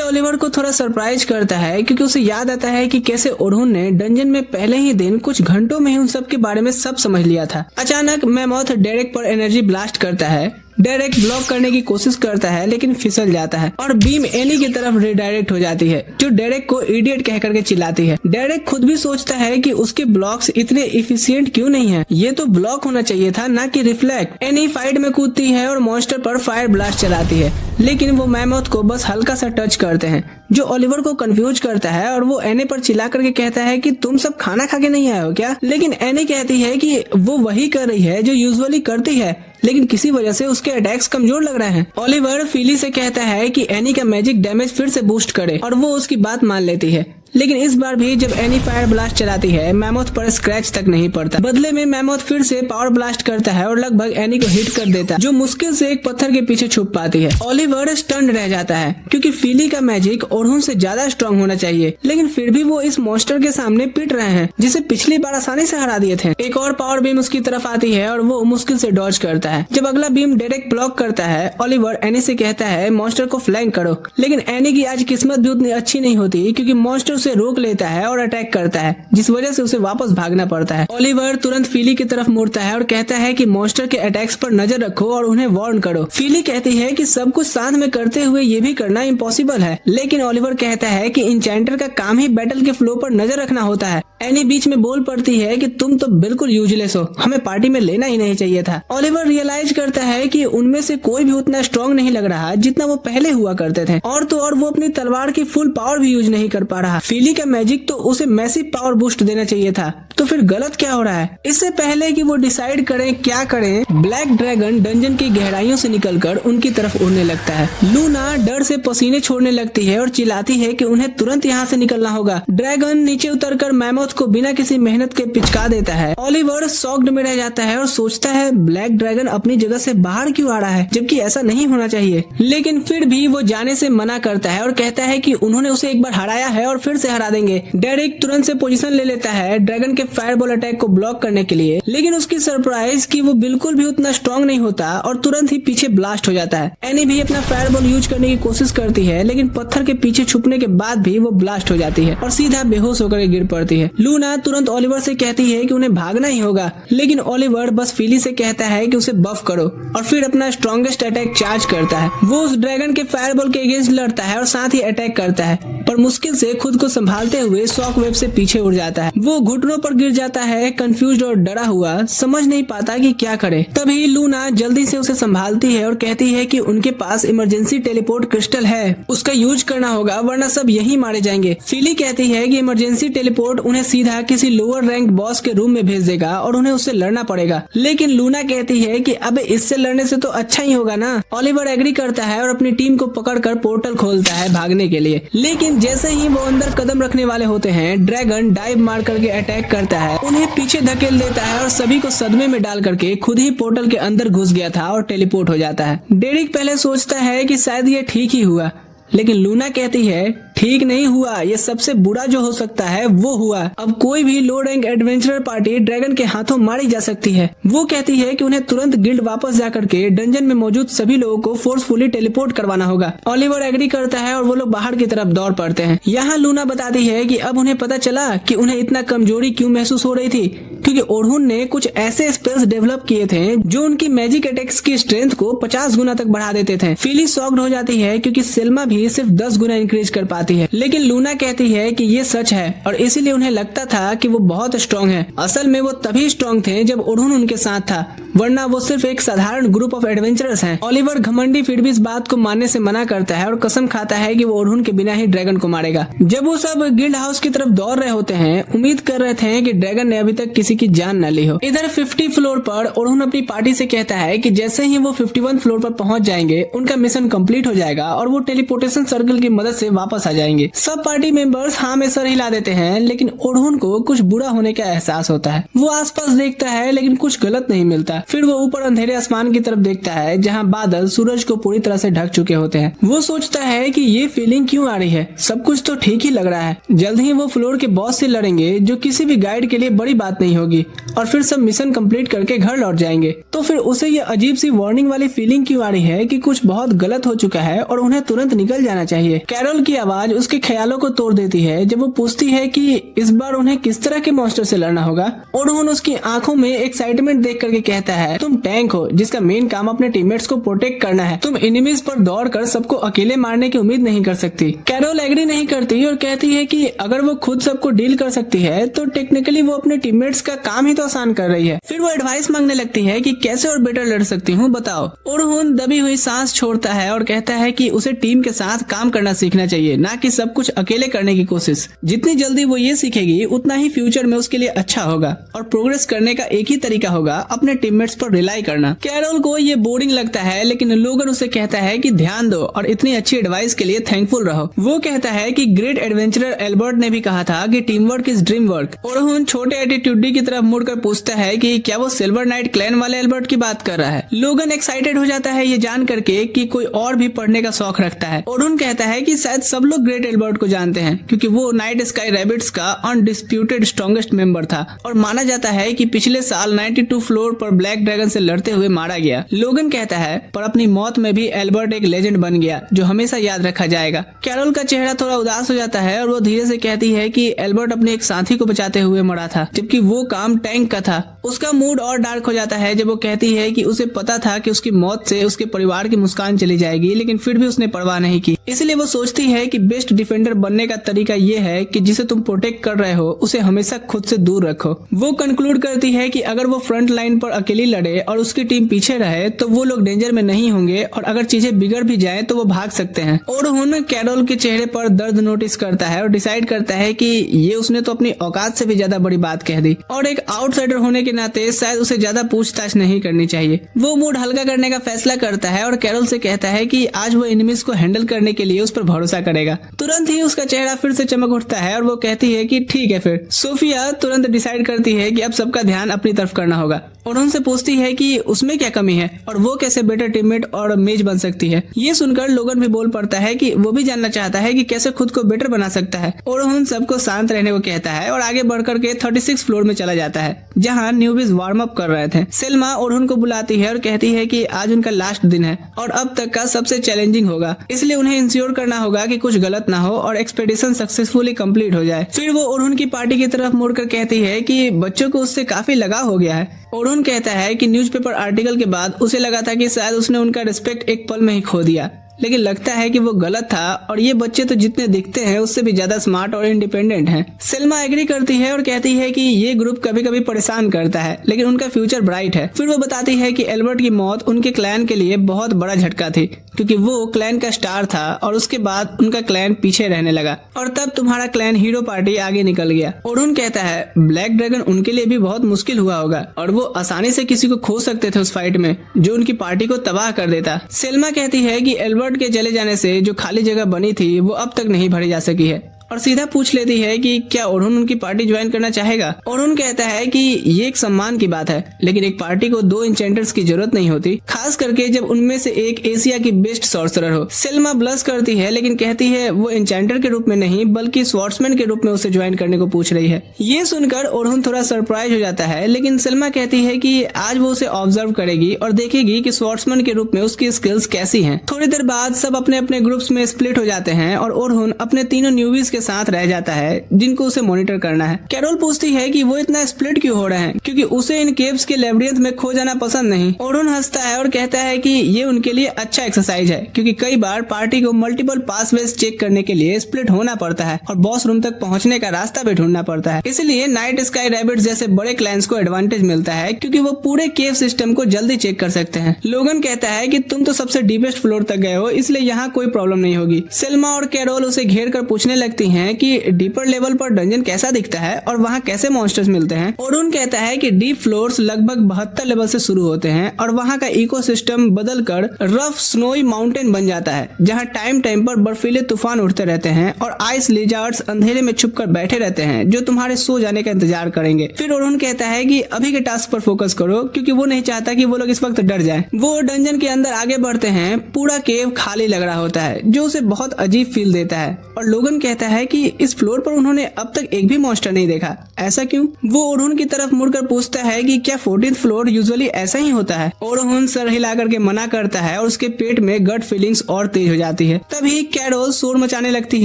ओलिवर को थोड़ा सरप्राइज करता है क्योंकि उसे याद आता है कि कैसे ओरुन ने डंजन में पहले ही दिन कुछ घंटों में ही उन सब के बारे में सब समझ लिया था। अचानक मैमोथ डेरिक पर एनर्जी ब्लास्ट करता है। डेरिक ब्लॉक करने की कोशिश करता है लेकिन फिसल जाता है और बीम एनी की तरफ रिडायरेक्ट हो जाती है जो डेरिक को इडियट कह करके चिल्लाती है। डेरिक खुद भी सोचता है कि उसके ब्लॉक्स इतने इफिशिएंट क्यों नहीं है, ये तो ब्लॉक होना चाहिए था ना कि रिफ्लेक्ट। एनी फाइट में कूदती है और मॉन्स्टर पर फायर ब्लास्ट चलाती है, लेकिन वो मैमोथ को बस हल्का सा टच करते हैं जो ओलिवर को कंफ्यूज करता है और वो एनी पर चिल्ला करके कहता है कि तुम सब खाना खा के नहीं आए हो क्या। लेकिन एनी कहती है कि वो वही कर रही है जो यूजुअली करती है, लेकिन किसी वजह से उसके अटैक्स कमजोर लग रहे हैं। ओलिवर फिली से कहता है कि एनी का मैजिक डैमेज फिर से बूस्ट करे और वो उसकी बात मान लेती है, लेकिन इस बार भी जब एनी फायर ब्लास्ट चलाती है, मैमोथ पर स्क्रैच तक नहीं पड़ता। बदले में मैमोथ फिर से पावर ब्लास्ट करता है और लगभग एनी को हिट कर देता है, जो मुश्किल से एक पत्थर के पीछे छुप पाती है। ओलिवर स्टन्ड रह जाता है क्योंकि फिली का मैजिक ओरहुन से ज्यादा स्ट्रॉन्ग होना चाहिए, लेकिन फिर भी वो इस मॉन्स्टर के सामने पिट रहे हैं जिसे पिछली बार आसानी से हरा दिए थे। एक और पावर बीम उसकी तरफ आती है और वो मुश्किल से डॉज करता है। जब अगला बीम डायरेक्ट ब्लॉक करता है, ओलिवर एनी से कहता है मॉन्स्टर को फ्लैंक करो, लेकिन एनी की आज किस्मत भी उतनी अच्छी नहीं होती क्योंकि मॉन्स्टर उसे रोक लेता है और अटैक करता है, जिस वजह से उसे वापस भागना पड़ता है। ओलिवर तुरंत फिली की तरफ मुड़ता है और कहता है कि मॉन्स्टर के अटैक्स पर नजर रखो और उन्हें वार्न करो। फिली कहती है कि सब कुछ साथ में करते हुए ये भी करना इम्पॉसिबल है, लेकिन ओलिवर कहता है कि इंचेंटर का काम ही बैटल के फ्लो पर नजर रखना होता है। एनी बीच में बोल पड़ती है कि तुम तो बिल्कुल यूजलेस हो, हमें पार्टी में लेना ही नहीं चाहिए था। ओलिवर रियलाइज करता है कि उनमें से कोई भी उतना स्ट्रॉन्ग नहीं लग रहा जितना वो पहले हुआ करते थे, और तो और वो अपनी तलवार की फुल पावर भी यूज नहीं कर पा रहा। फिली का मैजिक तो उसे मैसिव पावर बूस्ट देना चाहिए था, तो फिर गलत क्या हो रहा है? इससे पहले कि वो डिसाइड करें क्या करें, ब्लैक ड्रैगन डंजन की गहराइयों से निकलकर उनकी तरफ उड़ने लगता है। लूना डर से पसीने छोड़ने लगती है और चिल्लाती है कि उन्हें तुरंत यहाँ से निकलना होगा। ड्रैगन नीचे उतरकर मैमोथ को बिना किसी मेहनत के पिचका देता है। ओलिवर शॉक्ड में रह जाता है और सोचता है ब्लैक ड्रैगन अपनी जगह से बाहर क्यों आ रहा है, जबकि ऐसा नहीं होना चाहिए। लेकिन फिर भी वो जाने से मना करता है और कहता है कि उन्होंने उसे एक बार हराया है और फिर से हरा देंगे। डेरिक तुरंत से पोजीशन ले लेता है ड्रैगन के फायरबॉल अटैक को ब्लॉक करने के लिए, लेकिन उसकी सरप्राइज कि वो बिल्कुल भी उतना स्ट्रॉन्ग नहीं होता और तुरंत ही पीछे ब्लास्ट हो जाता है। एनी भी अपना फायरबॉल यूज करने की कोशिश करती है, लेकिन पत्थर के पीछे छुपने के बाद भी वो ब्लास्ट हो जाती है और सीधा बेहोश होकर गिर पड़ती है। लूना तुरंत ओलिवर से कहती है कि उन्हें भागना ही होगा, लेकिन ओलिवर बस फिली से कहता है कि उसे बफ करो और फिर अपना स्ट्रॉन्गेस्ट अटैक चार्ज करता है। वो उस ड्रैगन के फायरबॉल के अगेंस्ट लड़ता है और साथ ही अटैक करता है, पर मुश्किल से खुद को संभालते हुए शॉक वेव से पीछे उड़ जाता है। वो घुटनों पर गिर जाता है, कंफ्यूज्ड और डरा हुआ, समझ नहीं पाता कि क्या करे। तभी लूना जल्दी से उसे संभालती है और कहती है कि उनके पास इमरजेंसी टेलीपोर्ट क्रिस्टल है, उसका यूज करना होगा वरना सब यही मारे जाएंगे। फिली कहती है कि इमरजेंसी टेलीपोर्ट उन्हें सीधा किसी लोअर रैंक बॉस के रूम में भेज देगा और उन्हें उससे लड़ना पड़ेगा, लेकिन लूना कहती है कि अब इससे लड़ने से तो अच्छा ही होगा ना। ओलिवर एग्री करता है और अपनी टीम को पकड़कर पोर्टल खोलता है भागने के लिए, लेकिन जैसे ही वो अंदर कदम रखने वाले होते हैं, ड्रैगन डाइव मार करके अटैक करता है, उन्हें पीछे धकेल देता है और सभी को सदमे में डाल करके खुद ही पोर्टल के अंदर घुस गया था और टेलीपोर्ट हो जाता है। डेरिक पहले सोचता है कि शायद ये ठीक ही हुआ, लेकिन लूना कहती है ठीक नहीं हुआ, ये सबसे बुरा जो हो सकता है वो हुआ। अब कोई भी लो रैंक एडवेंचरर पार्टी ड्रैगन के हाथों मारी जा सकती है। वो कहती है कि उन्हें तुरंत गिल्ड वापस जाकर के डंजन में मौजूद सभी लोगों को फोर्सफुली टेलीपोर्ट करवाना होगा। ओलिवर एग्री करता है और वो लोग बाहर की तरफ दौड़ पड़ते हैं। यहाँ लूना बताती है कि अब उन्हें पता चला कि उन्हें इतना कमजोरी क्यों महसूस हो रही थी, क्योंकि ओरहुन ने कुछ ऐसे स्पेल्स डेवलप किए थे जो उनकी मैजिक अटैक्स की स्ट्रेंथ को 50 गुना तक बढ़ा देते थे। फिली शॉक्ड हो जाती है क्योंकि सेल्मा भी सिर्फ 10 गुना इंक्रीज कर पाती है, लेकिन लूना कहती है कि ये सच है और इसीलिए उन्हें लगता था कि वो बहुत स्ट्रॉन्ग है। असल में वो तभी स्ट्रॉन्ग थे जब ओरहुन उनके साथ था, वरना वो सिर्फ एक साधारण ग्रुप ऑफ एडवेंचरर्स हैं। ओलिवर घमंडी फिर भी इस बात को मानने से मना करता है और कसम खाता है कि वो ओरहुन के बिना ही ड्रैगन को मारेगा। जब वो सब गिल्ड हाउस की तरफ दौड़ रहे होते हैं, उम्मीद कर रहे थे कि ड्रैगन ने अभी तक किसी की जान न ली हो। इधर 50 फ्लोर पर ओरहुन अपनी पार्टी से कहता है कि जैसे ही वो 51 फ्लोर पर पहुंच जाएंगे, उनका मिशन कंप्लीट हो जाएगा और वो टेलीपोर्टेशन सर्कल की मदद से वापस आ जाएंगे। सब पार्टी मेंबर्स हाँ में सर हिला देते हैं, लेकिन ओरहुन को कुछ बुरा होने का एहसास होता है। वो आसपास देखता है लेकिन कुछ गलत नहीं मिलता। फिर वो ऊपर अंधेरे आसमान की तरफ देखता है जहाँ बादल सूरज को पूरी तरह से ढक चुके होते हैं। वो सोचता है कि ये फीलिंग क्यों आ रही है, सब कुछ तो ठीक ही लग रहा है। जल्द ही वो फ्लोर के बॉस से लड़ेंगे जो किसी भी गाइड के लिए बड़ी बात नहीं होगी, और फिर सब मिशन कंप्लीट करके घर लौट जाएंगे। तो फिर उसे ये अजीब सी वार्निंग वाली फीलिंग क्यों आ रही है कि कुछ बहुत गलत हो चुका है और उन्हें तुरंत निकल जाना चाहिए। कैरोल की आवाज उसके ख्यालों को तोड़ देती है जब वो पूछती है कि इस बार उन्हें किस तरह के मॉन्स्टर से लड़ना होगा। ओरहुन उसकी आंखों में एक्साइटमेंट देख करके कहता है, तुम टैंक हो जिसका मेन काम अपने टीममेट्स को प्रोटेक्ट करना है। तुम एनिमीज पर दौड़कर सबको अकेले मारने की उम्मीद नहीं कर सकती। कैरोल एग्री नहीं करती और कहती है कि अगर वो खुद सबको डील कर सकती है तो टेक्निकली वो अपने टीममेट्स का काम ही तो आसान कर रही है। फिर वो एडवाइस मांगने लगती है कि कैसे और बेटर लड़ सकती हूँ बताओ। ओरहुन दबी हुई सांस छोड़ता है और कहता है कि उसे टीम के साथ काम करना सीखना चाहिए, ना कि सब कुछ अकेले करने की कोशिश। जितनी जल्दी वो ये सीखेगी उतना ही फ्यूचर में उसके लिए अच्छा होगा और प्रोग्रेस करने का एक ही तरीका होगा अपने टीममेट्स पर रिलाई करना। कैरोल को ये बोरिंग लगता है, लेकिन लोगन उसे कहता है कि ध्यान दो और इतनी अच्छी एडवाइस के लिए थैंकफुल रहो। वो कहता है कि ग्रेट एडवेंचरर एल्बर्ट ने भी कहा था कि team work is dream work. ओरहुन छोटे एटीट्यूडी की तरफ मुड़कर पूछता है कि क्या वो सिल्वर नाइट क्लैन वाले एल्बर्ट की बात कर रहा है। लोगन एक्साइटेड हो जाता है ये जान करके कि कोई और भी पढ़ने का शौक रखता है। ओरहुन कहता है कि शायद सब लोग ग्रेट एल्बर्ट को जानते हैं क्योंकि वो नाइट स्काई रैबिट्स का अनडिस्प्यूटेड स्ट्रॉन्गेस्ट मेंबर था और माना जाता है कि पिछले साल 92 फ्लोर पर ब्लैक ड्रैगन से लड़ते हुए मारा गया। लोगन कहता है पर अपनी मौत में भी एल्बर्ट एक लेजेंड बन गया जो हमेशा याद रखा जाएगा। कैरोल का चेहरा थोड़ा उदास हो जाता है और वो धीरे से कहती है कि एल्बर्ट अपने एक साथी को बचाते हुए मरा था, जबकि वो काम टैंक का था। उसका मूड और डार्क हो जाता है जब वो कहती है कि उसे पता था कि उसकी मौत से उसके परिवार की मुस्कान चली जाएगी, लेकिन फिर भी उसने परवाह नहीं की। इसलिए वो सोचती है कि बेस्ट डिफेंडर बनने का तरीका ये है कि जिसे तुम प्रोटेक्ट कर रहे हो उसे हमेशा खुद से दूर रखो। वो कंक्लूड करती है कि अगर वो फ्रंट लाइन पर अकेली लड़े और उसकी टीम पीछे रहे तो वो लोग डेंजर में नहीं होंगे और अगर चीजें बिगड़ भी जाए तो वो भाग सकते हैं। ओरहुन कैरोल के चेहरे पर दर्द नोटिस करता है और डिसाइड करता है कि ये उसने तो अपनी औकात से भी ज्यादा बड़ी बात कह दी और एक आउटसाइडर होने के नाते शायद उसे ज्यादा पूछताछ नहीं करनी चाहिए। वो मूड हल्का करने का फैसला करता है और कैरोल से कहता है कि आज वो एनिमीज को हैंडल करने के लिए उस पर भरोसा करेगा। तुरंत ही उसका चेहरा फिर से चमक उठता है और वो कहती है कि ठीक है। फिर सोफिया तुरंत डिसाइड करती है कि अब सबका ध्यान अपनी तरफ करना होगा और उनसे पूछती है कि उसमें क्या कमी है और वो कैसे बेटर टीममेट और मेज बन सकती है। ये सुनकर लोगन भी बोल पड़ता है कि वो भी जानना चाहता है कि कैसे खुद को बेटर बना सकता है। ओरहुन सबको शांत रहने को कहता है और आगे बढ़कर के 36 फ्लोर में चला जाता है जहाँ न्यूबीज वार्म अप कर रहे थे। सेल्मा ओरहुन को बुलाती है और कहती है कि आज उनका लास्ट दिन है और अब तक का सबसे चैलेंजिंग होगा, इसलिए उन्हें इंश्योर करना होगा कि कुछ गलत ना हो और एक्सपेडिशन सक्सेसफुली कंप्लीट हो जाए। फिर वो ओरहुन की पार्टी की तरफ मुड़कर कहती है कि बच्चों को उससे काफी लगाव हो गया है। ओरहुन कहता है कि न्यूज़पेपर आर्टिकल के बाद उसे लगा था कि शायद उसने उनका रिस्पेक्ट एक पल में ही खो दिया, लेकिन लगता है कि वो गलत था और ये बच्चे तो जितने दिखते हैं उससे भी ज्यादा स्मार्ट और इंडिपेंडेंट हैं। सेल्मा एग्री करती है और कहती है कि ये ग्रुप कभी कभी परेशान करता है लेकिन उनका फ्यूचर ब्राइट है। फिर वो बताती है कि एल्बर्ट की मौत उनके क्लैन के लिए बहुत बड़ा झटका थी क्योंकि वो क्लैन का स्टार था और उसके बाद उनका क्लैन पीछे रहने लगा और तब तुम्हारा क्लैन हीरो पार्टी आगे निकल गया। ओरहुन कहता है ब्लैक ड्रैगन उनके लिए भी बहुत मुश्किल हुआ होगा और वो आसानी से किसी को खो सकते थे उस फाइट में जो उनकी पार्टी को तबाह कर देता। सेल्मा कहती है कि एल्बर्ट के चले जाने से जो खाली जगह बनी थी वो अब तक नहीं भरी जा सकी है और सीधा पूछ लेती है कि क्या ओरहुन उनकी पार्टी ज्वाइन करना चाहेगा। ओरहुन कहता है कि ये एक सम्मान की बात है लेकिन एक पार्टी को 2 इंचेंटर्स की जरूरत नहीं होती, खास करके जब उनमें से एक एशिया की बेस्ट सॉर्सरर हो। सेल्मा ब्लश करती है लेकिन कहती है वो इंचेंटर के रूप में नहीं बल्कि स्वॉर्ड्समैन के रूप में उसे ज्वाइन करने को पूछ रही है। ये सुनकर ओरहुन थोड़ा सरप्राइज हो जाता है लेकिन सेल्मा कहती है कि आज वो उसे ऑब्जर्व करेगी और देखेगी कि स्वॉर्ड्समैन के रूप में उसकी स्किल्स कैसी हैं। थोड़ी देर बाद सब अपने अपने ग्रुप्स में स्प्लिट हो जाते हैं और ओरहुन अपने तीनों न्यूबीज के साथ रह जाता है जिनको उसे मॉनिटर करना है। कैरोल पूछती है कि वो इतना स्प्लिट क्यों हो रहे हैं क्योंकि उसे इन केव्स के लैबिरिंथ में खो जाना पसंद नहीं। ओरहुन हंसता है और कहता है कि ये उनके लिए अच्छा एक्सरसाइज है क्योंकि कई बार पार्टी को मल्टीपल पासवेज चेक करने के लिए स्प्लिट होना पड़ता है और बॉस रूम तक पहुंचने का रास्ता भी ढूंढना पड़ता है। इसलिए नाइट स्काई रैबिट्स जैसे बड़े क्लैंस को एडवांटेज मिलता है क्योंकि वो पूरे केव सिस्टम को जल्दी चेक कर सकते हैं। लोगन कहता है कि तुम तो सबसे डीपेस्ट फ्लोर तक गए हो इसलिए यहाँ कोई प्रॉब्लम नहीं होगी। सेल्मा और कैरोल उसे घेर कर पूछने लगती हैं कि डीपर लेवल पर डंजन कैसा दिखता है और वहाँ कैसे मॉन्स्टर्स मिलते हैं। ओरहुन कहता है कि डीप फ्लोर्स लगभग 72 लेवल से शुरू होते हैं और वहाँ का इकोसिस्टम बदलकर रफ स्नोई माउंटेन बन जाता है जहाँ टाइम टाइम पर बर्फीले तूफान उठते रहते हैं और आइस लिजार्ड्स अंधेरे में छुपकर बैठे रहते हैं जो तुम्हारे सो जाने का इंतजार करेंगे। फिर ओरहुन कहता है कि अभी के टास्क पर फोकस करो क्योंकि वो नहीं चाहता कि वो लोग इस वक्त डर जाएं। वो डंजन के अंदर आगे बढ़ते हैं। पूरा केव खाली लग रहा होता है जो उसे बहुत अजीब फील देता है और लोगन कहता है कि इस फ्लोर पर उन्होंने अब तक एक भी मॉन्स्टर नहीं देखा, ऐसा क्यों? वो ओरहुन की तरफ मुड़कर पूछता है कि क्या 14th फ्लोर यूजुअली ऐसा ही होता है। ओरहुन सर हिला करके मना करता है और उसके पेट में गट फीलिंग्स और तेज हो जाती है। तभी कैरोल शोर मचाने लगती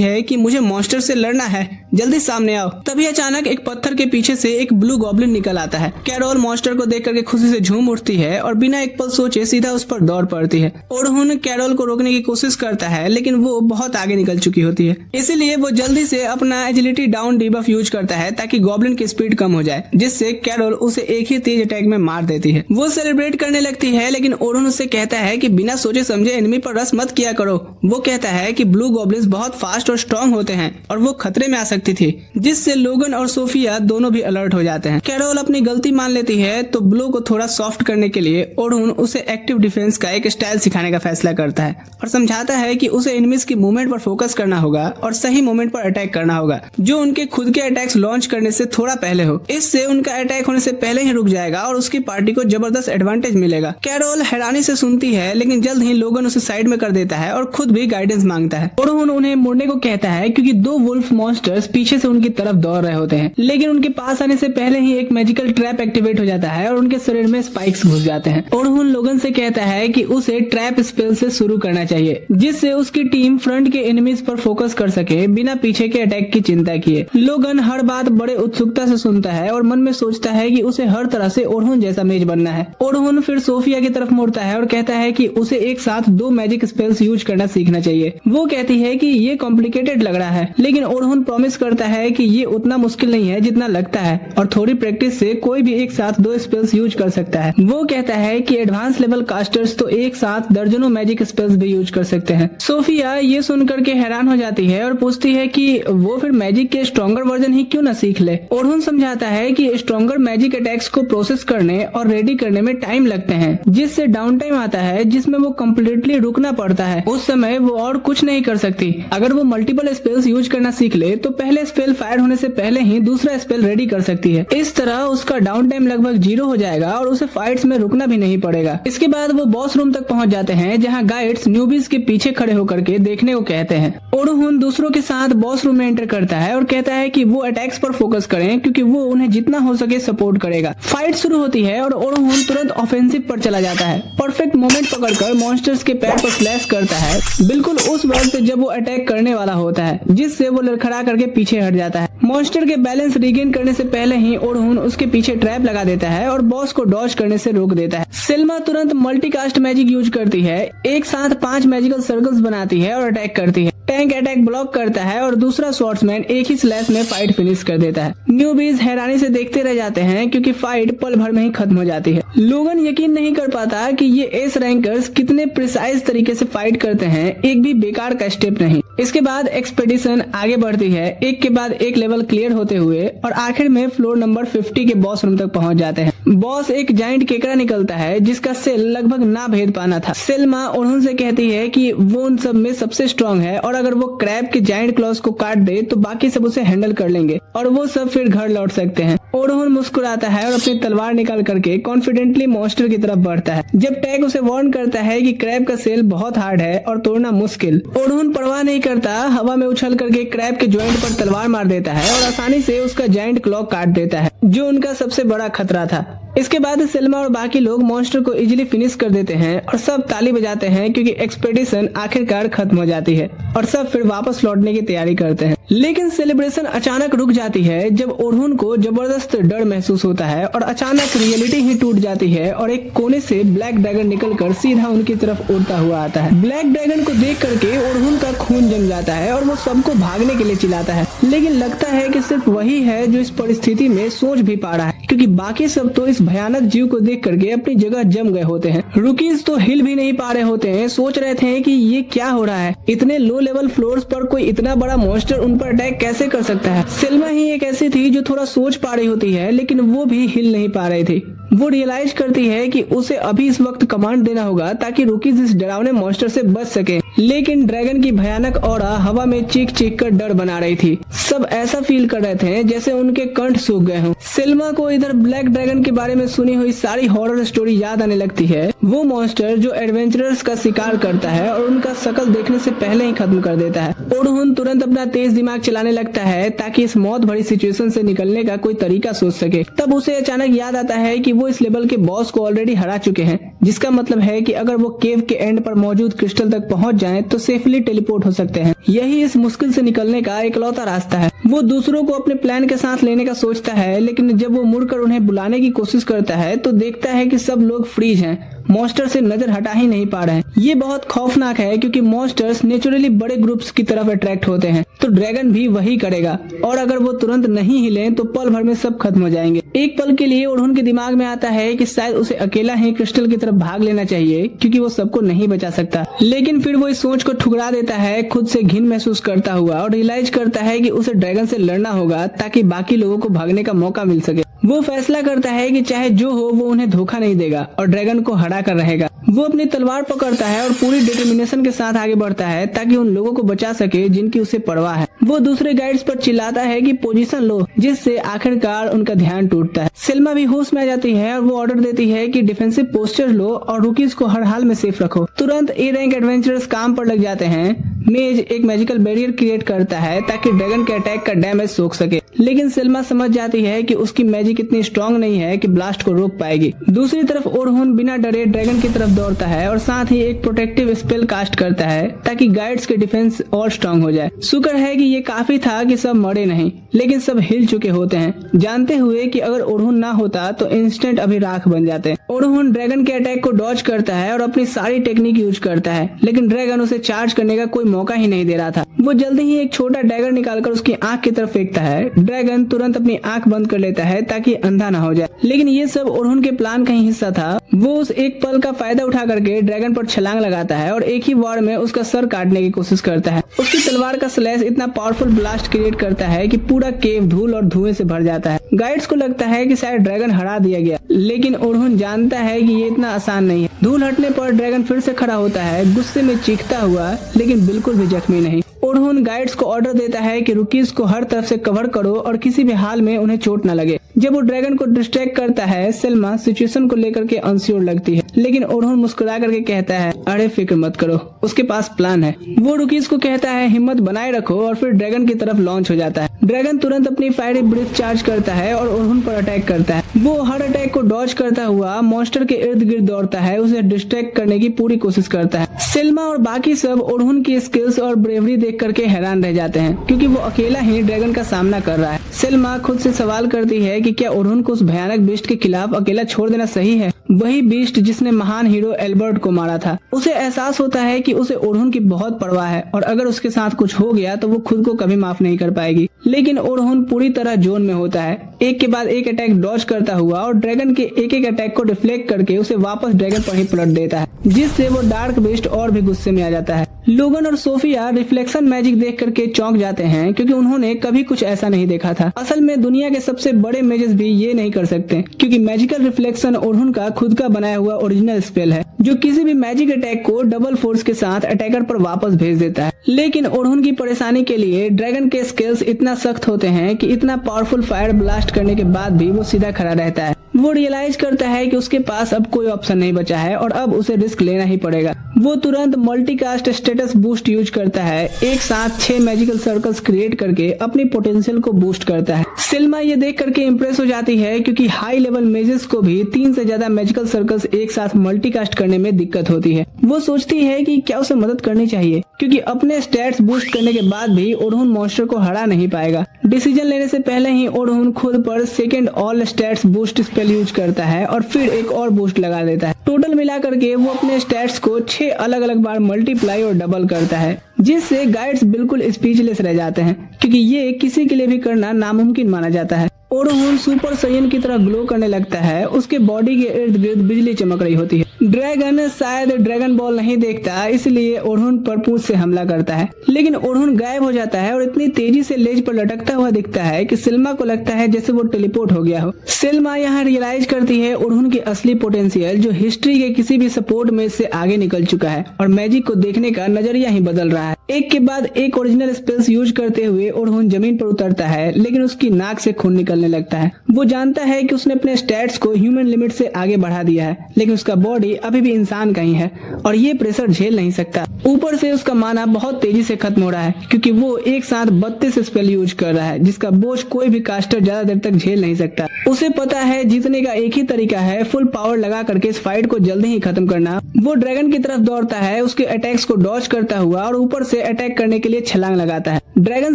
है कि मुझे मॉन्स्टर से लड़ना है जल्दी सामने आओ। तभी अचानक एक पत्थर के पीछे से एक ब्लू गॉब्लिन निकल आता है। कैरोल मॉन्स्टर को देख करके खुशी से झूम उठती है और बिना एक पल सोचे सीधा उस पर दौड़ पड़ती है। ओरहुन कैरोल को रोकने की कोशिश करता है लेकिन वो बहुत आगे निकल चुकी होती है, इसीलिए वो जल्दी से अपना एजिलिटी डाउन डिबफ यूज करता है ताकि गॉब्लिन की स्पीड कम हो जाए, जिससे कैरोल उसे एक ही तेज अटैक में मार देती है। वो सेलिब्रेट करने लगती है लेकिन ओरहुन उससे कहता है कि बिना सोचे समझे एनिमी पर रश मत किया करो। वो कहता है कि ब्लू गॉब्लिन्स बहुत फास्ट और स्ट्रॉन्ग होते हैं और वो खतरे में आ सकती थी, जिससे लोगन और सोफिया दोनों भी अलर्ट हो जाते हैं। कैरोल अपनी गलती मान लेती है तो ब्लू को थोड़ा सॉफ्ट करने के लिए ओरहुन उसे एक्टिव डिफेंस का एक स्टाइल सिखाने का फैसला करता है और समझाता है कि उसे एनिमीज की मूवमेंट पर फोकस करना होगा और सही मोमेंट पर अटैक करना होगा, जो उनके खुद के अटैक्स लॉन्च करने से थोड़ा पहले हो। इससे उनका अटैक होने से पहले ही रुक जाएगा और उसकी पार्टी को जबरदस्त एडवांटेज मिलेगा। कैरोल हैरानी से सुनती है लेकिन जल्द ही लोगन उसे साइड में कर देता है और खुद भी गाइडेंस मांगता है। ओरहुन उन्हें मुड़ने को कहता है क्योंकि 2 वुल्फ मॉन्स्टर्स पीछे से उनकी तरफ दौड़ रहे होते हैं, लेकिन उनके पास आने से पहले ही एक मैजिकल ट्रैप एक्टिवेट हो जाता है और उनके शरीर में स्पाइक्स घुस जाते हैं। ओरहुन लोगन से कहता है कि उसे ट्रैप स्पेल से शुरू करना चाहिए, जिससे उसकी टीम फ्रंट के एनिमीज पर फोकस कर सके बिना पीछे के अटैक की चिंता किए। लोगन हर बात बड़े उत्सुकता से सुनता है और मन में सोचता है कि उसे हर तरह से ओरहुन जैसा मेज बनना है। ओरहुन फिर सोफिया की तरफ मुड़ता है और कहता है कि उसे एक साथ 2 मैजिक स्पेल्स यूज करना सीखना चाहिए। वो कहती है कि ये कॉम्प्लिकेटेड लग रहा है, लेकिन ओरहुन प्रॉमिस करता है कि ये उतना मुश्किल नहीं है जितना लगता है और थोड़ी प्रैक्टिस से कोई भी एक साथ 2 स्पेल्स यूज कर सकता है। वो कहता है कि एडवांस लेवल कास्टर्स तो एक साथ दर्जनों मैजिक स्पेल्स भी यूज कर सकते हैं। सोफिया ये सुनकर के हैरान हो जाती है और पूछती है कि वो फिर मैजिक के स्ट्रॉन्गर वर्जन ही क्यों न सीख ले। ओरहुन समझाता है कि स्ट्रॉन्गर मैजिक अटैक्स को प्रोसेस करने और रेडी करने में टाइम लगते हैं, जिससे डाउन टाइम आता है जिसमें वो कम्प्लीटली रुकना पड़ता है। उस समय वो और कुछ नहीं कर सकती। अगर वो मल्टीपल स्पेल्स यूज करना सीख ले तो पहले स्पेल फायर होने से पहले ही दूसरा स्पेल रेडी कर सकती है। इस तरह उसका डाउन टाइम लगभग 0 हो जाएगा और उसे फाइट्स में रुकना भी नहीं पड़ेगा। इसके बाद वो बॉस रूम तक पहुंच जाते हैं, जहां गाइड्स न्यूबीज के पीछे खड़े होकर के देखने को कहते हैं। ओरहुन दूसरों के साथ बॉस रूम में एंटर करता है और कहता है कि वो अटैक्स पर फोकस करें क्योंकि वो उन्हें जितना हो सके सपोर्ट करेगा। फाइट शुरू होती है और ओरहुन तुरंत ऑफेंसिव पर चला जाता है। परफेक्ट मोमेंट पकड़कर मॉन्स्टर्स के पैर पर स्लैश करता है, बिल्कुल उस वक्त जब वो अटैक करने वाला होता है, जिससे वो लड़खड़ा करके पीछे हट जाता है। मॉन्स्टर के बैलेंस रिगेन करने से पहले ही ओरहुन उसके पीछे ट्रैप लगा देता है और बॉस को डॉज करने से रोक देता है। सेल्मा तुरंत मल्टीकास्ट मैजिक यूज करती है, एक साथ 5 मैजिकल सर्कल्स बनाती है और अटैक करती है। टैंक अटैक ब्लॉक करता है और दूसरा स्वॉर्ड्समैन एक ही स्लैश में फाइट फिनिश कर देता है। न्यूबीज हैरानी से देखते रह जाते हैं क्योंकि फाइट पल भर में ही खत्म हो जाती है। लोगन यकीन नहीं कर पाता कि ये एस रैंकर्स कितने प्रिसाइज तरीके से फाइट करते हैं, एक भी बेकार का स्टेप नहीं। इसके बाद एक्सपेडिशन आगे बढ़ती है, एक के बाद एक लेवल क्लियर होते हुए और आखिर में फ्लोर नंबर 50 के बॉस रूम तक पहुंच जाते हैं। बॉस एक जाइंट केकड़ा निकलता है जिसका सेल लगभग ना भेद पाना था। सेल्मा ओरहुन से कहती है कि वो उन सब में सबसे स्ट्रांग है और अगर वो क्रैब के जाइंट क्लॉज को काट दे तो बाकी सब उसे हैंडल कर लेंगे और वो सब फिर घर लौट सकते हैं। ओरहुन मुस्कुराता है और अपनी तलवार निकाल करके कॉन्फिडेंटली मॉन्स्टर की तरफ बढ़ता है। जब टैग उसे वार्न करता है कि क्रैब का सेल बहुत हार्ड है और तोड़ना मुश्किल, ओरहुन परवाह नहीं करता, हवा में उछल करके क्रैब के जॉइंट पर तलवार मार देता है और आसानी से उसका जाइंट क्लॉ काट देता है, जो उनका सबसे बड़ा खतरा था। इसके बाद सेल्मा और बाकी लोग मॉन्स्टर को इजीली फिनिश कर देते हैं और सब ताली बजाते हैं क्योंकि एक्सपेडिशन आखिरकार खत्म हो जाती है और सब फिर वापस लौटने की तैयारी करते हैं। लेकिन सेलिब्रेशन अचानक रुक जाती है जब ओरहुन को जबरदस्त डर महसूस होता है और अचानक रियलिटी ही टूट जाती है और एक कोने से ब्लैक ड्रैगन निकलकर सीधा उनकी तरफ उड़ता हुआ आता है। ब्लैक ड्रैगन को देख करके ओरहुन का खून जम जाता है और वो सबको भागने के लिए चिल्लाता है, लेकिन लगता है कि सिर्फ वही है जो इस परिस्थिति में सोच भी पा रहा है, क्योंकि बाकी सब तो इस भयानक जीव को देख करके अपनी जगह जम गए होते हैं। रुकीज तो हिल भी नहीं पा रहे होते हैं, सोच रहे थे कि ये क्या हो रहा है, इतने लो लेवल फ्लोर्स पर कोई इतना बड़ा मॉन्स्टर उन पर अटैक कैसे कर सकता है। सेल्मा ही एक ऐसी थी जो थोड़ा सोच पा रही होती है, लेकिन वो भी हिल नहीं पा रही थी। वो रियलाइज करती है कि उसे अभी इस वक्त कमांड देना होगा ताकि रुकीज इस डरावने मॉन्स्टर से बच सके, लेकिन ड्रैगन की भयानक ऑरा हवा में चीख चीख कर डर बना रही थी। सब ऐसा फील कर रहे थे जैसे उनके कंठ सूख गए हों। सेल्मा को इधर ब्लैक ड्रैगन के बारे में सुनी हुई सारी हॉरर स्टोरी याद आने लगती है। वो मॉन्स्टर जो एडवेंचरर्स का शिकार करता है और उनका शकल देखने से पहले ही खत्म कर देता है। ओरहुन तुरंत अपना तेज दिमाग चलाने लगता है ताकि इस मौत भरी सिचुएशन से निकलने का कोई तरीका सोच सके। तब उसे अचानक याद आता है कि वो इस लेवल के बॉस को ऑलरेडी हरा चुके हैं, जिसका मतलब है कि अगर वो केव के एंड पर मौजूद क्रिस्टल तक पहुंच जाएं तो सेफली टेलीपोर्ट हो सकते हैं। यही इस मुश्किल से निकलने का इकलौता रास्ता है। वो दूसरों को अपने प्लान के साथ लेने का सोचता है, लेकिन जब वो मुड़कर उन्हें बुलाने की कोशिश करता है तो देखता है कि सब लोग फ्रीज हैं, मॉन्स्टर से नजर हटा ही नहीं पा रहे हैं। ये बहुत खौफनाक है क्योंकि मॉन्स्टर्स नेचुरली बड़े ग्रुप्स की तरफ अट्रैक्ट होते हैं, तो ड्रैगन भी वही करेगा और अगर वो तुरंत नहीं हिले तो पल भर में सब खत्म हो जाएंगे। एक पल के लिए ओरहुन के दिमाग में आता है कि शायद उसे अकेला ही क्रिस्टल की तरफ भाग लेना चाहिए क्योंकि वो सबको नहीं बचा सकता, लेकिन फिर वो इस सोच को ठुकरा देता है, खुद से घिन महसूस करता हुआ, और रियलाइज करता है कि उसे ड्रैगन से लड़ना होगा ताकि बाकी लोगों को भागने का मौका मिल सके। वो फैसला करता है कि चाहे जो हो वो उन्हें धोखा नहीं देगा और ड्रैगन को हरा कर रहेगा। वो अपनी तलवार पकड़ता है और पूरी डिटर्मिनेशन के साथ आगे बढ़ता है ताकि उन लोगों को बचा सके जिनकी उसे परवाह है। वो दूसरे गाइड्स पर चिल्लाता है कि पोजीशन लो, जिससे आखिरकार उनका ध्यान टूटता है। सेल्मा भी होश में आ जाती है और वो ऑर्डर देती है कि डिफेंसिव पोस्चर लो और रुकीज को हर हाल में सेफ रखो। तुरंत ए रैंक एडवेंचरर्स काम पर लग जाते हैं। मेज एक मैजिकल बैरियर क्रिएट करता है ताकि ड्रैगन के अटैक का डैमेज सोख सके, लेकिन सेल्मा समझ जाती है कि उसकी मैजिक इतनी स्ट्रांग नहीं है कि ब्लास्ट को रोक पाएगी। दूसरी तरफ ओरहुन बिना डरे ड्रैगन की तरफ दौड़ता है और साथ ही एक प्रोटेक्टिव स्पेल कास्ट करता है ताकि गाइड्स के डिफेंस और स्ट्रांग हो जाए। शुक्र है कि ये काफी था कि सब मरे नहीं, लेकिन सब हिल चुके होते हैं, जानते हुए कि अगर ओरहुन ना होता तो इंस्टेंट अभी राख बन जाते। ओरहुन ड्रैगन के अटैक को डॉज करता है और अपनी सारी टेक्निक यूज करता है, लेकिन ड्रैगन उसे चार्ज करने का कोई मौका ही नहीं दे रहा था। वो जल्दी ही एक छोटा डैगर निकालकर उसकी आंख की तरफ फेंकता है। ड्रैगन तुरंत अपनी आंख बंद कर लेता है ताकि अंधा ना हो जाए, लेकिन ये सब ओरहुन के प्लान का ही हिस्सा था। वो उस एक पल का फायदा उठा करके ड्रैगन पर छलांग लगाता है और एक ही वार में उसका सर काटने की कोशिश करता है। उसकी तलवार का स्लैश इतना पावरफुल ब्लास्ट क्रिएट करता है कि पूरा केव धूल और धुएं से भर जाता है। गाइड्स को लगता है कि शायद ड्रैगन हरा दिया गया, लेकिन ओरहुन जानता है कि ये इतना आसान नहीं है। धूल हटने पर ड्रैगन फिर से खड़ा होता है, गुस्से में चीखता हुआ, लेकिन बिल्कुल भी जख्मी नहीं। ओरहुन गाइड्स को ऑर्डर देता है कि रुकीज को हर तरफ से कवर करो और किसी भी हाल में उन्हें चोट न लगे। जब वो ड्रैगन को डिस्ट्रैक्ट करता है, सेल्मा सिचुएशन को लेकर के अनश्योर लगती है, लेकिन ओरहुन मुस्कुरा करके कहता है, अरे फिक्र मत करो, उसके पास प्लान है। वो रुकीज को कहता है हिम्मत बनाए रखो और फिर ड्रैगन की तरफ लॉन्च हो जाता है। ड्रैगन तुरंत अपनी फायरी ब्रीथ चार्ज करता है और ओरहुन पर अटैक करता है। वो हर अटैक को डॉज करता हुआ मॉन्स्टर के इर्द गिर्द दौड़ता है, उसे डिस्ट्रैक्ट करने की पूरी कोशिश करता है। सेल्मा और बाकी सब ओरहुन की स्किल्स और ब्रेवरी देख करके हैरान रह जाते हैं, क्योंकि वो अकेला ही ड्रैगन का सामना कर रहा है। सेल्मा खुद से सवाल करती है कि क्या ओरहुन को उस भयानक बीस्ट के खिलाफ अकेला छोड़ देना सही है, वही बीस्ट जिसने महान हीरो एल्बर्ट को मारा था। उसे एहसास होता है कि उसे ओरहुन की बहुत परवाह है और अगर उसके साथ कुछ हो गया तो वो खुद को कभी माफ नहीं कर पाएगी, लेकिन ओरहुन पूरी तरह जोन में होता है, एक के बाद एक अटैक डॉज करता हुआ और ड्रैगन के एक एक अटैक को डिफ्लेक्ट करके उसे वापस ड्रैगन पर ही पलट देता है, जिससे वो डार्क बीस्ट और भी गुस्से में आ जाता है। लोगन और सोफिया रिफ्लेक्शन मैजिक देख करके चौंक जाते हैं, क्योंकि उन्होंने कभी कुछ ऐसा नहीं देखा था। असल में दुनिया के सबसे बड़े मेजेस भी ये नहीं कर सकते, क्योंकि मैजिकल रिफ्लेक्शन ओरहुन का खुद का बनाया हुआ ओरिजिनल स्पेल है, जो किसी भी मैजिक अटैक को डबल फोर्स के साथ अटैकर पर वापस भेज देता है। लेकिन ओरहुन की परेशानी के लिए ड्रैगन के स्किल्स इतना सख्त होते हैं कि इतना पावरफुल फायर ब्लास्ट करने के बाद भी वो सीधा खड़ा रहता है। वो रियलाइज करता है कि उसके पास अब कोई ऑप्शन नहीं बचा है और अब उसे रिस्क लेना ही पड़ेगा। वो तुरंत मल्टीकास्ट स्टेटस बूस्ट यूज करता है, एक साथ 6 मैजिकल सर्कल्स क्रिएट करके अपनी पोटेंशियल को बूस्ट करता है। सेल्मा ये देख करके इम्प्रेस हो जाती है, क्योंकि हाई लेवल मेजेस को भी 3 से ज्यादा मैजिकल सर्कल्स एक साथ मल्टीकास्ट करने में दिक्कत होती है। वो सोचती है कि क्या उसे मदद करनी चाहिए, क्योंकि अपने स्टैट्स बूस्ट करने के बाद भी ओरहुन मॉन्स्टर को हरा नहीं पाएगा। डिसीजन लेने से पहले ही ओरहुन खुद पर second all stats boost spell use करता है और फिर एक और बूस्ट लगा देता है। टोटल मिला करके वो अपने स्टैट्स को 6 अलग अलग बार मल्टीप्लाई और डबल करता है, जिससे गाइड्स बिल्कुल स्पीचलेस रह जाते हैं, क्योंकि ये किसी के लिए भी करना नामुमकिन माना जाता है। ओरहुन सुपर साइयन की तरह ग्लो करने लगता है, उसके बॉडी के इर्द गिर्द बिजली चमक रही होती है। ड्रैगन शायद ड्रैगन बॉल नहीं देखता, इसलिए ओरहुन पर पूंछ से हमला करता है, लेकिन ओरहुन गायब हो जाता है और इतनी तेजी से लेज पर लटकता हुआ दिखता है कि सेल्मा को लगता है जैसे वो टेलीपोर्ट हो गया हो। सेल्मा यहाँ रियलाइज करती है ओरहुन की असली पोटेंशियल, जो हिस्ट्री के किसी भी सपोर्ट में से आगे निकल चुका है और मैजिक को देखने का नजरिया ही बदल रहा है। एक के बाद एक ओरिजिनल स्पेल्स यूज करते हुए ओरहुन जमीन पर उतरता है, लेकिन उसकी नाक से खून निकलने लगता है। वो जानता है कि उसने अपने स्टैट्स को ह्यूमन लिमिट से आगे बढ़ा दिया है, लेकिन उसका बॉडी अभी भी इंसान का ही है और ये प्रेशर झेल नहीं सकता। ऊपर से उसका माना बहुत तेजी से खत्म हो रहा है क्योंकि वो एक साथ 32 स्पेल यूज कर रहा है, जिसका बोझ कोई भी कास्टर ज्यादा देर तक झेल नहीं सकता। उसे पता है जीतने का एक ही तरीका है, फुल पावर लगा करके इस फाइट को जल्दी ही खत्म करना। वो ड्रैगन की तरफ दौड़ता है, उसके अटैक्स को डॉज करता हुआ और ऊपर से अटैक करने के लिए छलांग लगाता है। ड्रैगन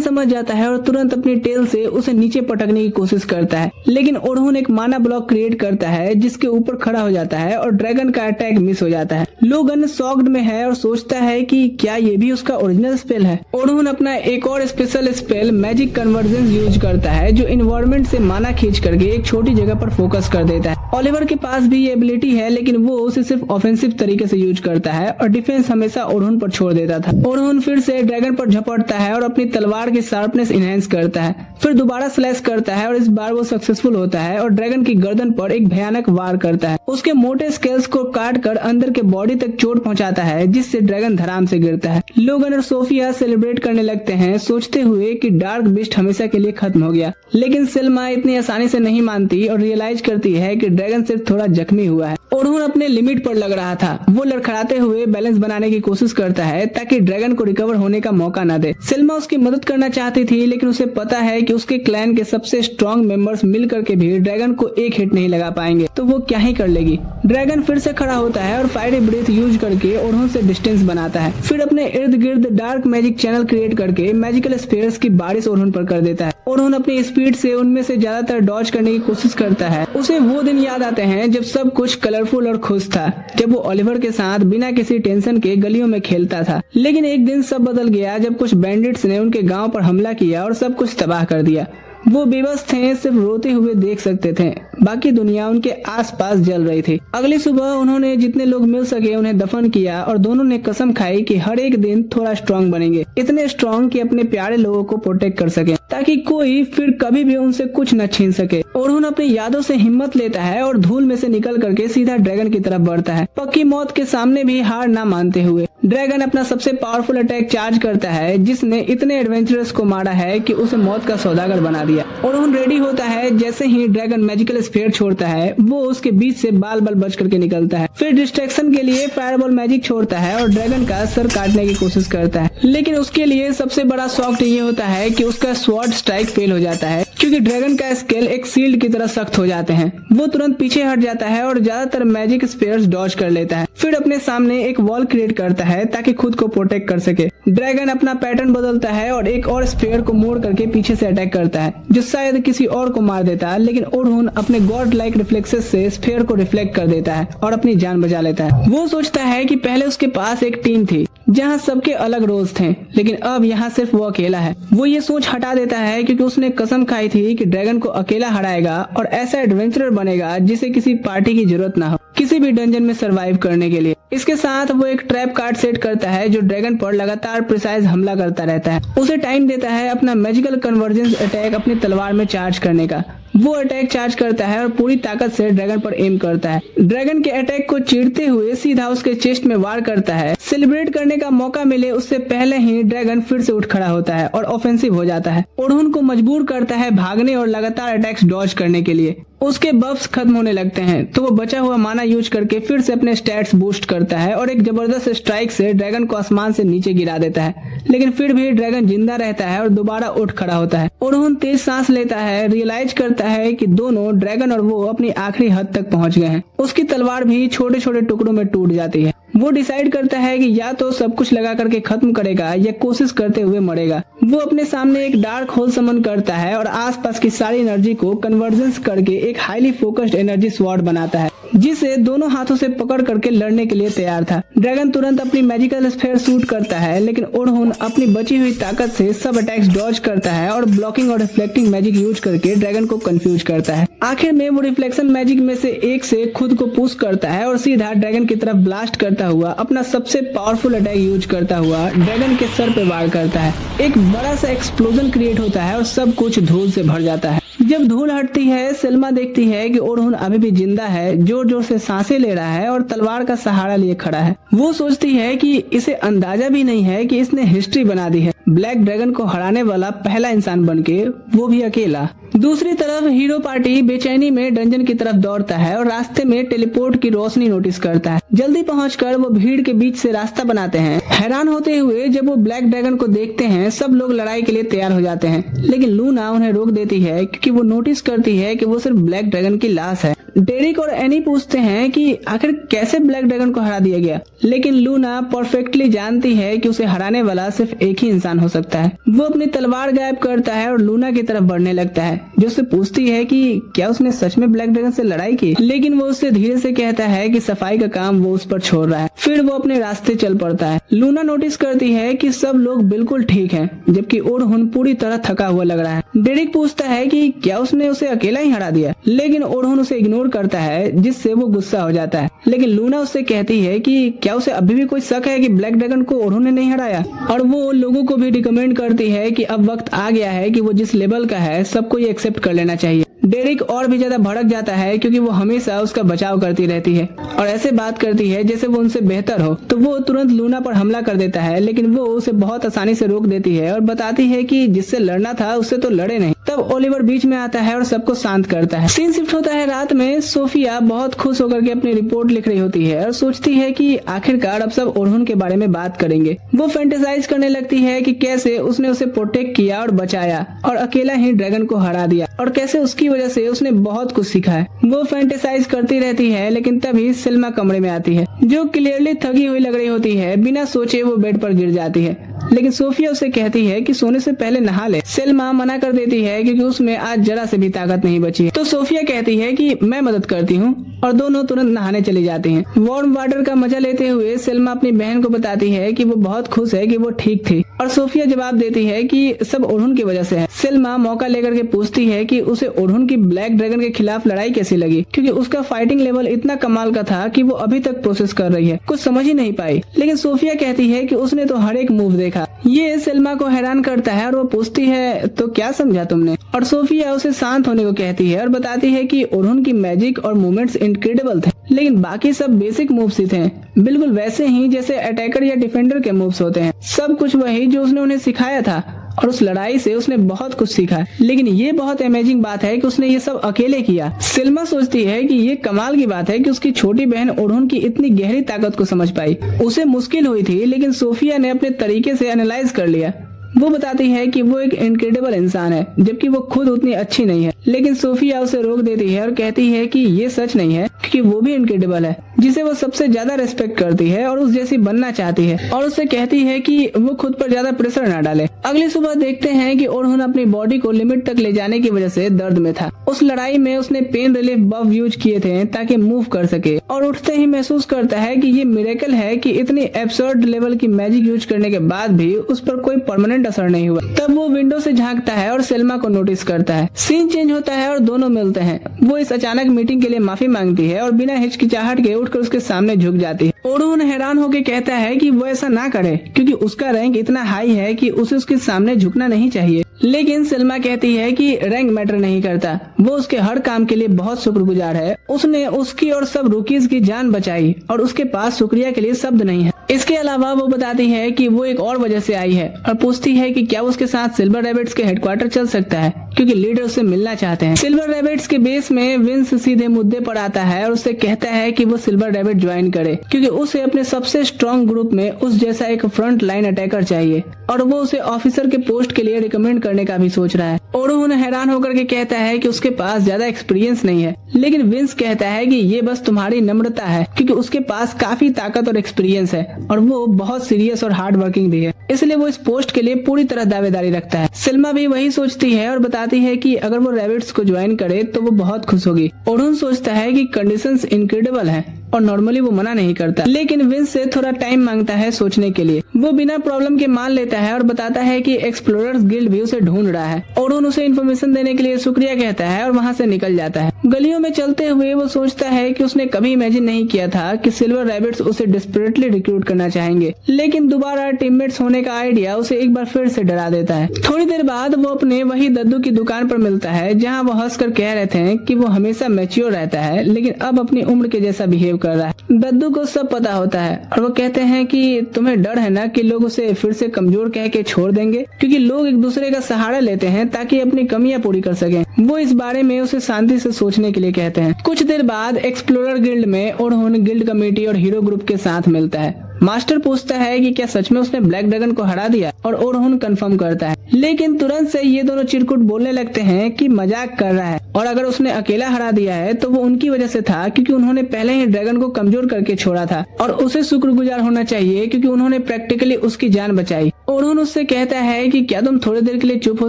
समझ जाता है और तुरंत अपनी टेल से उसे नीचे पटकने की कोशिश करता है, लेकिन ओरहुन एक माना ब्लॉक क्रिएट करता है जिसके ऊपर खड़ा हो जाता है और ड्रैगन का अटैक मिस हो जाता है। लोगन शॉक्ड में है और सोचता है कि क्या ये भी उसका ओरिजिनल स्पेल है। ओरहुन अपना एक और special spell magic convergence use करता है जो इन्वायरमेंट से माना खींच करके एक छोटी जगह पर फोकस कर देता है। ओलिवर के पास भी ये एबिलिटी है, लेकिन वो उसे सिर्फ ऑफेंसिव तरीके से यूज करता है और डिफेंस हमेशा ओरहुन पर छोड़ देता था। ओरहुन फिर से ड्रैगन पर झपटता है और अपनी तलवार की शार्पनेस इनहेंस करता है, फिर दोबारा स्लैश करता है और इस बार वो सक्सेसफुल होता है और ड्रैगन की गर्दन पर एक भयानक वार करता है। उसके मोटे स्केल्स को काट कर अंदर के बॉडी तक चोट पहुंचाता है जिससे ड्रैगन धराम से गिरता है। लोगन और सोफिया सेलिब्रेट करने लगते हैं सोचते हुए कि डार्क बीस्ट हमेशा के लिए खत्म हो गया, लेकिन सेल्मा इतनी आसानी से नहीं मानती और रियलाइज करती है कि ड्रैगन सिर्फ थोड़ा जख्मी हुआ है। ओरहुन अपने लिमिट पर लग रहा था। वो लड़खड़ाते हुए बैलेंस बनाने की कोशिश करता है ताकि ड्रैगन को रिकवर होने का मौका न दे। सेल्मा उसकी मदद करना चाहती थी, लेकिन उसे पता है कि उसके क्लैन के सबसे स्ट्रॉन्ग मेंबर्स मिलकर के भी ड्रैगन को एक हिट नहीं लगा पाएंगे, तो वो क्या ही कर लेगी। ड्रैगन फिर से खड़ा होता है और फायरी ब्रेथ यूज करके ओरहुन से डिस्टेंस बनाता है, फिर अपने इर्द गिर्द डार्क मैजिक चैनल क्रिएट करके मैजिकल स्फीयर्स की बारिश ओरहुन पर कर देता है। ओरहुन अपनी स्पीड से उनमें से ज्यादातर डॉज करने की कोशिश करता है। उसे वो दिन याद आते हैं जब सब कुछ कलरफुल और खुश था, जब वो ओलिवर के साथ बिना किसी टेंशन के गलियों में खेलता था। लेकिन एक दिन सब बदल गया जब कुछ बैंडिट्स ने उनके गांव पर हमला किया और सब कुछ तबाह कर दिया। वो बेबस थे, सिर्फ रोते हुए देख सकते थे, बाकी दुनिया उनके आसपास जल रही थी। अगली सुबह उन्होंने जितने लोग मिल सके उन्हें दफन किया और दोनों ने कसम खाई कि हर एक दिन थोड़ा स्ट्रांग बनेंगे, इतने स्ट्रांग कि अपने प्यारे लोगों को प्रोटेक्ट कर सके ताकि कोई फिर कभी भी उनसे कुछ न छीन सके। ओरहुन अपनी यादों से हिम्मत लेता है और धूल में से निकल करके सीधा ड्रैगन की तरफ बढ़ता है, पक्की मौत के सामने भी हार ना मानते हुए। ड्रैगन अपना सबसे पावरफुल अटैक चार्ज करता है जिसने इतने एडवेंचरस को मारा है कि उसे मौत का सौदागर बना दिया। ओरहुन रेडी होता है, जैसे ही ड्रैगन मैजिकल स्फीयर छोड़ता है वो उसके बीच से बाल बाल बच करके निकलता है, फिर डिस्ट्रैक्शन के लिए फायरबॉल मैजिक छोड़ता है और ड्रैगन का सर काटने की कोशिश करता है। लेकिन उसके लिए सबसे बड़ा शॉक ये होता है कि उसका स्वॉर्ड स्ट्राइक फेल हो जाता है क्योंकि ड्रैगन का स्केल एक शील्ड की तरह सख्त हो जाते हैं। वो तुरंत पीछे हट जाता है और ज्यादातर मैजिक स्फीयर्स डॉज कर लेता है, फिर अपने सामने एक वॉल क्रिएट करता है ताकि खुद को प्रोटेक्ट कर सके। ड्रैगन अपना पैटर्न बदलता है और एक और स्फीयर को मोड़ करके पीछे से अटैक करता है जो शायद किसी और को मार देता, लेकिन ओरहुन अपने गॉड लाइक रिफ्लेक्सेस से स्फीयर को रिफ्लेक्ट कर देता है और अपनी जान बचा लेता है। वो सोचता है कि पहले उसके पास एक टीम थी जहाँ सबके अलग रोल्स थे, लेकिन अब यहाँ सिर्फ वो अकेला है। वो ये सोच हटा देता है क्योंकि उसने कसम खाई थी कि ड्रैगन को अकेला हराएगा और ऐसा एडवेंचरर बनेगा जिसे किसी पार्टी की जरूरत ना हो किसी भी डंजन में सरवाइव करने के लिए। इसके साथ वो एक ट्रैप कार्ड सेट करता है जो ड्रैगन पर लगातार प्रिसाइज हमला करता रहता है। उसे टाइम देता है अपना मैजिकल कन्वर्जेंस अटैक अपनी तलवार में चार्ज करने का। वो अटैक चार्ज करता है और पूरी ताकत से ड्रैगन पर एम करता है। ड्रैगन के अटैक को चीरते हुए सीधा उसके चेस्ट में वार करता है। सेलिब्रेट करने का मौका मिले उससे पहले ही ड्रैगन फिर से उठ खड़ा होता है और ऑफेंसिव हो जाता है। ओरहुन को मजबूर करता है भागने और लगातार अटैक्स डॉज करने के लिए। उसके बफ्स खत्म होने लगते हैं तो वो बचा हुआ माना यूज करके फिर से अपने स्टैट्स बूस्ट करता है और एक जबरदस्त स्ट्राइक से ड्रैगन को आसमान से नीचे गिरा देता है, लेकिन फिर भी ड्रैगन जिंदा रहता है और दोबारा उठ खड़ा होता है। ओरहुन तेज सांस लेता है, रियलाइज करता है कि दोनों ड्रैगन और वो अपनी आखिरी हद तक पहुंच गए हैं। उसकी तलवार भी छोटे छोटे टुकड़ों में टूट जाती है। वो डिसाइड करता है कि या तो सब कुछ लगा करके खत्म करेगा या कोशिश करते हुए मरेगा। वो अपने सामने एक डार्क होल समन करता है और आसपास की सारी एनर्जी को कन्वर्जेंस करके एक हाईली फोकस्ड एनर्जी स्वॉर्ड बनाता है जिसे दोनों हाथों से पकड़ करके लड़ने के लिए तैयार था। ड्रैगन तुरंत अपनी मैजिकल स्फीयर शूट करता है, लेकिन ओरहुन अपनी बची हुई ताकत से सब अटैक्स डॉज करता है और ब्लॉकिंग और रिफ्लेक्टिंग मैजिक यूज करके ड्रैगन को कंफ्यूज करता है। आखिर में वो रिफ्लेक्शन मैजिक में से एक से खुद को पुश करता है और सीधा ड्रैगन की तरफ ब्लास्ट करता हुआ अपना सबसे पावरफुल अटैक यूज करता हुआ ड्रैगन के सर पे वार करता है। एक बड़ा सा एक्सप्लोजन क्रिएट होता है और सब कुछ धूल से भर जाता है। जब धूल हटती है सेल्मा देखती है कि ओरहुन अभी भी जिंदा है, जोर जोर से सांसें ले रहा है और तलवार का सहारा लिए खड़ा है। वो सोचती है कि इसे अंदाजा भी नहीं है कि इसने हिस्ट्री बना दी है, ब्लैक ड्रैगन को हराने वाला पहला इंसान बनके, वो भी अकेला। दूसरी तरफ हीरो पार्टी बेचैनी में डंजन की तरफ दौड़ता है और रास्ते में टेलीपोर्ट की रोशनी नोटिस करता है। जल्दी पहुंचकर वो भीड़ के बीच से रास्ता बनाते हैं। हैरान होते हुए जब वो ब्लैक ड्रैगन को देखते हैं, सब लोग लड़ाई के लिए तैयार हो जाते हैं, लेकिन लूना उन्हें रोक देती है क्योंकि वो नोटिस करती है कि वो सिर्फ ब्लैक ड्रैगन की लाश है। डेरिक और एनी पूछते हैं कि आखिर कैसे ब्लैक ड्रैगन को हरा दिया गया, लेकिन लूना परफेक्टली जानती है कि उसे हराने वाला सिर्फ एक ही इंसान हो सकता है। वो अपनी तलवार गायब करता है और लूना की तरफ बढ़ने लगता है, जो उससे पूछती है कि क्या उसने सच में ब्लैक ड्रैगन से लड़ाई की, लेकिन वो उससे धीरे से कहता है कि सफाई का काम वो उस पर छोड़ रहा है। फिर वो अपने रास्ते चल पड़ता है। लूना नोटिस करती है कि सब लोग बिल्कुल ठीक हैं, जबकि ओरहुन पूरी तरह थका हुआ लग रहा है। डेरिक पूछता है कि क्या उसने उसे अकेला ही हरा दिया, लेकिन ओरहुन उसे इग्नोर करता है, जिससे वो गुस्सा हो जाता है। लेकिन लूना उससे कहती है कि क्या उसे अभी भी कोई शक है कि ब्लैक ड्रैगन को ओरहुन ने नहीं हराया, और वो लोगों को भी रिकमेंड करती है कि अब वक्त आ गया है कि वो जिस लेवल का है सबको ये एक्सेप्ट कर लेना चाहिए। डेरिक और भी ज्यादा भड़क जाता है क्योंकि वो हमेशा उसका बचाव करती रहती है और ऐसे बात करती है जैसे वो उनसे बेहतर हो। तो वो तुरंत लूना पर हमला कर देता है, लेकिन वो उसे बहुत आसानी से रोक देती है और बताती है कि जिससे लड़ना था उससे तो लड़े नहीं। तब ओलिवर बीच में आता है और सबको शांत करता है। सीन शिफ्ट होता है रात में। सोफिया बहुत खुश होकर के अपनी रिपोर्ट लिख रही होती है और सोचती है कि आखिरकार अब सब ओरहुन के बारे में बात करेंगे। वो फैंटेसाइज करने लगती है कि कैसे उसने उसे प्रोटेक्ट किया और बचाया और अकेला ही ड्रैगन को हरा दिया, और कैसे उसकी वजह से उसने बहुत कुछ सीखा है। वो फैंटेसाइज करती रहती है, लेकिन तभी सिल्मा कमरे में आती है, जो क्लियरली थकी हुई लग रही होती है। बिना सोचे वो बेड पर गिर जाती है, लेकिन सोफिया उसे कहती है कि सोने से पहले नहा ले। सिल्मा मना कर देती है क्योंकि उसमें आज जरा से भी ताकत नहीं बची है। तो सोफिया कहती है कि मैं मदद करती हूँ, और दोनों तुरंत नहाने चली जाती हैं। वार्म वाटर का मजा लेते हुए सिल्मा अपनी बहन को बताती है कि वो बहुत खुश है कि वो ठीक थी, और सोफिया जवाब देती है कि सब ओरहुन की वजह से है। सिल्मा मौका लेकर के पूछती है कि उसे ओरहुन की ब्लैक ड्रैगन के खिलाफ लड़ाई कैसी लगी, क्योंकि उसका फाइटिंग लेवल इतना कमाल का था कि वो अभी तक प्रोसेस कर रही है, कुछ समझ ही नहीं पाई। लेकिन सोफिया कहती है कि उसने तो हर एक मूव देखा। ये सिल्मा को हैरान करता है और वो पूछती है तो क्या समझा तुमने, और सोफिया उसे शांत होने को कहती है और बताती है कि ओरहुन की मैजिक और मूवमेंट्स इनक्रेडिबल थे, लेकिन बाकी सब बेसिक मूव्स ही थे, बिल्कुल वैसे ही जैसे अटैकर या डिफेंडर के मूव्स होते हैं। सब कुछ वही जो उसने उन्हें सिखाया था, और उस लड़ाई से उसने बहुत कुछ सीखा। लेकिन ये बहुत अमेजिंग बात है कि उसने ये सब अकेले किया। सिल्मा सोचती है कि ये कमाल की बात है कि उसकी छोटी बहन ओरहुन की इतनी गहरी ताकत को समझ पाई। उसे मुश्किल हुई थी, लेकिन सोफिया ने अपने तरीके से एनालाइज कर लिया। वो बताती है कि वो एक इनक्रेडिबल इंसान है, जबकि वो खुद उतनी अच्छी नहीं है। लेकिन सोफिया उसे रोक देती है और कहती है कि ये सच नहीं है, क्योंकि वो भी इनक्रेडिबल है, जिसे वो सबसे ज्यादा रेस्पेक्ट करती है और उस जैसी बनना चाहती है, और उससे कहती है कि वो खुद पर ज्यादा प्रेशर न डाले। अगली सुबह देखते हैं कि ओरहुन अपनी बॉडी को लिमिट तक ले जाने की वजह से दर्द में था। उस लड़ाई में उसने पेन रिलीफ बफ यूज किए थे ताकि मूव कर सके, और उठते ही महसूस करता है कि ये मिरेकल है कि इतनी एब्सर्ड लेवल की मैजिक यूज करने के बाद भी उस पर कोई परमानेंट असर नहीं हुआ। तब वो विंडो से झांकता है और सिल्मा को नोटिस करता है। सीन चेंज होता है और दोनों मिलते हैं। वो इस अचानक मीटिंग के लिए माफी मांगती है और बिना हिचकिचाहट के उठकर उसके सामने झुक जाती है। ओरहुन हैरान होकर कहता है कि वो ऐसा ना करे, क्योंकि उसका रैंक इतना हाई है कि उसे उसके सामने झुकना नहीं चाहिए। लेकिन सिल्मा कहती है कि रैंक मैटर नहीं करता, वो उसके हर काम के लिए बहुत शुक्रगुजार है। उसने उसकी और सब रूकीज की जान बचाई और उसके पास शुक्रिया के लिए शब्द नहीं है। इसके अलावा वो बताती है कि वो एक और वजह से आई है और पूछती है कि क्या उसके साथ सिल्वर रैबिट्स के हेडक्वार्टर चल सकता है, क्योंकि लीडर उससे मिलना चाहते हैं। सिल्वर रैबिट्स के बेस में विंस सीधे मुद्दे पर आता है और उससे कहता है कि वो सिल्वर रैबिट ज्वाइन करे, क्योंकि उसे अपने सबसे स्ट्रॉन्ग ग्रुप में उस जैसा एक फ्रंट लाइन अटैकर चाहिए, और वो उसे ऑफिसर के पोस्ट के लिए रिकमेंड करने का भी सोच रहा है। ओरहुन हैरान होकर के कहता है कि उसके पास ज्यादा एक्सपीरियंस नहीं है, लेकिन विंस कहता है कि ये बस तुम्हारी नम्रता है, क्योंकि उसके पास काफी ताकत और एक्सपीरियंस है और वो बहुत सीरियस और हार्ड वर्किंग भी है, इसलिए वो इस पोस्ट के लिए पूरी तरह दावेदारी रखता है। सिल्मा भी वही सोचती है और बताती है कि अगर वो रैबिट्स को ज्वाइन करे तो वो बहुत खुश होगी। ओरहुन सोचता है कि कंडीशंस इनक्रेडिबल है और नॉर्मली वो मना नहीं करता, लेकिन विंस से थोड़ा टाइम मांगता है सोचने के लिए। वो बिना प्रॉब्लम के मान लेता है और बताता है कि एक्सप्लोरर्स गिल्ड भी उसे ढूंढ रहा है। ओरहुन उसे इन्फॉर्मेशन देने के लिए शुक्रिया कहता है और वहाँ से निकल जाता है। गलियों में चलते हुए वो सोचता है कि उसने कभी इमेजिन नहीं किया था कि सिल्वर रैबिट्स उसे डिस्परेटली रिक्रूट करना चाहेंगे, लेकिन दोबारा टीममेट्स होने का आइडिया उसे एक बार फिर से डरा देता है। थोड़ी देर बाद वो अपने वही दद्दू की दुकान पर मिलता है, जहाँ वो हंसकर कह रहे थे कि वो हमेशा मैच्योर रहता है, लेकिन अब अपनी उम्र के जैसा बिहेव कर रहा है। दद्दू को सब पता होता है और वो कहते हैं कि तुम्हें डर है ना कि लोग उसे फिर से कमजोर कह के छोड़ देंगे, क्योंकि लोग एक दूसरे का सहारा लेते हैं ताकि अपनी कमियां पूरी कर सकें। वो इस बारे में उसे शांति से सोचने के लिए कहते हैं। कुछ देर बाद एक्सप्लोरर गिल्ड में ओरहुन गिल्ड कमेटी और हीरो ग्रुप के साथ मिलता है। मास्टर पूछता है कि क्या सच में उसने ब्लैक ड्रैगन को हरा दिया, और ओरहुन कंफर्म करता है, लेकिन तुरंत से ये दोनों चिरकुट बोलने लगते हैं कि मजाक कर रहा है और अगर उसने अकेला हरा दिया है तो वो उनकी वजह से था, क्योंकि उन्होंने पहले ही ड्रैगन को कमजोर करके छोड़ा था और उसे शुक्रगुजार होना चाहिए क्योंकि उन्होंने प्रैक्टिकली उसकी जान बचाई। ओरहुन उससे कहता है कि क्या तुम थोड़ी देर के लिए चुप हो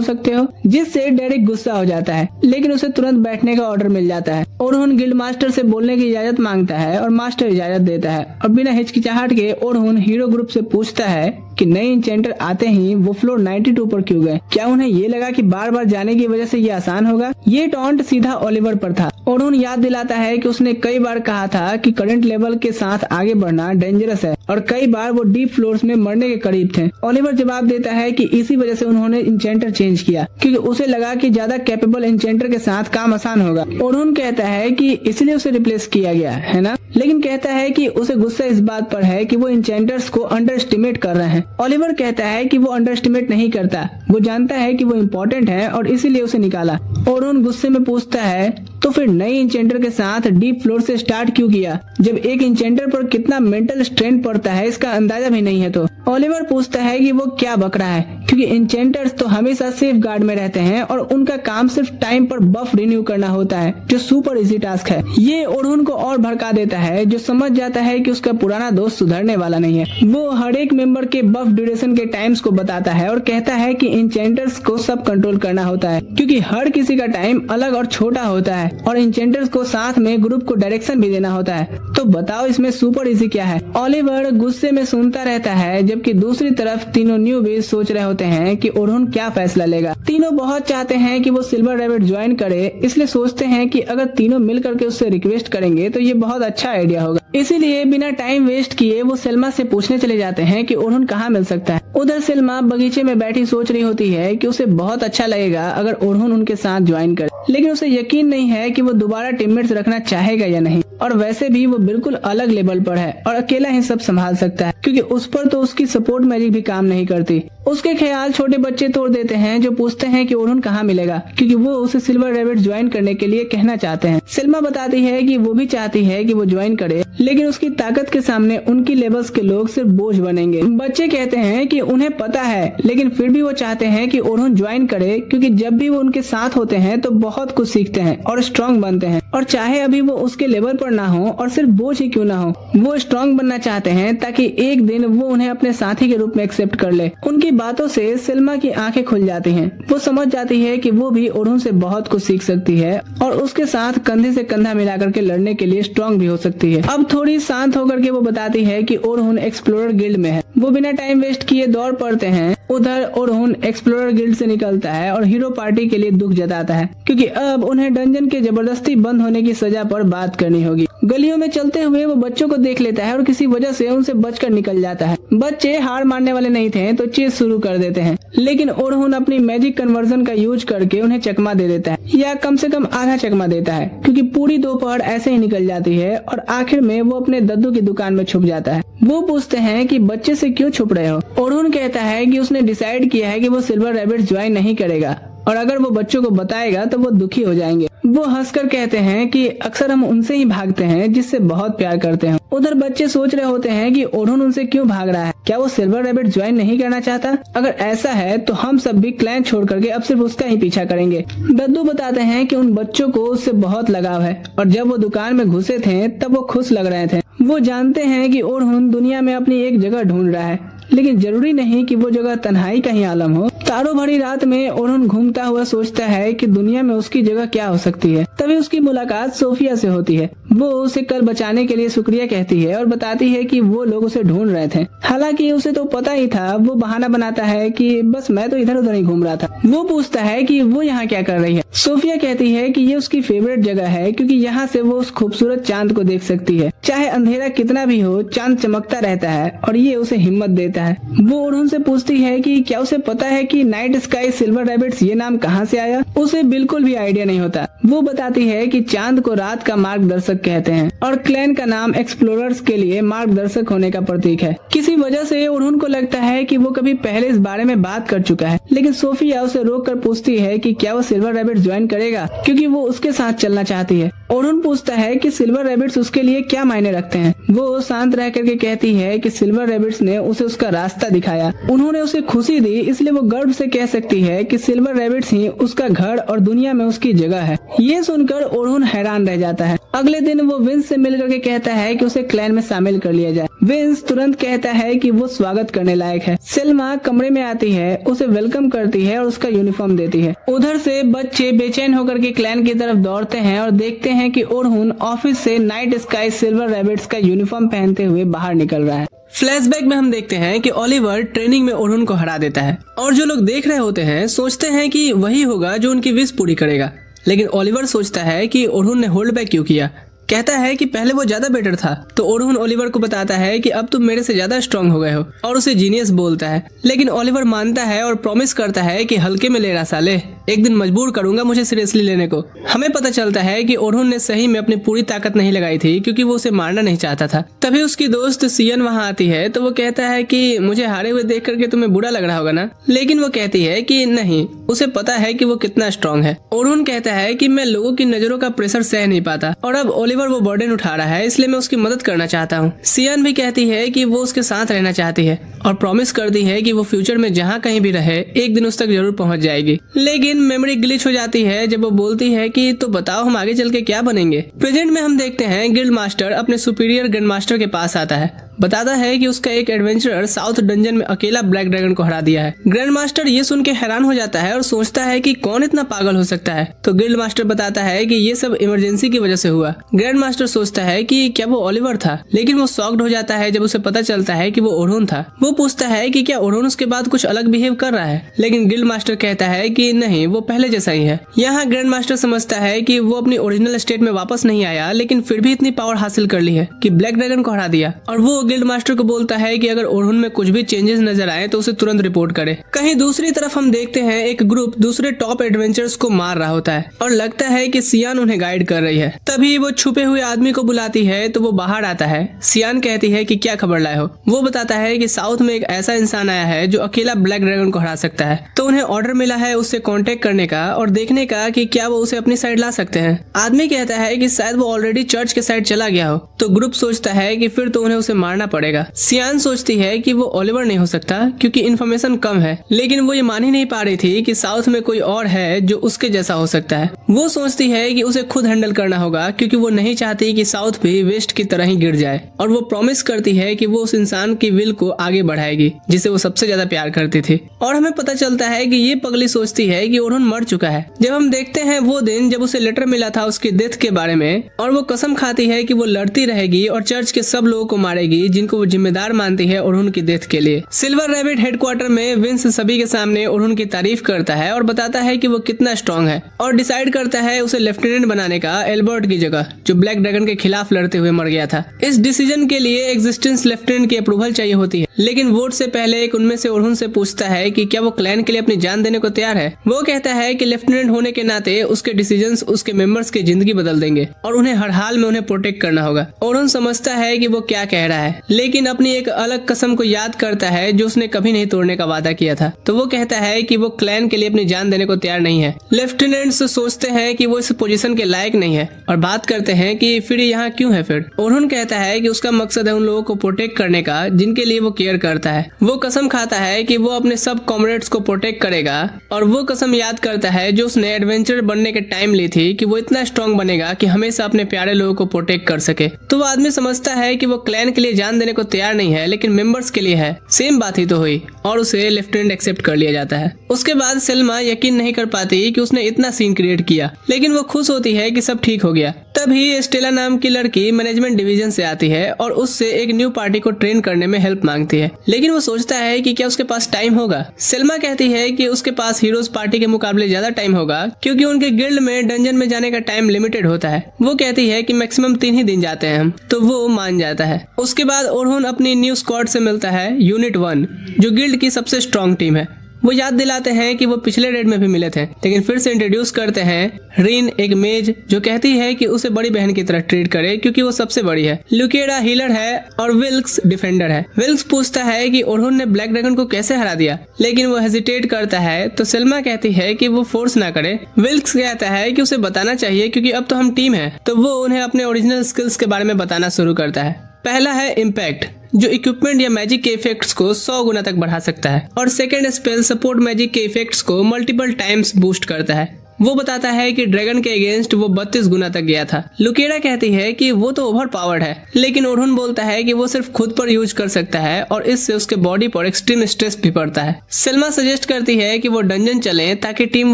सकते हो, जिससे डेरिक गुस्सा हो जाता है, लेकिन उसे तुरंत बैठने का ऑर्डर मिल जाता है। ओरहुन गिल्ड मास्टर से बोलने की इजाजत मांगता है और मास्टर इजाजत देता है और बिना हिचकिचाहट के ओरहुन हीरो ग्रुप से पूछता है कि नए इंचेंटर आते ही वो फ्लोर 92 पर क्यों गए। क्या उन्हें ये लगा कि बार बार जाने की वजह से ये आसान होगा? ये टॉन्ट सीधा ओलिवर पर था। ओरहुन याद दिलाता है कि उसने कई बार कहा था कि करंट लेवल के साथ आगे बढ़ना डेंजरस है और कई बार वो डीप फ्लोर्स में मरने के करीब थे। ओलिवर जवाब देता है कि इसी वजह से उन्होंने इंचेंटर चेंज किया, क्योंकि उसे लगा कि ज्यादा कैपेबल इंचेंटर के साथ काम आसान होगा। ओरहुन कहता है कि इसलिए उसे रिप्लेस किया गया है ना, लेकिन कहता है कि उसे गुस्सा इस बात पर है कि वो इंचेंटर्स को अंडर एस्टिमेट कर रहे हैं। ओलिवर कहता है कि वो अंडर एस्टिमेट नहीं करता, वो जानता है कि वो इम्पोर्टेंट है और इसीलिए उसे निकाला। ओरहुन गुस्से में पूछता है तो फिर नई इंचेंटर के साथ डीप फ्लोर से स्टार्ट क्यों किया, जब एक इंचेंटर पर कितना मेंटल स्ट्रेन पड़ता है इसका अंदाजा भी नहीं है। तो ओलिवर पूछता है कि वो क्या बक रहा है, क्योंकि इंचेंटर्स तो हमेशा सेफ गार्ड में रहते हैं और उनका काम सिर्फ टाइम पर बफ रिन्यू करना होता है, जो सुपर इजी टास्क है। ये ओरहुन को और भड़का देता है, जो समझ जाता है कि उसका पुराना दोस्त सुधरने वाला नहीं है। वो हर एक मेंबर के बफ ड्यूरेशन के टाइम्स को बताता है और कहता है कि इंचेंटर्स को सब कंट्रोल करना होता है, क्योंकि हर किसी का टाइम अलग और छोटा होता है और इंचेंटर्स को साथ में ग्रुप को डायरेक्शन भी देना होता है। तो बताओ इसमें सुपर इजी क्या है? ओलिवर गुस्से में सुनता रहता है, जबकि दूसरी तरफ तीनों न्यूबीज सोच रहे होते हैं कि ओरहुन क्या फैसला लेगा। तीनों बहुत चाहते हैं कि वो सिल्वर रैबिट ज्वाइन करे, इसलिए सोचते हैं कि अगर तीनों मिल करके उससे रिक्वेस्ट करेंगे तो ये बहुत अच्छा आइडिया होगा। इसीलिए बिना टाइम वेस्ट किए वो सेल्मा से पूछने चले जाते हैं कि ओरहुन कहाँ मिल सकता है। उधर सेल्मा बगीचे में बैठी सोच रही होती है कि उसे बहुत अच्छा लगेगा अगर ओरहुन उनके साथ ज्वाइन करे, लेकिन उसे यकीन नहीं है कि वो दोबारा टीममेट्स रखना चाहेगा या नहीं। और वैसे भी वो बिल्कुल अलग लेवल पर है और अकेला ही सब संभाल सकता है, क्योंकि उस पर तो उसकी सपोर्ट मैजिक भी काम नहीं करती। उसके ख्याल छोटे बच्चे तोड़ देते हैं, जो पूछते हैं कि ओरहुन कहाँ मिलेगा, क्योंकि वो उसे सिल्वर रैबिट ज्वाइन करने के लिए कहना चाहते हैं। सेल्मा बताती है कि वो भी चाहती है कि वो ज्वाइन करे, लेकिन उसकी ताकत के सामने उनकी लेवल्स के लोग सिर्फ बोझ बनेंगे। बच्चे कहते हैं कि उन्हें पता है, लेकिन फिर भी वो चाहते हैं कि ओरहुन ज्वाइन करे, क्योंकि जब भी वो उनके साथ होते हैं तो बहुत कुछ सीखते हैं और स्ट्रांग बनते हैं। और चाहे अभी वो उसके लेवल पर ना हो और सिर्फ बोझ ही क्यों ना हो, वो स्ट्रांग बनना चाहते हैं ताकि एक दिन वो उन्हें अपने साथी के रूप में एक्सेप्ट कर ले। उनकी बातों से सेल्मा की आंखें खुल जाती हैं। वो समझ जाती है कि वो भी ओरहुन से बहुत कुछ सीख सकती है और उसके साथ कंधे से कंधा मिला करके लड़ने के लिए स्ट्रांग भी हो सकती है। अब थोड़ी शांत होकर के वो बताती है कि ओरहुन एक्सप्लोरर गिल्ड में है। वो बिना टाइम वेस्ट किए दौड़ पड़ते हैं। उधर ओरहुन एक्सप्लोरर गिल्ड से निकलता है और हीरो पार्टी के लिए दुख जताता है, क्योंकि अब उन्हें डंजन के जबरदस्ती बंद होने की सजा पर बात करनी होगी। गलियों में चलते हुए वो बच्चों को देख लेता है और किसी वजह से उनसे बचकर निकल जाता है। बच्चे हार मानने वाले नहीं थे तो चेस शुरू कर देते हैं, लेकिन ओरहुन अपनी मैजिक कन्वर्जन का यूज करके उन्हें चकमा दे देता है, या कम से कम आधा चकमा देता है, क्योंकि पूरी दोपहर ऐसे ही निकल जाती है और आखिर में वो अपने दद्दू की दुकान में छुप जाता है। वो पूछते हैं कि बच्चे से क्यों छुप रहे हो। ओरहुन कहता है कि उसने डिसाइड किया है कि वो सिल्वर रैबिट ज्वाइन नहीं करेगा और अगर वो बच्चों को बताएगा तो वो दुखी हो जाएंगे। वो हंसकर कहते हैं कि अक्सर हम उनसे ही भागते हैं जिससे बहुत प्यार करते हैं। उधर बच्चे सोच रहे होते हैं कि ओरहुन उनसे क्यों भाग रहा है, क्या वो सिल्वर रैबिट ज्वाइन नहीं करना चाहता? अगर ऐसा है तो हम सब भी क्लैन छोड़ करके अब सिर्फ उसका ही पीछा करेंगे। दद्दू बताते हैं कि उन बच्चों को उससे बहुत लगाव है और जब वो दुकान में घुसे थे तब वो खुश लग रहे थे। वो जानते हैं कि ओरहुन दुनिया में अपनी एक जगह ढूंढ रहा है, लेकिन जरूरी नहीं कि वो जगह तन्हाई का ही आलम हो। तारों भरी रात में ओरहुन घूमता हुआ सोचता है कि दुनिया में उसकी जगह क्या हो सकती है। तभी उसकी मुलाकात सोफिया से होती है। वो उसे कल बचाने के लिए शुक्रिया कहती है और बताती है कि वो लोग उसे ढूंढ रहे थे। हालांकि उसे तो पता ही था। वो बहाना बनाता है कि बस मैं तो इधर उधर ही घूम रहा था। वो पूछता है कि वो यहाँ क्या कर रही है। सोफिया कहती है कि ये उसकी फेवरेट जगह है, क्योंकि यहाँ से वो उस खूबसूरत चांद को देख सकती है। चाहे अंधेरा कितना भी हो, चांद चमकता रहता है और ये उसे हिम्मत देता है। वो ओरहुन से पूछती है कि क्या उसे पता है कि नाइट स्काई सिल्वर रैबिट्स ये नाम कहाँ से आया। उसे बिल्कुल भी आइडिया नहीं होता। वो बताती है कि चांद को रात का मार्गदर्शक कहते हैं और क्लैन का नाम एक्सप्लोरर्स के लिए मार्गदर्शक होने का प्रतीक है। किसी वजह से ओरुन को लगता है कि वो कभी पहले इस बारे में बात कर चुका है, लेकिन सोफिया उसे रोक कर पूछती है कि क्या वो सिल्वर रैबिट ज्वाइन करेगा, क्योंकि वो उसके साथ चलना चाहती है। ओरुन पूछता है कि सिल्वर रैबिट्स उसके लिए क्या मायने रखते हैं। वो शांत रह करके कहती है कि सिल्वर रैबिट्स ने उसे उसका रास्ता दिखाया, उन्होंने उसे खुशी दी, इसलिए वो गर्व से कह सकती है कि सिल्वर रैबिट्स ही उसका घर और दुनिया में उसकी जगह है। ये सुनकर ओरुन हैरान रह जाता है। अगले दिन वो विंस से मिलकर के कहता है कि उसे क्लैन में शामिल कर लिया जाए। विंस तुरंत कहता है कि वो स्वागत करने लायक है। सेल्मा कमरे में आती है, उसे वेलकम करती है और उसका यूनिफॉर्म देती है। उधर से बच्चे बेचैन होकर के क्लैन की तरफ दौड़ते हैं और देखते हैं कि ओरुन ऑफिस से नाइट स्काई सिल्वर रैबिट्स का यूनिफॉर्म पहनते हुए बाहर निकल रहा है। फ्लैशबैक में हम देखते हैं कि ओलिवर ट्रेनिंग में ओरुन को हरा देता है और जो लोग देख रहे होते हैं सोचते हैं कि वही होगा जो उनकी विश पूरी करेगा, लेकिन ओलिवर सोचता है कि ओरुन ने होल्ड बैक क्यों किया। कहता है कि पहले वो ज्यादा बेटर था, तो ओरुन ओलिवर को बताता है कि अब तुम मेरे से ज्यादा स्ट्रांग हो गए हो और उसे जीनियस बोलता है, लेकिन ओलिवर मानता है और प्रॉमिस करता है कि हल्के में ले रहा साले, एक दिन मजबूर करूंगा मुझे सीरियसली लेने को। हमें पता चलता है कि ओरुन ने सही में अपनी पूरी ताकत नहीं लगाई थी, क्योंकि वो उसे मारना नहीं चाहता था। तभी उसकी दोस्त सियन वहाँ आती है, तो वो कहता है कि मुझे हारे हुए देख करके तुम्हें बुरा लग रहा होगा ना, लेकिन वो कहती है कि नहीं, उसे पता है कि वो कितना स्ट्रांग है। ओरुन कहता है कि मैं लोगों की नजरों का प्रेशर सह नहीं पाता और अब ओलिवर वो बर्डन उठा रहा है, इसलिए मैं उसकी मदद करना चाहता हूँ। सियन भी कहती है कि वो उसके साथ रहना चाहती है और प्रॉमिस करती है कि वो फ्यूचर में जहाँ कहीं भी रहे एक दिन उस तक जरूर पहुँच जाएगी। लेकिन मेमोरी ग्लिच हो जाती है जब वो बोलती है कि तो बताओ हम आगे चल के क्या बनेंगे। प्रेजेंट में हम देखते हैं गिल्ड मास्टर अपने सुपीरियर ग्रैंड मास्टर के पास आता है, बताता है कि उसका एक एडवेंचरर साउथ डंजन में अकेला ब्लैक ड्रैगन को हरा दिया है। ग्रैंड मास्टर ये सुन के हैरान हो जाता है और सोचता है कि कौन इतना पागल हो सकता है, तो गिल्ड मास्टर बताता है कि ये सब इमरजेंसी की वजह से हुआ। ग्रैंड मास्टर सोचता है कि क्या वो ओलिवर था, लेकिन वो शॉक्ड हो जाता है जब उसे पता चलता है कि वो ओरुन था। वो पूछता है कि क्या ओरुन उसके बाद कुछ अलग बिहेव कर रहा है, लेकिन गिल्ड मास्टर कहता है कि नहीं, वो पहले जैसा ही है। यहाँ ग्रैंड मास्टर समझता है कि वो अपनी ओरिजिनल स्टेट में वापस नहीं आया, लेकिन फिर भी इतनी पावर हासिल कर ली है कि ब्लैक ड्रैगन को हरा दिया। और वो गिल्ड मास्टर को बोलता है कि अगर ओरुन में कुछ भी चेंजेस नजर आए तो उसे तुरंत रिपोर्ट करे। कहीं दूसरी तरफ हम देखते हैं एक ग्रुप दूसरे टॉप एडवेंचर्स को मार रहा होता है और लगता है कि सियान उन्हें गाइड कर रही है। तभी वो छुपे हुए आदमी को बुलाती है, तो वो बाहर आता है। सियान कहती है कि क्या खबर लाए हो। वो बताता है कि साउथ में एक ऐसा इंसान आया है जो अकेला ब्लैक ड्रैगन को हरा सकता है, तो उन्हें ऑर्डर मिला है उससे कांटेक्ट करने का और देखने का कि क्या वो उसे अपनी साइड ला सकते हैं। आदमी कहता है कि शायद वो ऑलरेडी चर्च के साइड चला गया हो, तो ग्रुप सोचता है कि फिर तो उन्हें उसे मारना पड़ेगा। सियान सोचती है कि वो ओलिवर नहीं हो सकता क्योंकि इन्फॉर्मेशन कम है, लेकिन वो ये मान ही नहीं पा रही थी कि साउथ में कोई और है जो उसके जैसा हो सकता है। वो सोचती है कि उसे खुद हैंडल करना होगा क्योंकि वो नहीं चाहती कि साउथ भी वेस्ट की तरह ही गिर जाए, और वो प्रॉमिस करती है कि वो उस इंसान की विल को आगे बढ़ाएगी जिसे वो सबसे ज्यादा प्यार करती थी। और हमें पता चलता है कि ये पगली सोचती है कि ओरुन मर चुका है। जब हम देखते हैं वो दिन जब उसे लेटर मिला था उसकी डेथ के बारे में, और वो कसम खाती है कि वो लड़ती रहेगी और चर्च के सब लोगों को मारेगी जिनको वो जिम्मेदार मानती है ओरुन की डेथ के लिए। सिल्वर रैबिट हेडक्वार्टर में विंस सभी के सामने ओरुन की तारीफ करता है और बताता है कि वो कितना स्ट्रांग है, और डिसाइड करता है उसे लेफ्टिनेंट बनाने का एल्बर्ट की जगह, जो ब्लैक ड्रैगन के खिलाफ लड़ते हुए मर गया था। इस डिसीजन के लिए एग्जिस्टेंस लेफ्टिनेंट की अप्रूवल चाहिए होती है, लेकिन वोट से पहले एक उनमें से ओरुन से पूछता है कि क्या वो क्लैन के लिए अपनी जान देने को तैयार है। वो कहता है कि लेफ्टिनेंट होने के नाते उसके डिसीजंस उसके मेंबर्स की जिंदगी बदल देंगे और उन्हें हर हाल में उन्हें प्रोटेक्ट करना होगा। ओरुन समझता है कि वो क्या कह रहा है, लेकिन अपनी एक अलग कसम को याद करता है जो उसने कभी नहीं तोड़ने का वादा किया था। तो वो कहता है कि वो क्लैन के लिए अपनी जान देने को तैयार नहीं है। लेफ्टिनेंट्स सोचते हैं कि वो इस पोजीशन के लायक नहीं है और बात करते हैं कि फिर यहाँ क्यों है। फिर ओरुन कहता है कि उसका मकसद है उन लोगों को प्रोटेक्ट करने का जिनके लिए वो केयर करता है। वो कसम खाता है कि वो अपने सब कॉमरेड्स को प्रोटेक्ट करेगा, और वो कसम याद करता है जो उसने एडवेंचर बनने के टाइम ली थी कि वो इतना स्ट्रांग बनेगा कि हमेशा अपने प्यारे लोगों को प्रोटेक्ट कर सके। तो वो आदमी समझता है कि वो क्लैन के लिए जान देने को तैयार नहीं है, लेकिन मेंबर्स के लिए है। सेम बात ही तो हुई और उसे लेफ्टिनेंट एक्सेप्ट कर लिया जाता है। उसके बाद सेल्मा यकीन नहीं कर पाती कि उसने इतना सीन क्रिएट किया, लेकिन वो खुश होती है कि सब ठीक हो गया। तभी स्टेला नाम की लड़की मैनेजमेंट डिवीजन से आती है और उससे एक न्यू पार्टी को ट्रेन करने में हेल्प मांगती है, लेकिन वो सोचता है कि क्या उसके पास टाइम होगा। सेल्मा कहती है कि उसके पास हीरोज पार्टी के मुकाबले ज्यादा टाइम होगा क्योंकि उनके गिल्ड में डंजन में जाने का टाइम लिमिटेड होता है। वो कहती है कि मैक्सिमम 3 ही दिन जाते हैं हम, तो वो मान जाता है। उसके बाद ओरुन अपनी न्यू स्क्वाड से मिलता है यूनिट 1, जो गिल्ड की सबसे स्ट्रॉन्ग टीम है। वो याद दिलाते हैं कि वो पिछले रेड में भी मिले थे, लेकिन फिर से इंट्रोड्यूस करते हैं रिन, एक मेज जो कहती है कि उसे बड़ी बहन की तरह ट्रीट करे क्योंकि वो सबसे बड़ी है। लुकेरा हीलर है और विल्क्स डिफेंडर है। विल्क्स पूछता है कि ओरहुन ने ब्लैक ड्रैगन को कैसे हरा दिया, लेकिन वो हेजिटेट करता है तो सेल्मा कहती है कि वो फोर्स ना करे। विल्क्स कहता है कि उसे बताना चाहिए क्योंकि अब तो हम टीम है। तो वो उन्हें अपने ओरिजिनल स्किल्स के बारे में बताना शुरू करता है। पहला है इम्पैक्ट, जो इक्विपमेंट या मैजिक के इफेक्ट्स को 100 गुना तक बढ़ा सकता है, और सेकंड स्पेल सपोर्ट मैजिक के इफेक्ट्स को मल्टीपल टाइम्स बूस्ट करता है। वो बताता है कि ड्रैगन के अगेंस्ट वो 32 गुना तक गया था। लुकेरा कहती है कि वो तो ओवर पावर्ड है, लेकिन ओरहुन बोलता है कि वो सिर्फ खुद पर यूज कर सकता है और इससे उसके बॉडी पर एक्सट्रीम स्ट्रेस भी पड़ता है। सेल्मा सजेस्ट करती है कि वो डंजन चलें ताकि टीम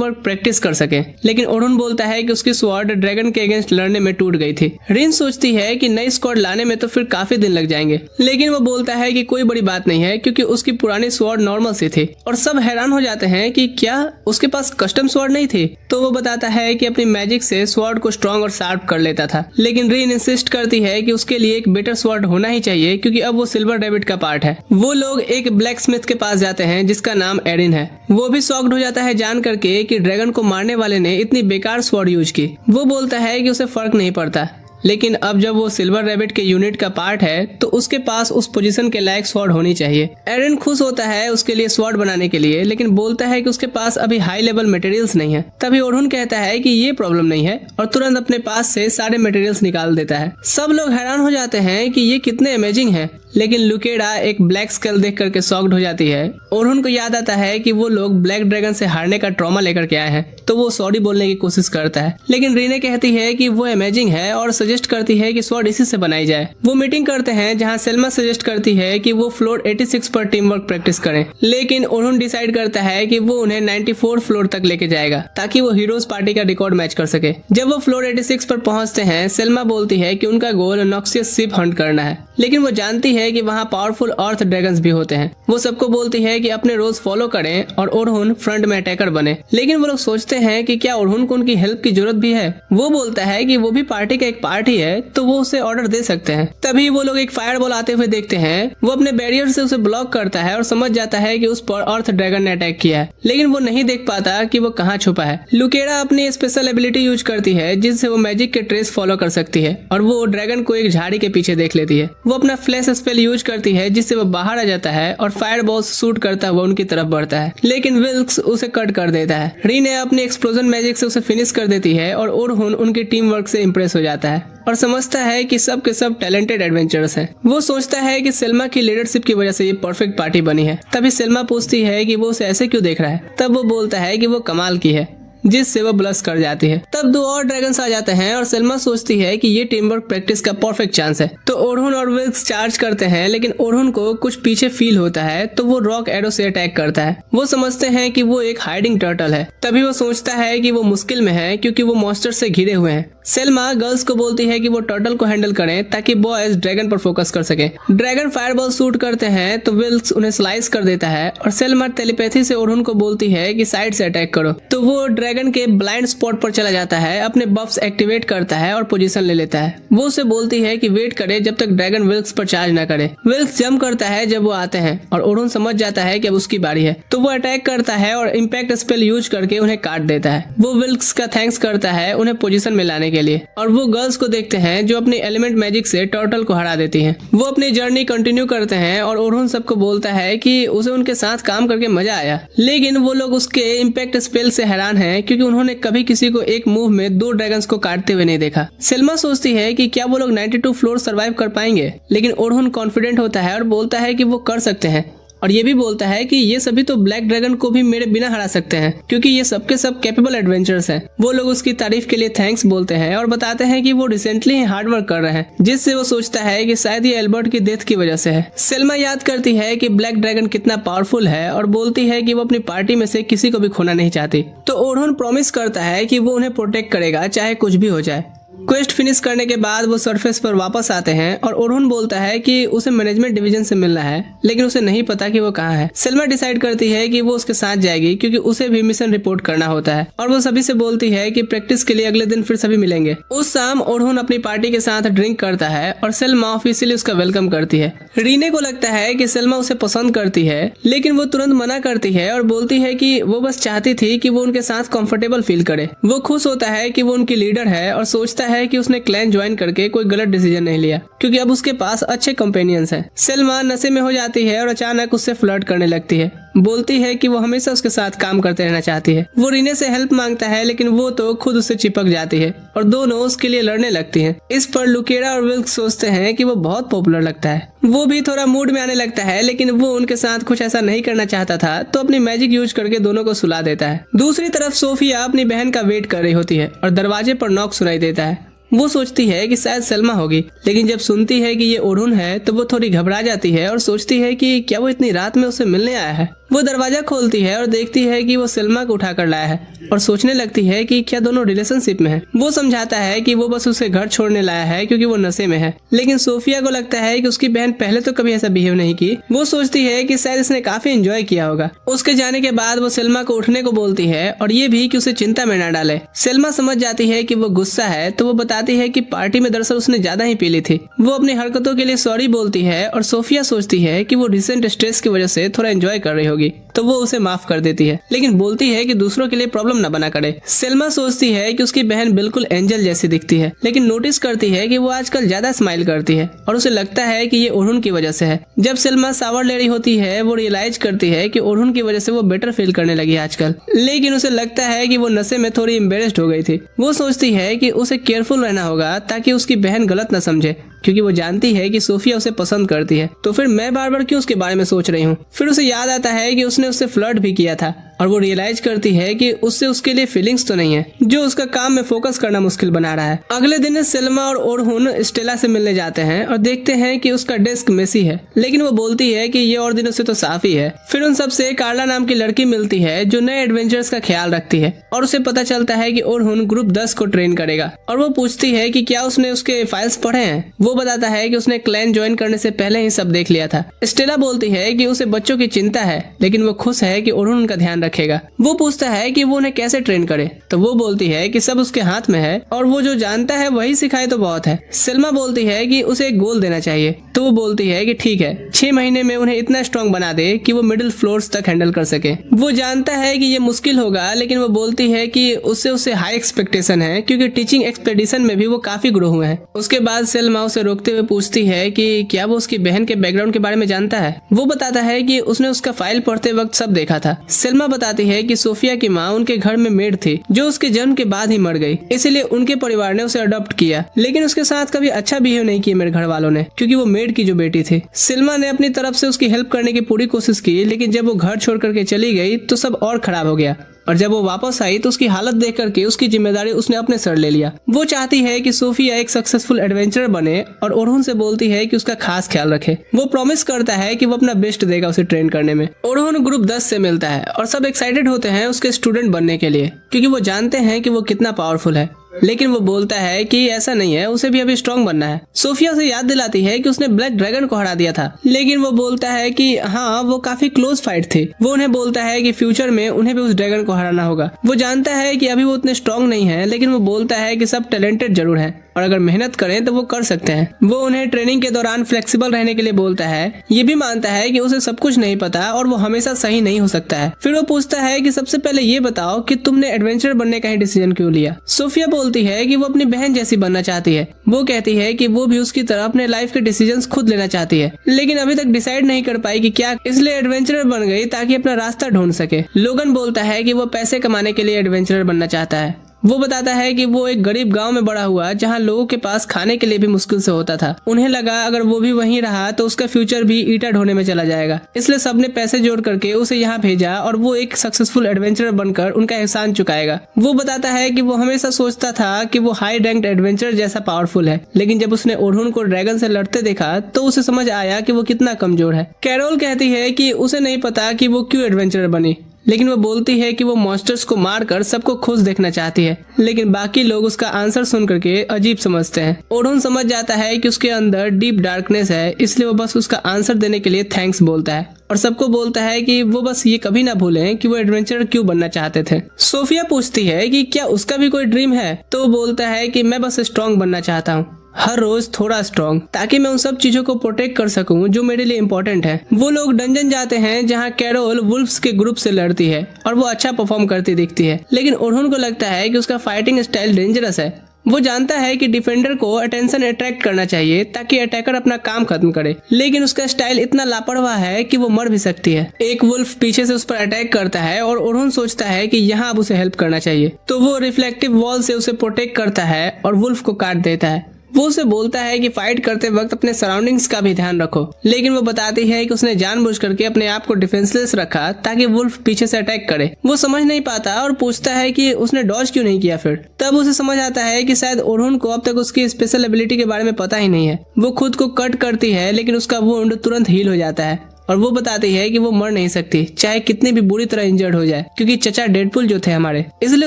वर्क प्रैक्टिस कर सके, लेकिन ओरहुन बोलता है कि उसकी स्वॉर्ड ड्रैगन के अगेंस्ट लड़ने में टूट गई थी। रिन सोचती है कि नई स्क्वाड लाने में तो फिर काफी दिन लग जाएंगे, लेकिन वो बोलता है कि कोई बड़ी बात नहीं है क्योंकि उसकी पुरानी स्वॉर्ड नॉर्मल सी थी, और सब हैरान हो जाते हैं कि क्या उसके पास कस्टम स्वॉर्ड नहीं थी। तो वो बताता है कि अपनी मैजिक से स्वॉर्ड को स्ट्रॉन्ग और शार्प कर लेता था, लेकिन रिन इंसिस्ट करती है कि उसके लिए एक बेटर स्वॉर्ड होना ही चाहिए क्योंकि अब वो सिल्वर रैबिट का पार्ट है। वो लोग एक ब्लैक स्मिथ के पास जाते हैं जिसका नाम एरिन है। वो भी शॉक्ड हो जाता है जान करके कि ड्रैगन को मारने वाले ने इतनी बेकार स्वॉर्ड यूज की। वो बोलता है कि उसे फर्क नहीं पड़ता, लेकिन अब जब वो सिल्वर रैबिट के यूनिट का पार्ट है तो उसके पास उस पोजीशन के लायक स्वॉर्ड होनी चाहिए। एरिन खुश होता है उसके लिए स्वॉर्ड बनाने के लिए, लेकिन बोलता है कि उसके पास अभी हाई लेवल मटेरियल्स नहीं है। तभी ओरहुन कहता है कि ये प्रॉब्लम नहीं है और तुरंत अपने पास से सारे मटेरियल्स निकाल देता है। सब लोग हैरान हो जाते हैं कि ये कितने अमेजिंग है, लेकिन लुकेरा एक ब्लैक स्केल देख करके शॉक्ड हो जाती है। ओरहुन को याद आता है कि वो लोग ब्लैक ड्रैगन से हारने का ट्रॉमा लेकर के आए हैं, तो वो सॉरी बोलने की कोशिश करता है, लेकिन रीने कहती है कि वो अमेजिंग है और सजेस्ट करती है कि स्वॉर्ड इसी से बनाई जाए। वो मीटिंग करते हैं जहां सेल्मा सजेस्ट करती है कि वो फ्लोर 86 पर टीम वर्क प्रैक्टिस करें, लेकिन ओरहुन डिसाइड करता है कि वो उन्हें 94 फ्लोर तक लेके जाएगा ताकि वो हीरोज पार्टी का रिकॉर्ड मैच कर सके। जब वो फ्लोर 86 पर पहुंचते हैं, सेल्मा बोलती है कि उनका गोल नॉक्सियस शिप हंट करना है, लेकिन वो जानती है कि वहाँ पावरफुल अर्थ ड्रैगन्स भी होते हैं। वो सबको बोलती है कि अपने रोज फॉलो करें और ओरहुन फ्रंट में अटैकर बने, लेकिन वो लोग सोचते हैं कि क्या ओरहुन को उनकी हेल्प की जरूरत भी है। वो बोलता है कि वो भी पार्टी का एक पार्ट ही है, तो वो उसे ऑर्डर दे सकते हैं। तभी वो लोग एक फायर बॉल आते हुए देखते हैं। वो अपने बैरियर से उसे ब्लॉक करता है और समझ जाता है कि उस पर अर्थ ड्रैगन ने अटैक किया है, लेकिन वो नहीं देख पाता कि वो कहाँ छुपा है। लुकेरा अपनी स्पेशल एबिलिटी यूज करती है जिससे वो मैजिक के ट्रेस फॉलो कर सकती है, और वो ड्रैगन को एक झाड़ी के पीछे देख लेती है। वो अपना फ्लैश स्पेल यूज करती है जिससे वो बाहर आ जाता है और फायर बॉल शूट करता हुआ उनकी तरफ बढ़ता है, लेकिन विल्क्स उसे कट कर देता है। रीने अपनी एक्सप्लोजन मैजिक से उसे फिनिश कर देती है और ओरहुन उनकी टीम वर्क से इम्प्रेस हो जाता है और समझता है कि सब के सब टैलेंटेड एडवेंचरर्स हैं। वो सोचता है कि सेल्मा की लीडरशिप की वजह से ये परफेक्ट पार्टी बनी है। तभी सेल्मा पूछती है कि वो उसे ऐसे क्यों देख रहा है। तब वो बोलता है कि वो कमाल की है, जिससे वो ब्लश कर जाती है। तब दो और ड्रैगन्स आ जाते हैं और सेल्मा सोचती है कि ये टीम वर्क प्रैक्टिस का परफेक्ट चांस है। तो ओरहुन और विल्क्स चार्ज करते हैं, लेकिन ओरहुन को कुछ पीछे फील होता है तो वो रॉक एरो से अटैक करता है। वो समझते हैं कि वो एक हाइडिंग टर्टल है। तभी वो सोचता है कि वो मुश्किल में है क्योंकि वो मॉन्स्टर से घिरे हुए हैं। सेल्मा गर्ल्स को बोलती है कि वो टर्टल को हैंडल करें ताकि बॉयज ड्रैगन पर फोकस कर सके। ड्रैगन फायरबॉल शूट करते हैं तो विल्क्स उन्हें स्लाइस कर देता है और सेल्मा टेलीपैथी से ओरहुन को बोलती है कि साइड से अटैक करो। तो वो ड्रैगन के ब्लाइंड स्पॉट पर चला जाता है, अपने बफ्स एक्टिवेट करता है और पोजीशन ले लेता है। वो उसे बोलती है कि वेट करे जब तक ड्रैगन विल्क्स पर चार्ज ना करे। विल्क्स जंप करता है जब वो आते हैं और ओरहुन समझ जाता है कि अब उसकी बारी है, तो वो अटैक करता है और इम्पैक्ट स्पेल यूज करके उन्हें काट देता है। वो विल्क्स का थैंक्स करता है उन्हें पोजीशन में लाने के लिए, और वो गर्ल्स को देखते हैं जो अपनी एलिमेंट मैजिक से टर्टल को हरा देती हैं। वो अपनी जर्नी कंटिन्यू करते हैं और ओरहुन सबको बोलता है कि उसे उनके साथ काम करके मजा आया, लेकिन वो लोग उसके इम्पैक्ट स्पेल से हैरान हैं क्योंकि उन्होंने कभी किसी को एक मूव में 2 ड्रैगन्स को काटते हुए नहीं देखा। सेल्मा सोचती है कि क्या वो लोग 92 फ्लोर सर्वाइव कर पाएंगे, लेकिन ओरहुन कॉन्फिडेंट होता है और बोलता है कि वो कर सकते हैं, और ये भी बोलता है कि ये सभी तो ब्लैक ड्रैगन को भी मेरे बिना हरा सकते हैं क्योंकि ये सबके सब कैपेबल एडवेंचर्स हैं। वो लोग उसकी तारीफ के लिए थैंक्स बोलते हैं और बताते हैं कि वो रिसेंटली ही हार्ड वर्क कर रहे हैं, जिससे वो सोचता है कि शायद ये एल्बर्ट की डेथ की वजह से है। सेल्मा याद करती है कि ब्लैक ड्रैगन कितना पावरफुल है और बोलती है कि वो अपनी पार्टी में से किसी को भी खोना नहीं चाहती। तो ओरहुन प्रॉमिस करता है कि वो उन्हें प्रोटेक्ट करेगा चाहे कुछ भी हो जाए। क्वेस्ट फिनिश करने के बाद वो सरफेस पर वापस आते हैं और ओरहुन बोलता है कि उसे मैनेजमेंट डिवीजन से मिलना है, लेकिन उसे नहीं पता कि वो कहाँ है। सेल्मा डिसाइड करती है कि वो उसके साथ जाएगी क्योंकि उसे भी मिशन रिपोर्ट करना होता है और वो सभी से बोलती है कि प्रैक्टिस के लिए अगले दिन फिर सभी मिलेंगे। उस शाम ओरहुन अपनी पार्टी के साथ ड्रिंक करता है और सेल्मा ऑफिशियली उसका वेलकम करती है। रीने को लगता है कि सेल्मा उसे पसंद करती है, लेकिन वो तुरंत मना करती है और बोलती है कि वो बस चाहती थी कि वो उनके साथ कंफर्टेबल फील करे। वो खुश होता है कि वो उनकी लीडर है और सोचता है कि उसने क्लैन ज्वाइन करके कोई गलत डिसीजन नहीं लिया क्योंकि अब उसके पास अच्छे कंपेनियंस हैं। सेल्मा नशे में हो जाती है और अचानक उससे फ्लर्ट करने लगती है। बोलती है कि वो हमेशा उसके साथ काम करते रहना चाहती है। वो रीने से हेल्प मांगता है, लेकिन वो तो खुद उससे चिपक जाती है और दोनों उसके लिए लड़ने लगती हैं। इस पर लुकेरा और विल्क सोचते हैं कि वो बहुत पॉपुलर लगता है। वो भी थोड़ा मूड में आने लगता है, लेकिन वो उनके साथ कुछ ऐसा नहीं करना चाहता था, तो अपनी मैजिक यूज करके दोनों को सुला देता है। दूसरी तरफ सोफिया अपनी बहन का वेट कर रही होती है और दरवाजे पर नॉक सुनाई देता है। वो सोचती है कि शायद सेल्मा होगी, लेकिन जब सुनती है कि ये ओरहुन है तो वो थोड़ी घबरा जाती है और सोचती है कि क्या वो इतनी रात में उसे मिलने आया है। वो दरवाजा खोलती है और देखती है कि वो सेल्मा को उठाकर लाया है और सोचने लगती है कि क्या दोनों रिलेशनशिप में हैं। वो समझाता है कि वो बस उसे घर छोड़ने लाया है क्योंकि वो नशे में है, लेकिन सोफिया को लगता है कि उसकी बहन पहले तो कभी ऐसा बिहेव नहीं की। वो सोचती है कि शायद इसने काफी एंजॉय किया होगा। उसके जाने के बाद वो सेल्मा को उठने को बोलती है और ये भी कि उसे चिंता में न डाले। सेल्मा समझ जाती है कि वो गुस्सा है, तो वो बताती है कि पार्टी में दरअसल उसने ज्यादा ही पी ली थी। वो अपनी हरकतों के लिए सॉरी बोलती है और सोफिया सोचती है कि वो रिसेंट स्ट्रेस की वजह से थोड़ा एंजॉय कर रही होगी, तो वो उसे माफ कर देती है, लेकिन बोलती है कि दूसरों के लिए प्रॉब्लम न बना करे। सेल्मा सोचती है कि उसकी बहन बिल्कुल एंजल जैसी दिखती है, लेकिन नोटिस करती है कि वो आजकल ज्यादा स्माइल करती है और उसे लगता है कि ये ओरहुन की वजह से है। जब सेल्मा शावर ले रही होती है, वो रियलाइज करती है कि ओरहुन की वजह से वो बेटर फील करने लगी है आजकल, लेकिन उसे लगता है कि वो नशे में थोड़ी एम्बेरेस्ड हो गई थी। वो सोचती है कि उसे केयरफुल रहना होगा ताकि उसकी बहन गलत न समझे, क्योंकि वो जानती है कि सोफिया उसे पसंद करती है। तो फिर मैं बार बार क्यों उसके बारे में सोच रही हूँ। फिर उसे याद आता है कि उसने उससे फ्लर्ट भी किया था और वो रियलाइज करती है कि उससे उसके लिए फीलिंग्स तो नहीं है, जो उसका काम में फोकस करना मुश्किल बना रहा है। अगले दिन सेल्मा और ओरहुन स्टेला से मिलने जाते हैं और देखते हैं कि उसका डेस्क मेसी है, लेकिन वो बोलती है कि ये और दिनों से तो साफ ही है। फिर उन सबसे कार्ला नाम की लड़की मिलती है जो नए एडवेंचर्स का ख्याल रखती है और उसे पता चलता है कि ओरहुन ग्रुप 10 को ट्रेन करेगा और वो पूछती है कि क्या उसने उसके फाइल्स पढ़े हैं। वो बताता है कि उसने क्लैन ज्वाइन करने से पहले ही सब देख लिया था। स्टेला बोलती है कि उसे बच्चों की चिंता है, लेकिन वो खुश है कि ओरहुन उनका ध्यान रखेगा। वो पूछता है कि वो उन्हें कैसे ट्रेन करे, तो वो बोलती है कि सब उसके हाथ में है और वो जो जानता है वही सिखाए तो बहुत है। सेल्मा बोलती है कि उसे एक गोल देना चाहिए, तो वो बोलती है कि ठीक है, 6 महीने में उन्हें इतना स्ट्रॉन्ग बना दे कि वो मिडिल फ्लोर्स तक हैंडल कर सके। वो जानता है कि ये मुश्किल होगा, लेकिन वो बोलती है कि उससे हाई एक्सपेक्टेशन है क्योंकि टीचिंग एक्सपेडिशन में भी वो काफी ग्रो हुए हैं। उसके बाद सेल्मा उसे रोकते हुए पूछती है कि क्या वो उसकी बहन के बैकग्राउंड के बारे में जानता है। वो बताता है कि उसने उसका फाइल पढ़ते वक्त सब देखा था। सेल्मा बताती है कि सोफिया की माँ उनके घर में मेड थी जो उसके जन्म के बाद ही मर गई, इसलिए उनके परिवार ने उसे अडॉप्ट किया, लेकिन उसके साथ कभी अच्छा बिहेव नहीं किया मेरे घर वालों ने, क्योंकि वो मेड की जो बेटी थी। सेल्मा ने अपनी तरफ से उसकी हेल्प करने की पूरी कोशिश की, लेकिन जब वो घर छोड़ करके चली गई तो सब और खराब हो गया और जब वो वापस आई तो उसकी हालत देख करके उसकी जिम्मेदारी उसने अपने सर ले लिया। वो चाहती है कि सोफिया एक सक्सेसफुल एडवेंचरर बने और ओरहुन से बोलती है कि उसका खास ख्याल रखे। वो प्रॉमिस करता है कि वो अपना बेस्ट देगा उसे ट्रेन करने में। ओरहुन ग्रुप 10 से मिलता है और सब एक्साइटेड होते हैं उसके स्टूडेंट बनने के लिए, क्योंकि वो जानते हैं कि वो कितना पावरफुल है, लेकिन वो बोलता है कि ऐसा नहीं है, उसे भी अभी स्ट्रॉन्ग बनना है। सोफिया उसे याद दिलाती है कि उसने ब्लैक ड्रैगन को हरा दिया था, लेकिन वो बोलता है कि हाँ, वो काफी क्लोज फाइट थी। वो उन्हें बोलता है कि फ्यूचर में उन्हें भी उस ड्रैगन को हराना होगा। वो जानता है कि अभी वो उतने स्ट्रॉन्ग नहीं है, लेकिन वो बोलता है कि सब टैलेंटेड जरूर है और अगर मेहनत करें तो वो कर सकते हैं। वो उन्हें ट्रेनिंग के दौरान फ्लेक्सिबल रहने के लिए बोलता है। ये भी मानता है कि उसे सब कुछ नहीं पता और वो हमेशा सही नहीं हो सकता है। फिर वो पूछता है कि सबसे पहले ये बताओ कि तुमने एडवेंचर बनने का ही डिसीजन क्यों लिया। सोफिया बोलती है कि वो अपनी बहन जैसी बनना चाहती है। वो कहती है कि वो भी उसकी तरह अपने लाइफ के डिसीजंस खुद लेना चाहती है, लेकिन अभी तक डिसाइड नहीं कर पाई कि क्या, इसलिए एडवेंचरर बन गई ताकि अपना रास्ता ढूंढ सके। लोगन बोलता है कि वो पैसे कमाने के लिए एडवेंचरर बनना चाहता है। वो बताता है कि वो एक गरीब गांव में बड़ा हुआ जहां लोगों के पास खाने के लिए भी मुश्किल से होता था। उन्हें लगा अगर वो भी वहीं रहा तो उसका फ्यूचर भी ईंटा ढोने में चला जाएगा, इसलिए सबने पैसे जोड़ करके उसे यहाँ भेजा और वो एक सक्सेसफुल एडवेंचरर बनकर उनका एहसान चुकाएगा। वो बताता है कि वो हमेशा सोचता था कि वो हाई रैंक्ड एडवेंचरर जैसा पावरफुल है, लेकिन जब उसने ओरहुन को ड्रैगन से लड़ते देखा तो उसे समझ आया कि वो कितना कमजोर है। कैरोल कहती है कि उसे नहीं पता कि वो क्यों एडवेंचरर बनी, लेकिन वो बोलती है कि वो मॉन्स्टर्स को मारकर सबको खुश देखना चाहती है, लेकिन बाकी लोग उसका आंसर सुन करके अजीब समझते हैं। ओडोन समझ जाता है कि उसके अंदर डीप डार्कनेस है, इसलिए वो बस उसका आंसर देने के लिए थैंक्स बोलता है और सबको बोलता है कि वो बस ये कभी ना भूलें कि वो एडवेंचरर क्यों बनना चाहते थे। सोफिया पूछती है कि क्या उसका भी कोई ड्रीम है, तो वो बोलता है कि मैं बस स्ट्रॉन्ग बनना चाहता हूँ, हर रोज थोड़ा स्ट्रॉन्ग, ताकि मैं उन सब चीजों को प्रोटेक्ट कर सकूं जो मेरे लिए इम्पोर्टेंट है। वो लोग डंजन जाते हैं जहां कैरोल वुल्फ्स के ग्रुप से लड़ती है और वो अच्छा परफॉर्म करती दिखती है, लेकिन ओडोन को लगता है कि उसका फाइटिंग स्टाइल डेंजरस है। वो जानता है कि डिफेंडर को अटेंशन अट्रैक्ट करना चाहिए ताकि अटैकर अपना काम खत्म करे, लेकिन उसका स्टाइल इतना लापरवाह है कि वो मर भी सकती है। एक वुल्फ पीछे से उस पर अटैक करता है और ओडोन सोचता है कि यहाँ अब उसे हेल्प करना चाहिए, तो वो रिफ्लेक्टिव वॉल से उसे प्रोटेक्ट करता है और वुल्फ को काट देता है। वो उसे बोलता है कि फाइट करते वक्त अपने सराउंडिंग्स का भी ध्यान रखो, लेकिन वो बताती है कि उसने जानबूझ करके अपने आप को डिफेंसलेस रखा ताकि वुल्फ पीछे से अटैक करे। वो समझ नहीं पाता और पूछता है कि उसने डॉज क्यों नहीं किया फिर। तब उसे समझ आता है कि शायद ओडोन को अब तक उसकी स्पेशल एबिलिटी के बारे में पता ही नहीं है। वो खुद को कट करती है, लेकिन उसका वुंड तुरंत हील हो जाता है और वो बताती है कि वो मर नहीं सकती चाहे कितनी भी बुरी तरह इंजर्ड हो जाए, क्योंकि चचा डेडपुल जो थे हमारे, इसलिए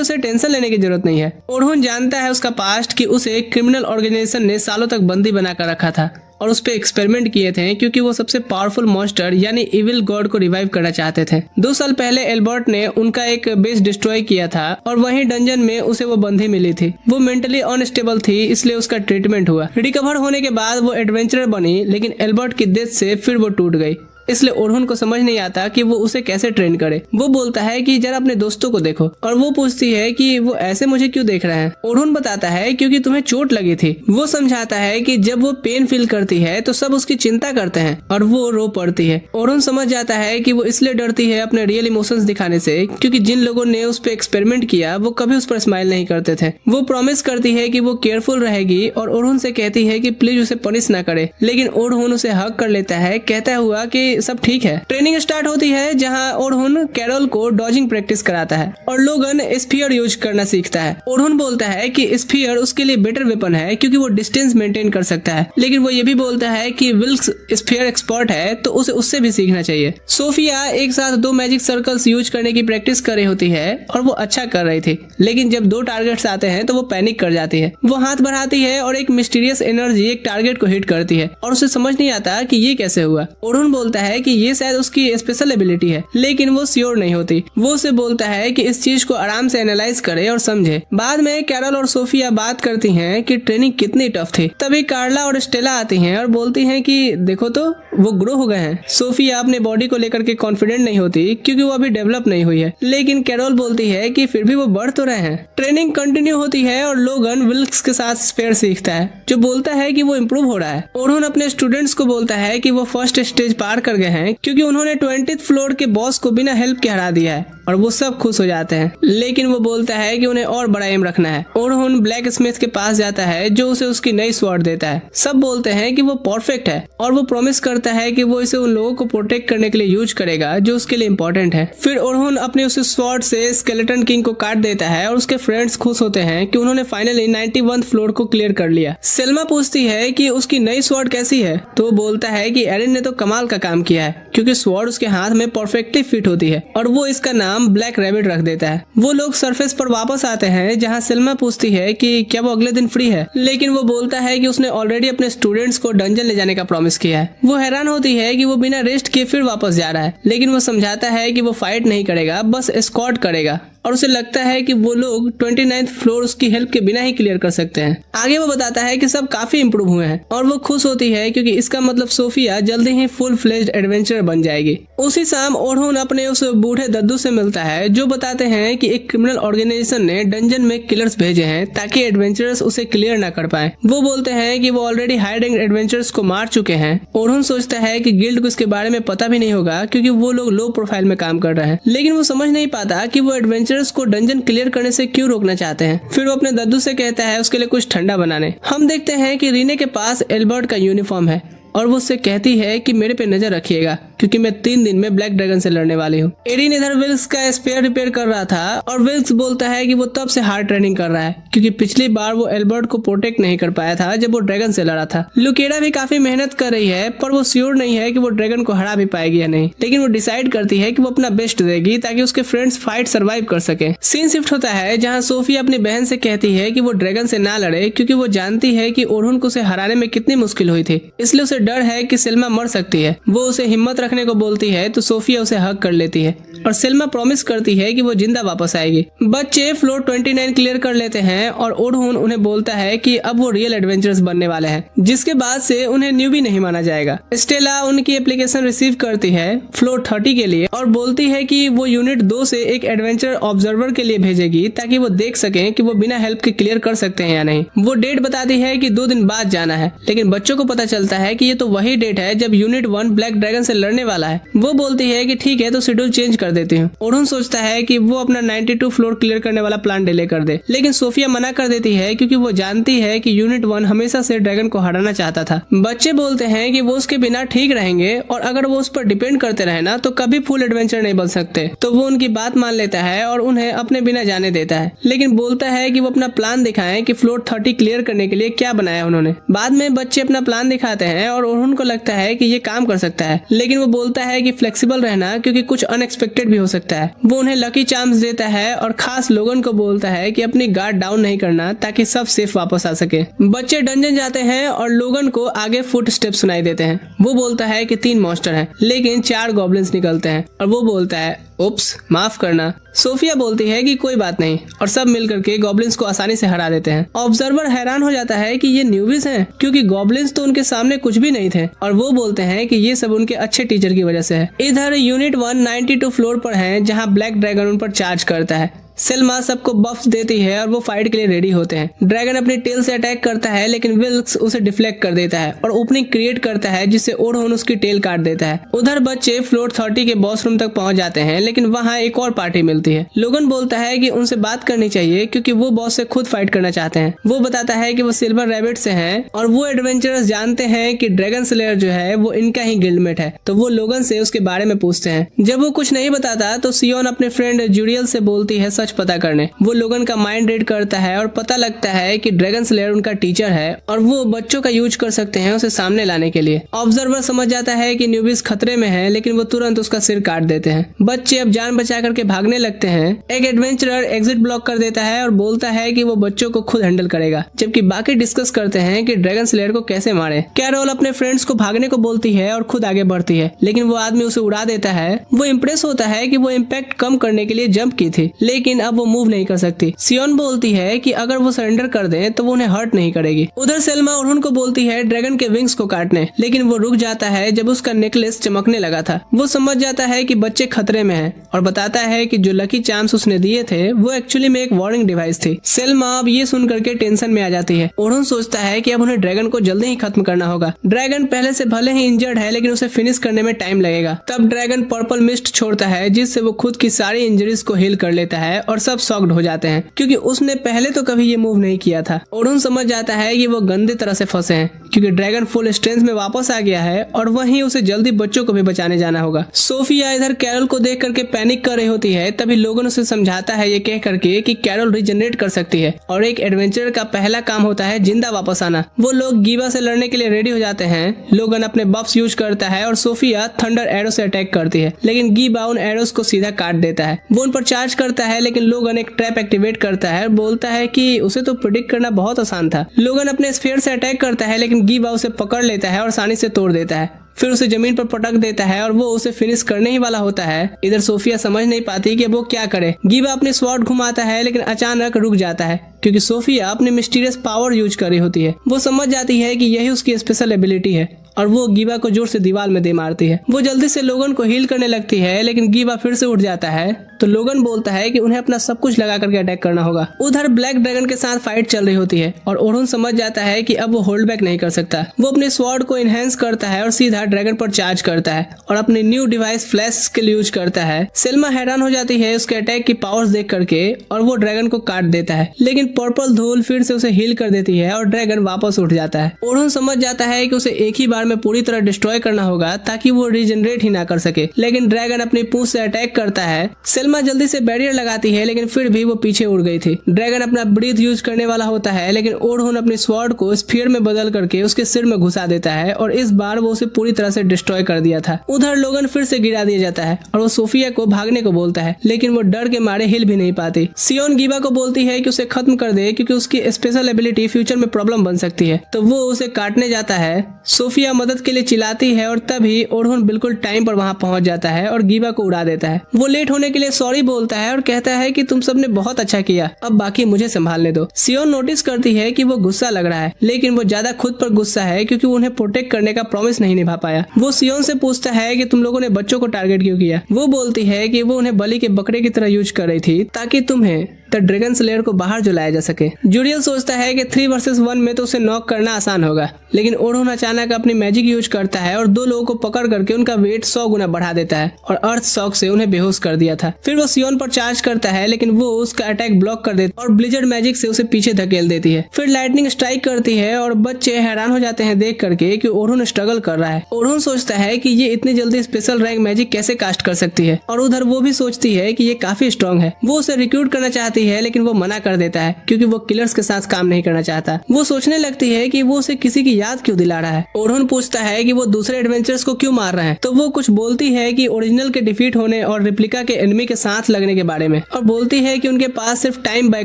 उसे टेंशन लेने की जरूरत नहीं है। ओडोन जानता है उसका पास्ट कि उसे क्रिमिनल ऑर्गेनाइजेशन ने सालों तक बंदी बनाकर रखा था और उस पे एक्सपेरिमेंट किए थे, क्योंकि वो सबसे पावरफुल मॉन्स्टर यानी इविल गॉड को रिवाइव करना चाहते थे। 2 साल पहले एल्बर्ट ने उनका एक बेस डिस्ट्रॉय किया था और वहीं डंजन में उसे वो बंदी मिली थी। वो मेंटली अनस्टेबल थी, इसलिए उसका ट्रीटमेंट हुआ। रिकवर होने के बाद वो एडवेंचरर बनी, लेकिन एल्बर्ट की डेथ से फिर वो टूट गई, इसलिए ओडोन को समझ नहीं आता कि वो उसे कैसे ट्रेन करे। वो बोलता है कि जरा अपने दोस्तों को देखो, और वो पूछती है कि वो ऐसे मुझे क्यों देख रहे हैं। ओडोन बताता है क्योंकि तुम्हें चोट लगी थी। वो समझाता है कि जब वो पेन फील करती है तो सब उसकी चिंता करते हैं और वो रो पड़ती है। ओडोन समझ जाता है कि वो इसलिए डरती है अपने रियल इमोशंस दिखाने से, क्योंकि जिन लोगों ने उस पर एक्सपेरिमेंट किया वो कभी उस पर स्माइल नहीं करते थे। वो प्रॉमिस करती है कि वो केयरफुल रहेगी और ओडोन से कहती है कि प्लीज उसे पनिश ना करे, लेकिन ओडोन उसे हग कर लेता है, कहता हुआ कि सब ठीक है। ट्रेनिंग स्टार्ट होती है जहां ओडोन कैरोल को डॉजिंग प्रैक्टिस कराता है और लोगन स्फीयर यूज करना सीखता है। ओडोन बोलता है कि स्फीयर उसके लिए बेटर वेपन है क्योंकि वो डिस्टेंस मेंटेन कर सकता है, लेकिन वो ये भी बोलता है कि विल्क्स स्फीयर एक्सपर्ट है तो उसे उससे भी सीखना चाहिए। सोफिया एक साथ 2 मैजिक सर्कल्स यूज करने की प्रैक्टिस कर रही होती है और वो अच्छा कर रही थी, लेकिन जब 2 टारगेट्स आते हैं तो वो पैनिक कर जाती है। वो हाथ बढ़ाती है और एक मिस्टीरियस एनर्जी एक टारगेट को हिट करती है और उसे समझ नहीं आता कि ये कैसे हुआ। ओडोन बोलता है कि ये शायद उसकी स्पेशल एबिलिटी है, लेकिन वो श्योर नहीं होती। वो उसे बोलता है कि इस चीज को आराम से एनालाइज करे और समझे। बाद में कैरल और सोफिया बात करती हैं कि ट्रेनिंग कितनी टफ थी। तभी कार्ला और स्टेला आती हैं और बोलती हैं कि देखो तो वो ग्रो हो गए हैं। सोफिया अपने बॉडी को लेकर के कॉन्फिडेंट नहीं होती क्योंकि वो अभी डेवलप नहीं हुई है, लेकिन कैरोल बोलती है कि फिर भी वो बढ़ तो रहे हैं। ट्रेनिंग कंटिन्यू होती है और लोगन विल्क्स के साथ स्पेयर सीखता है जो बोलता है कि वो इम्प्रूव हो रहा है। ओडोन अपने स्टूडेंट्स को बोलता है कि वो फर्स्ट स्टेज पार कर गए हैं क्योंकि उन्होंने 20th फ्लोर के बॉस को बिना हेल्प के हरा दिया है और वो सब खुश हो जाते हैं, लेकिन वो बोलता है कि उन्हें और बड़ा एम रखना है। ओडोन ब्लैक स्मिथ के पास जाता है जो उसे उसकी नई स्वॉर्ड देता है। सब बोलते हैं कि वो परफेक्ट है और वो प्रॉमिस करता है कि वो इसे उन लोगों को प्रोटेक्ट करने के लिए यूज करेगा जो उसके लिए इम्पोर्टेंट है। फिर ओडोन अपने उस स्वॉर्ड से स्केलेटन किंग को काट देता है और उसके फ्रेंड्स खुश होते हैं कि उन्होंने फाइनली 91th फ्लोर को क्लियर कर लिया। सेल्मा पूछती है कि उसकी नई स्वॉर्ड कैसी है, तो वो बोलता है कि एरिन ने तो कमाल का काम किया है क्योंकि स्वॉर्ड उसके हाथ में परफेक्टली फिट होती है और वो इसका नाम ब्लैक रैबिट रख देता है। वो लोग सरफेस पर वापस आते हैं जहां सेल्मा पूछती है कि क्या वो अगले दिन फ्री है, लेकिन वो बोलता है कि उसने ऑलरेडी अपने स्टूडेंट्स को डंजन ले जाने का प्रॉमिस किया है। वो हैरान होती है कि वो बिना रेस्ट किए फिर वापस जा रहा है, लेकिन वो समझाता है कि वो फाइट नहीं करेगा, बस एस्कॉर्ट करेगा और उसे लगता है कि वो लोग 29th फ्लोर उसकी हेल्प के बिना ही क्लियर कर सकते हैं। आगे वो बताता है कि सब काफी इंप्रूव हुए हैं और वो खुश होती है क्योंकि इसका मतलब सोफिया जल्दी ही फुल फ्लेज्ड एडवेंचरर बन जाएगी। उसी शाम ओडोन अपने उस बूढ़े दद्दू से मिलता है जो बताते हैं कि एक क्रिमिनल ऑर्गेनाइजेशन ने डंजन में किलर्स भेजे हैं ताकि एडवेंचरर्स उसे क्लियर ना कर पाए। वो बोलते हैं कि वो ऑलरेडी हाई रैंक एडवेंचरर्स को मार चुके हैं। ओडोन सोचता है कि गिल्ड को इसके बारे में पता भी नहीं होगा क्योंकि वो लोग लो प्रोफाइल में काम कर रहे हैं, लेकिन वो समझ नहीं पाता कि वो एडवेंचरर्स को डंजन क्लियर करने से क्यों रोकना चाहते हैं। फिर वो अपने दद्दू से कहता है उसके लिए कुछ ठंडा बनाने। हम देखते हैं कि रीने के पास एल्बर्ट का यूनिफॉर्म है और वो उससे कहती है कि मेरे पे नजर रखिएगा। क्योंकि मैं 3 दिन में ब्लैक ड्रैगन से लड़ने वाली हूँ। एरिन इधर विल्क्स का स्पेयर रिपेयर कर रहा था और विल्क्स बोलता है कि वो तब से हार्ड ट्रेनिंग कर रहा है क्योंकि पिछली बार वो एल्बर्ट को प्रोटेक्ट नहीं कर पाया था जब वो ड्रैगन से लड़ा था। लुकेरा भी काफी मेहनत कर रही है पर वो श्योर नहीं है कि वो ड्रैगन को हरा भी पाएगी या नहीं, लेकिन वो डिसाइड करती है कि वो अपना बेस्ट देगी ताकि उसके फ्रेंड्स फाइट सरवाइव कर सके। सीन शिफ्ट होता है जहाँ सोफिया अपनी बहन से कहती है कि वो ड्रैगन से ना लड़े क्योंकि वो जानती है कि ओरुन को उसे हराने में कितनी मुश्किल हुई थी, इसलिए उसे डर है कि सेल्मा मर सकती है। वो उसे हिम्मत रखने को बोलती है तो सोफिया उसे हग कर लेती है और सेल्मा प्रॉमिस करती है कि वो जिंदा वापस आएगी। बच्चे फ्लोर 29 क्लियर कर लेते हैं और ओरुन उन्हें बोलता है कि अब वो रियल एडवेंचरर्स बनने वाले हैं, जिसके बाद से उन्हें न्यूबी नहीं माना जाएगा। स्टेला उनकी एप्लीकेशन रिसीव करती है फ्लोर 30 के लिए और बोलती है कि वो यूनिट 2 से एक एडवेंचर ऑब्जर्वर के लिए भेजेगी ताकि वो देख सकें कि वो बिना हेल्प के क्लियर कर सकते हैं या नहीं। वो डेट बताती है कि 2 दिन बाद जाना है, लेकिन बच्चों को पता चलता है कि ये तो वही डेट है जब यूनिट 1 ब्लैक ड्रैगन से लड़ने वाला है। वो बोलती है कि ठीक है तो शेड्यूल चेंज कर देती हूँ। ओरुन सोचता है कि वो अपना 92 फ्लोर क्लियर करने वाला प्लान डिले कर दे, लेकिन सोफिया मना कर देती है क्योंकि वो जानती है कि यूनिट 1 हमेशा से ड्रैगन को हराना चाहता था। बच्चे बोलते हैं कि वो उसके बिना ठीक रहेंगे और अगर वो उस पर डिपेंड करते रहे ना तो कभी फुल एडवेंचर नहीं बन सकते। तो वो उनकी बात मान लेता है और उन्हें अपने बिना जाने देता है, लेकिन बोलता है कि वो अपना प्लान दिखाएं कि फ्लोर 30 क्लियर करने के लिए क्या बनाया उन्होंने। बाद में बच्चे अपना प्लान दिखाते हैं और उनको लगता है कि ये काम कर सकता है, लेकिन वो बोलता है कि फ्लेक्सिबल रहना क्योंकि कुछ अनएक्सपेक्टेड भी हो सकता है। वो उन्हें लकी चांस देता है और खास लोगन को बोलता है कि अपनी गार्ड डाउन नहीं करना ताकि सब सेफ वापस आ सके। बच्चे डंजन जाते हैं और लोगन को आगे फुट स्टेप सुनाई देते हैं। वो बोलता है कि 3 मॉन्स्टर हैं, लेकिन 4 गॉब्लिन्स निकलते हैं और वो बोलता है उप्स माफ करना। सोफिया बोलती है कि कोई बात नहीं और सब मिलकर के गॉब्लिन्स को आसानी से हरा देते हैं। ऑब्जर्वर हैरान हो जाता है कि ये न्यूबीज हैं क्योंकि गॉब्लिन्स तो उनके सामने कुछ भी नहीं थे और वो बोलते हैं कि ये सब उनके अच्छे टीचर की वजह से है। इधर यूनिट 1 92 फ्लोर पर है जहाँ ब्लैक ड्रैगन उन पर चार्ज करता है। सेल्मा सबको बफ्स देती है और वो फाइट के लिए रेडी होते हैं। ड्रैगन अपनी टेल से अटैक करता है लेकिन विल्क्स उसे डिफ्लेक्ट कर देता है और ओपनिंग क्रिएट करता है जिससे ओरुन उसकी टेल काट देता है। उधर बच्चे फ्लोर 30 के बॉस रूम तक पहुंच जाते हैं, लेकिन वहां एक और पार्टी मिलती है। लोगन बोलता है कि उनसे बात करनी चाहिए क्योंकि वो बॉस से खुद फाइट करना चाहते हैं। वो बताता है कि वो सिल्वर रैबिट से हैं और वो एडवेंचरर्स जानते हैं कि ड्रैगन स्लेयर जो है वो इनका ही गिल्डमेट है, तो वो लोगन से उसके बारे में पूछते हैं। जब वो कुछ नहीं बताता तो सियोन अपने फ्रेंड जूडियल से बोलती है सच पता करने। वो लोगन का माइंड रीड करता है और पता लगता है कि ड्रैगन स्लेयर उनका टीचर है और वो बच्चों का यूज कर सकते हैं उसे सामने लाने के लिए। ऑब्जर्वर समझ जाता है कि न्यूबीज खतरे में है, लेकिन वो तुरंत उसका सिर काट देते हैं। बच्चे अब जान बचा करके भागने लगते हैं। एक एडवेंचरर एग्जिट ब्लॉक कर देता है और बोलता है कि वो बच्चों को खुद हैंडल करेगा, जबकि बाकी डिस्कस करते हैं कि ड्रैगन स्लेयर को कैसे मारे। कैरोल अपने फ्रेंड्स को भागने को बोलती है और खुद आगे बढ़ती है, लेकिन वो आदमी उसे उड़ा देता है। वो इम्प्रेस होता है कि वो इम्पैक्ट कम करने के लिए जंप की थी, लेकिन अब वो मूव नहीं कर सकती। सियोन बोलती है कि अगर वो सरेंडर कर दें तो वो उन्हें हर्ट नहीं करेगी। उधर सेल्मा ओरुन को बोलती है ड्रैगन के विंग्स को काटने, लेकिन वो रुक जाता है जब उसका नेकलेस चमकने लगा था। वो समझ जाता है कि बच्चे खतरे में हैं और बताता है कि जो लकी चांस उसने दिए थे वो एक्चुअली में एक वार्निंग डिवाइस थी। सेल्मा अब ये सुन करके टेंशन में आ जाती है। ओरुन सोचता है कि अब उन्हें ड्रैगन को जल्दी ही खत्म करना होगा। ड्रैगन पहले से भले ही इंजर्ड है, लेकिन उसे फिनिश करने में टाइम लगेगा। तब ड्रैगन पर्पल मिस्ट छोड़ता है जिससे वो खुद की सारी इंजरीज को हील कर लेता है और सब शॉक्ड हो जाते हैं क्योंकि उसने पहले तो कभी ये मूव नहीं किया था। ओरुन समझ जाता है कि वो गंदे तरह से फंसे हैं क्योंकि ड्रैगन फुल स्ट्रेंथ में वापस आ गया है और वहीं उसे जल्दी बच्चों को भी बचाने जाना होगा। सोफिया इधर कैरोल को देख करके पैनिक कर रही होती है, तभी लोगन उसे समझाता है ये कह करके कि कैरोल रिजनरेट कर सकती है और एक एडवेंचर का पहला काम होता है जिंदा वापस आना। वो लोग गीवा से लड़ने के लिए रेडी हो जाते हैं। लोगन अपने बफ्स यूज करता है और सोफिया थंडर एरो से अटैक करती है, लेकिन गीवा उन एरोस को सीधा काट देता है। वो उन पर चार्ज करता है, लेकिन लोगन एक ट्रैप एक्टिवेट करता है, बोलता है कि उसे तो प्रेडिक्ट करना बहुत आसान था। लोगन अपने स्फीयर से अटैक करता है, लेकिन गीवा उसे पकड़ लेता है और आसानी से तोड़ देता है। फिर उसे जमीन पर पटक देता है और वो उसे फिनिश करने ही वाला होता है। इधर सोफिया समझ नहीं पाती कि वो क्या करे। गीवा अपनी स्वॉर्ड घुमाता है, लेकिन अचानक रुक जाता है क्योंकि सोफिया अपनी मिस्टीरियस पावर यूज कर रही होती है। वो समझ जाती है कि यही उसकी स्पेशल एबिलिटी है और वो गीवा को जोर से दीवार में दे मारती है। वो जल्दी से लोगन को हील करने लगती है, लेकिन गीवा फिर से उठ जाता है तो लोगन बोलता है कि उन्हें अपना सब कुछ लगा करके अटैक करना होगा। उधर ब्लैक ड्रैगन के साथ फाइट चल रही होती है और ओरुन समझ जाता है कि अब वो होल्ड बैक नहीं कर सकता। वो अपने स्वॉर्ड को इनहेंस करता है और सीधा ड्रैगन पर चार्ज करता है और अपनी new device flash skill use करता है। सेल्मा हैरान हो जाती है उसके अटैक की पावर्स देख करके और वो ड्रैगन को काट देता है, लेकिन पर्पल धूल फिर से उसे हील कर देती है और ड्रैगन वापस उठ जाता है। ओरुन समझ जाता है कि उसे एक ही बार में पूरी तरह डिस्ट्रॉय करना होगा ताकि वो रीजनरेट ही ना कर सके, लेकिन ड्रैगन अपनी पूंछ से अटैक करता है। सेल्मा जल्दी से बैरियर लगाती है लेकिन फिर भी वो पीछे उड़ गई थी। ड्रैगन अपना ब्रीथ यूज करने वाला होता है, लेकिन ओरुन अपने स्वॉर्ड को स्फीयर में बदल करके उसके सिर में घुसा देता है और इस बार वो उसे पूरी तरह से डिस्ट्रॉय कर दिया था। उधर लोगन फिर से गिरा दिया जाता है और वो सोफिया को भागने को बोलता है, लेकिन वो डर के मारे हिल भी नहीं पाती। सियोन गीवा को बोलती है कि उसे खत्म कर दे क्योंकि उसकी स्पेशल एबिलिटी फ्यूचर में प्रॉब्लम बन सकती है, तो वो उसे काटने जाता है। सोफिया मदद के लिए चिल्लाती है और तभी ओरुन बिल्कुल टाइम पर वहां पहुंच जाता है और गीवा को उड़ा देता है। वो लेट होने के लिए सॉरी बोलता है और कहता है कि तुम सबने बहुत अच्छा किया, अब बाकी मुझे संभालने दो। सियोन नोटिस करती है कि वो गुस्सा लग रहा है, लेकिन वो ज्यादा खुद पर गुस्सा है क्योंकि वो उन्हें प्रोटेक्ट करने का प्रॉमिस नहीं निभा पाया। वो सियोन से पूछता है कि तुम लोगों ने बच्चों को टारगेट क्यों किया। वो बोलती है कि वो उन्हें बलि के बकरे की तरह यूज कर रही थी ताकि तुम्हें द ड्रैगन स्लेयर को बाहर जो लाया जा सके। जूडियल सोचता है कि 3 वर्सेस 1 में तो उसे नॉक करना आसान होगा, लेकिन ओरुन अचानक अपनी मैजिक यूज करता है और 2 लोगों को पकड़ करके उनका वेट 100 गुना बढ़ा देता है और अर्थ शॉक से उन्हें बेहोश कर दिया था। फिर वो सियोन पर चार्ज करता है, लेकिन वो उसका अटैक ब्लॉक कर देता है और ब्लिजर्ड मैजिक से उसे पीछे धकेल देती है। फिर लाइटनिंग स्ट्राइक करती है और बच्चे हैरान हो जाते हैं देख करके कि ओरुन स्ट्रगल कर रहा है। ओरुन सोचता है कि ये इतनी जल्दी स्पेशल रैंक मैजिक कैसे कास्ट कर सकती है, और उधर वो भी सोचती है कि ये काफी स्ट्रॉन्ग है। वो उसे रिक्रूट करना चाहती है, लेकिन वो मना कर देता है क्योंकि वो किलर्स के साथ काम नहीं करना चाहता। वो सोचने लगती है कि वो उसे किसी की याद क्यों दिला रहा है। ओरुन पूछता है कि वो दूसरे एडवेंचर्स को क्यों मार रहे हैं, तो वो कुछ बोलती है कि ओरिजिनल के डिफीट होने और रिप्लिका के एनिमी के साथ लगने के बारे में, और बोलती है कि उनके पास सिर्फ टाइम बाय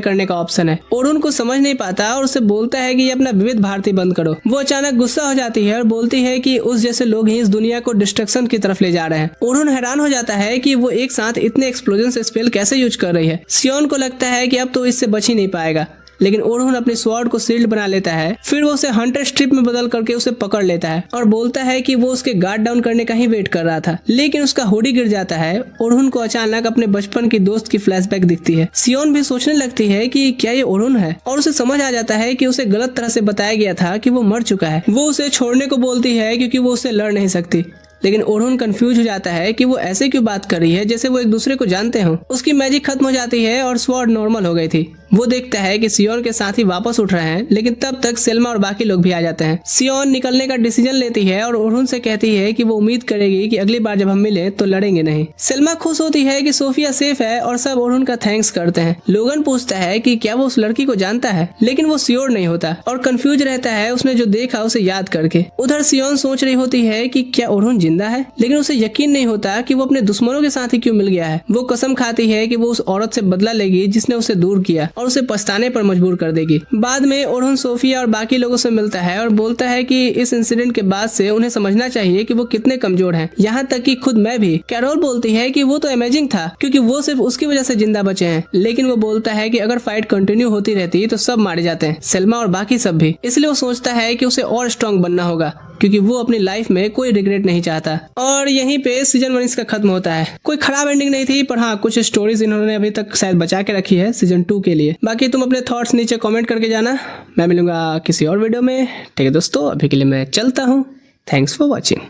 करने का ऑप्शन है। ओरुन को समझ नहीं पाता और उसे बोलता है कि ये अपना विविध भारती बंद करो। वो अचानक गुस्सा हो जाती है और बोलती है कि उस जैसे लोग ही इस दुनिया को डिस्ट्रक्शन की तरफ ले जा रहे हैं। ओरुन हैरान हो जाता है कि वो एक साथ इतने एक्सप्लोजन से स्पेल कैसे यूज कर रही है। सियोन को लगता है कि अब तो इससे बच ही नहीं पाएगा, लेकिन ओरुन अपने स्वॉर्ड को शील्ड बना लेता है। फिर वो उसे हंटर स्ट्रिप में बदल करके उसे पकड़ लेता है और बोलता है कि वो उसके गार्ड डाउन करने का ही वेट कर रहा था, लेकिन उसका हुडी गिर जाता है। ओरुन को अचानक अपने बचपन की दोस्त की फ्लैशबैक दिखती है। सियोन भी सोचने लगती है कि क्या ये ओरुन है, और उसे समझ आ जाता है कि उसे गलत तरह से बताया गया था कि वो मर चुका है। वो उसे छोड़ने को बोलती है क्योंकि वो उसे लड़ नहीं सकती, लेकिन ओरुन कंफ्यूज हो जाता है कि वो ऐसे क्यों बात कर रही है जैसे वो एक दूसरे को जानते हो। उसकी मैजिक खत्म हो जाती है और स्वॉर्ड नॉर्मल हो गई थी। वो देखता है कि सियोन के साथ ही वापस उठ रहे हैं, लेकिन तब तक सेल्मा और बाकी लोग भी आ जाते हैं। सियोन निकलने का डिसीजन लेती है और ओरुन से कहती है कि वो उम्मीद करेगी कि अगली बार जब हम मिले तो लड़ेंगे नहीं। सेल्मा खुश होती है कि सोफिया सेफ है और सब ओरुन का थैंक्स करते हैं। लोगन पूछता है कि क्या वो उस लड़की को जानता है, लेकिन वो श्योर नहीं होता और कंफ्यूज रहता है उसने जो देखा उसे याद करके। उधर सियोन सोच रही होती है कि क्या ओरुन जिंदा है, लेकिन उसे यकीन नहीं होता कि वो अपने दुश्मनों के साथ ही क्यों मिल गया है। वो कसम खाती है कि वो उस औरत से बदला लेगी जिसने उसे दूर किया और उसे पछताने पर मजबूर कर देगी। बाद में ओरुन सोफिया और बाकी लोगों से मिलता है और बोलता है कि इस इंसिडेंट के बाद से उन्हें समझना चाहिए कि वो कितने कमजोर हैं, यहाँ तक कि खुद मैं भी। कैरोल बोलती है कि वो तो अमेजिंग था क्योंकि वो सिर्फ उसकी वजह से जिंदा बचे हैं, लेकिन वो बोलता है कि अगर फाइट कंटिन्यू होती रहती तो सब मारे जाते हैं, सेल्मा और बाकी सब भी। इसलिए वो सोचता है कि उसे और स्ट्रॉन्ग बनना होगा क्योंकि वो अपनी लाइफ में कोई रिग्रेट नहीं चाहता। और यहीं पे सीजन 1 इसका खत्म होता है। कोई खराब एंडिंग नहीं थी, पर हाँ कुछ स्टोरीज इन्होंने अभी तक शायद बचा के रखी है सीजन 2 के लिए। बाकी तुम अपने थॉट्स नीचे कमेंट करके जाना। मैं मिलूंगा किसी और वीडियो में। ठीक है दोस्तों, अभी के लिए मैं चलता हूँ। Thanks for watching.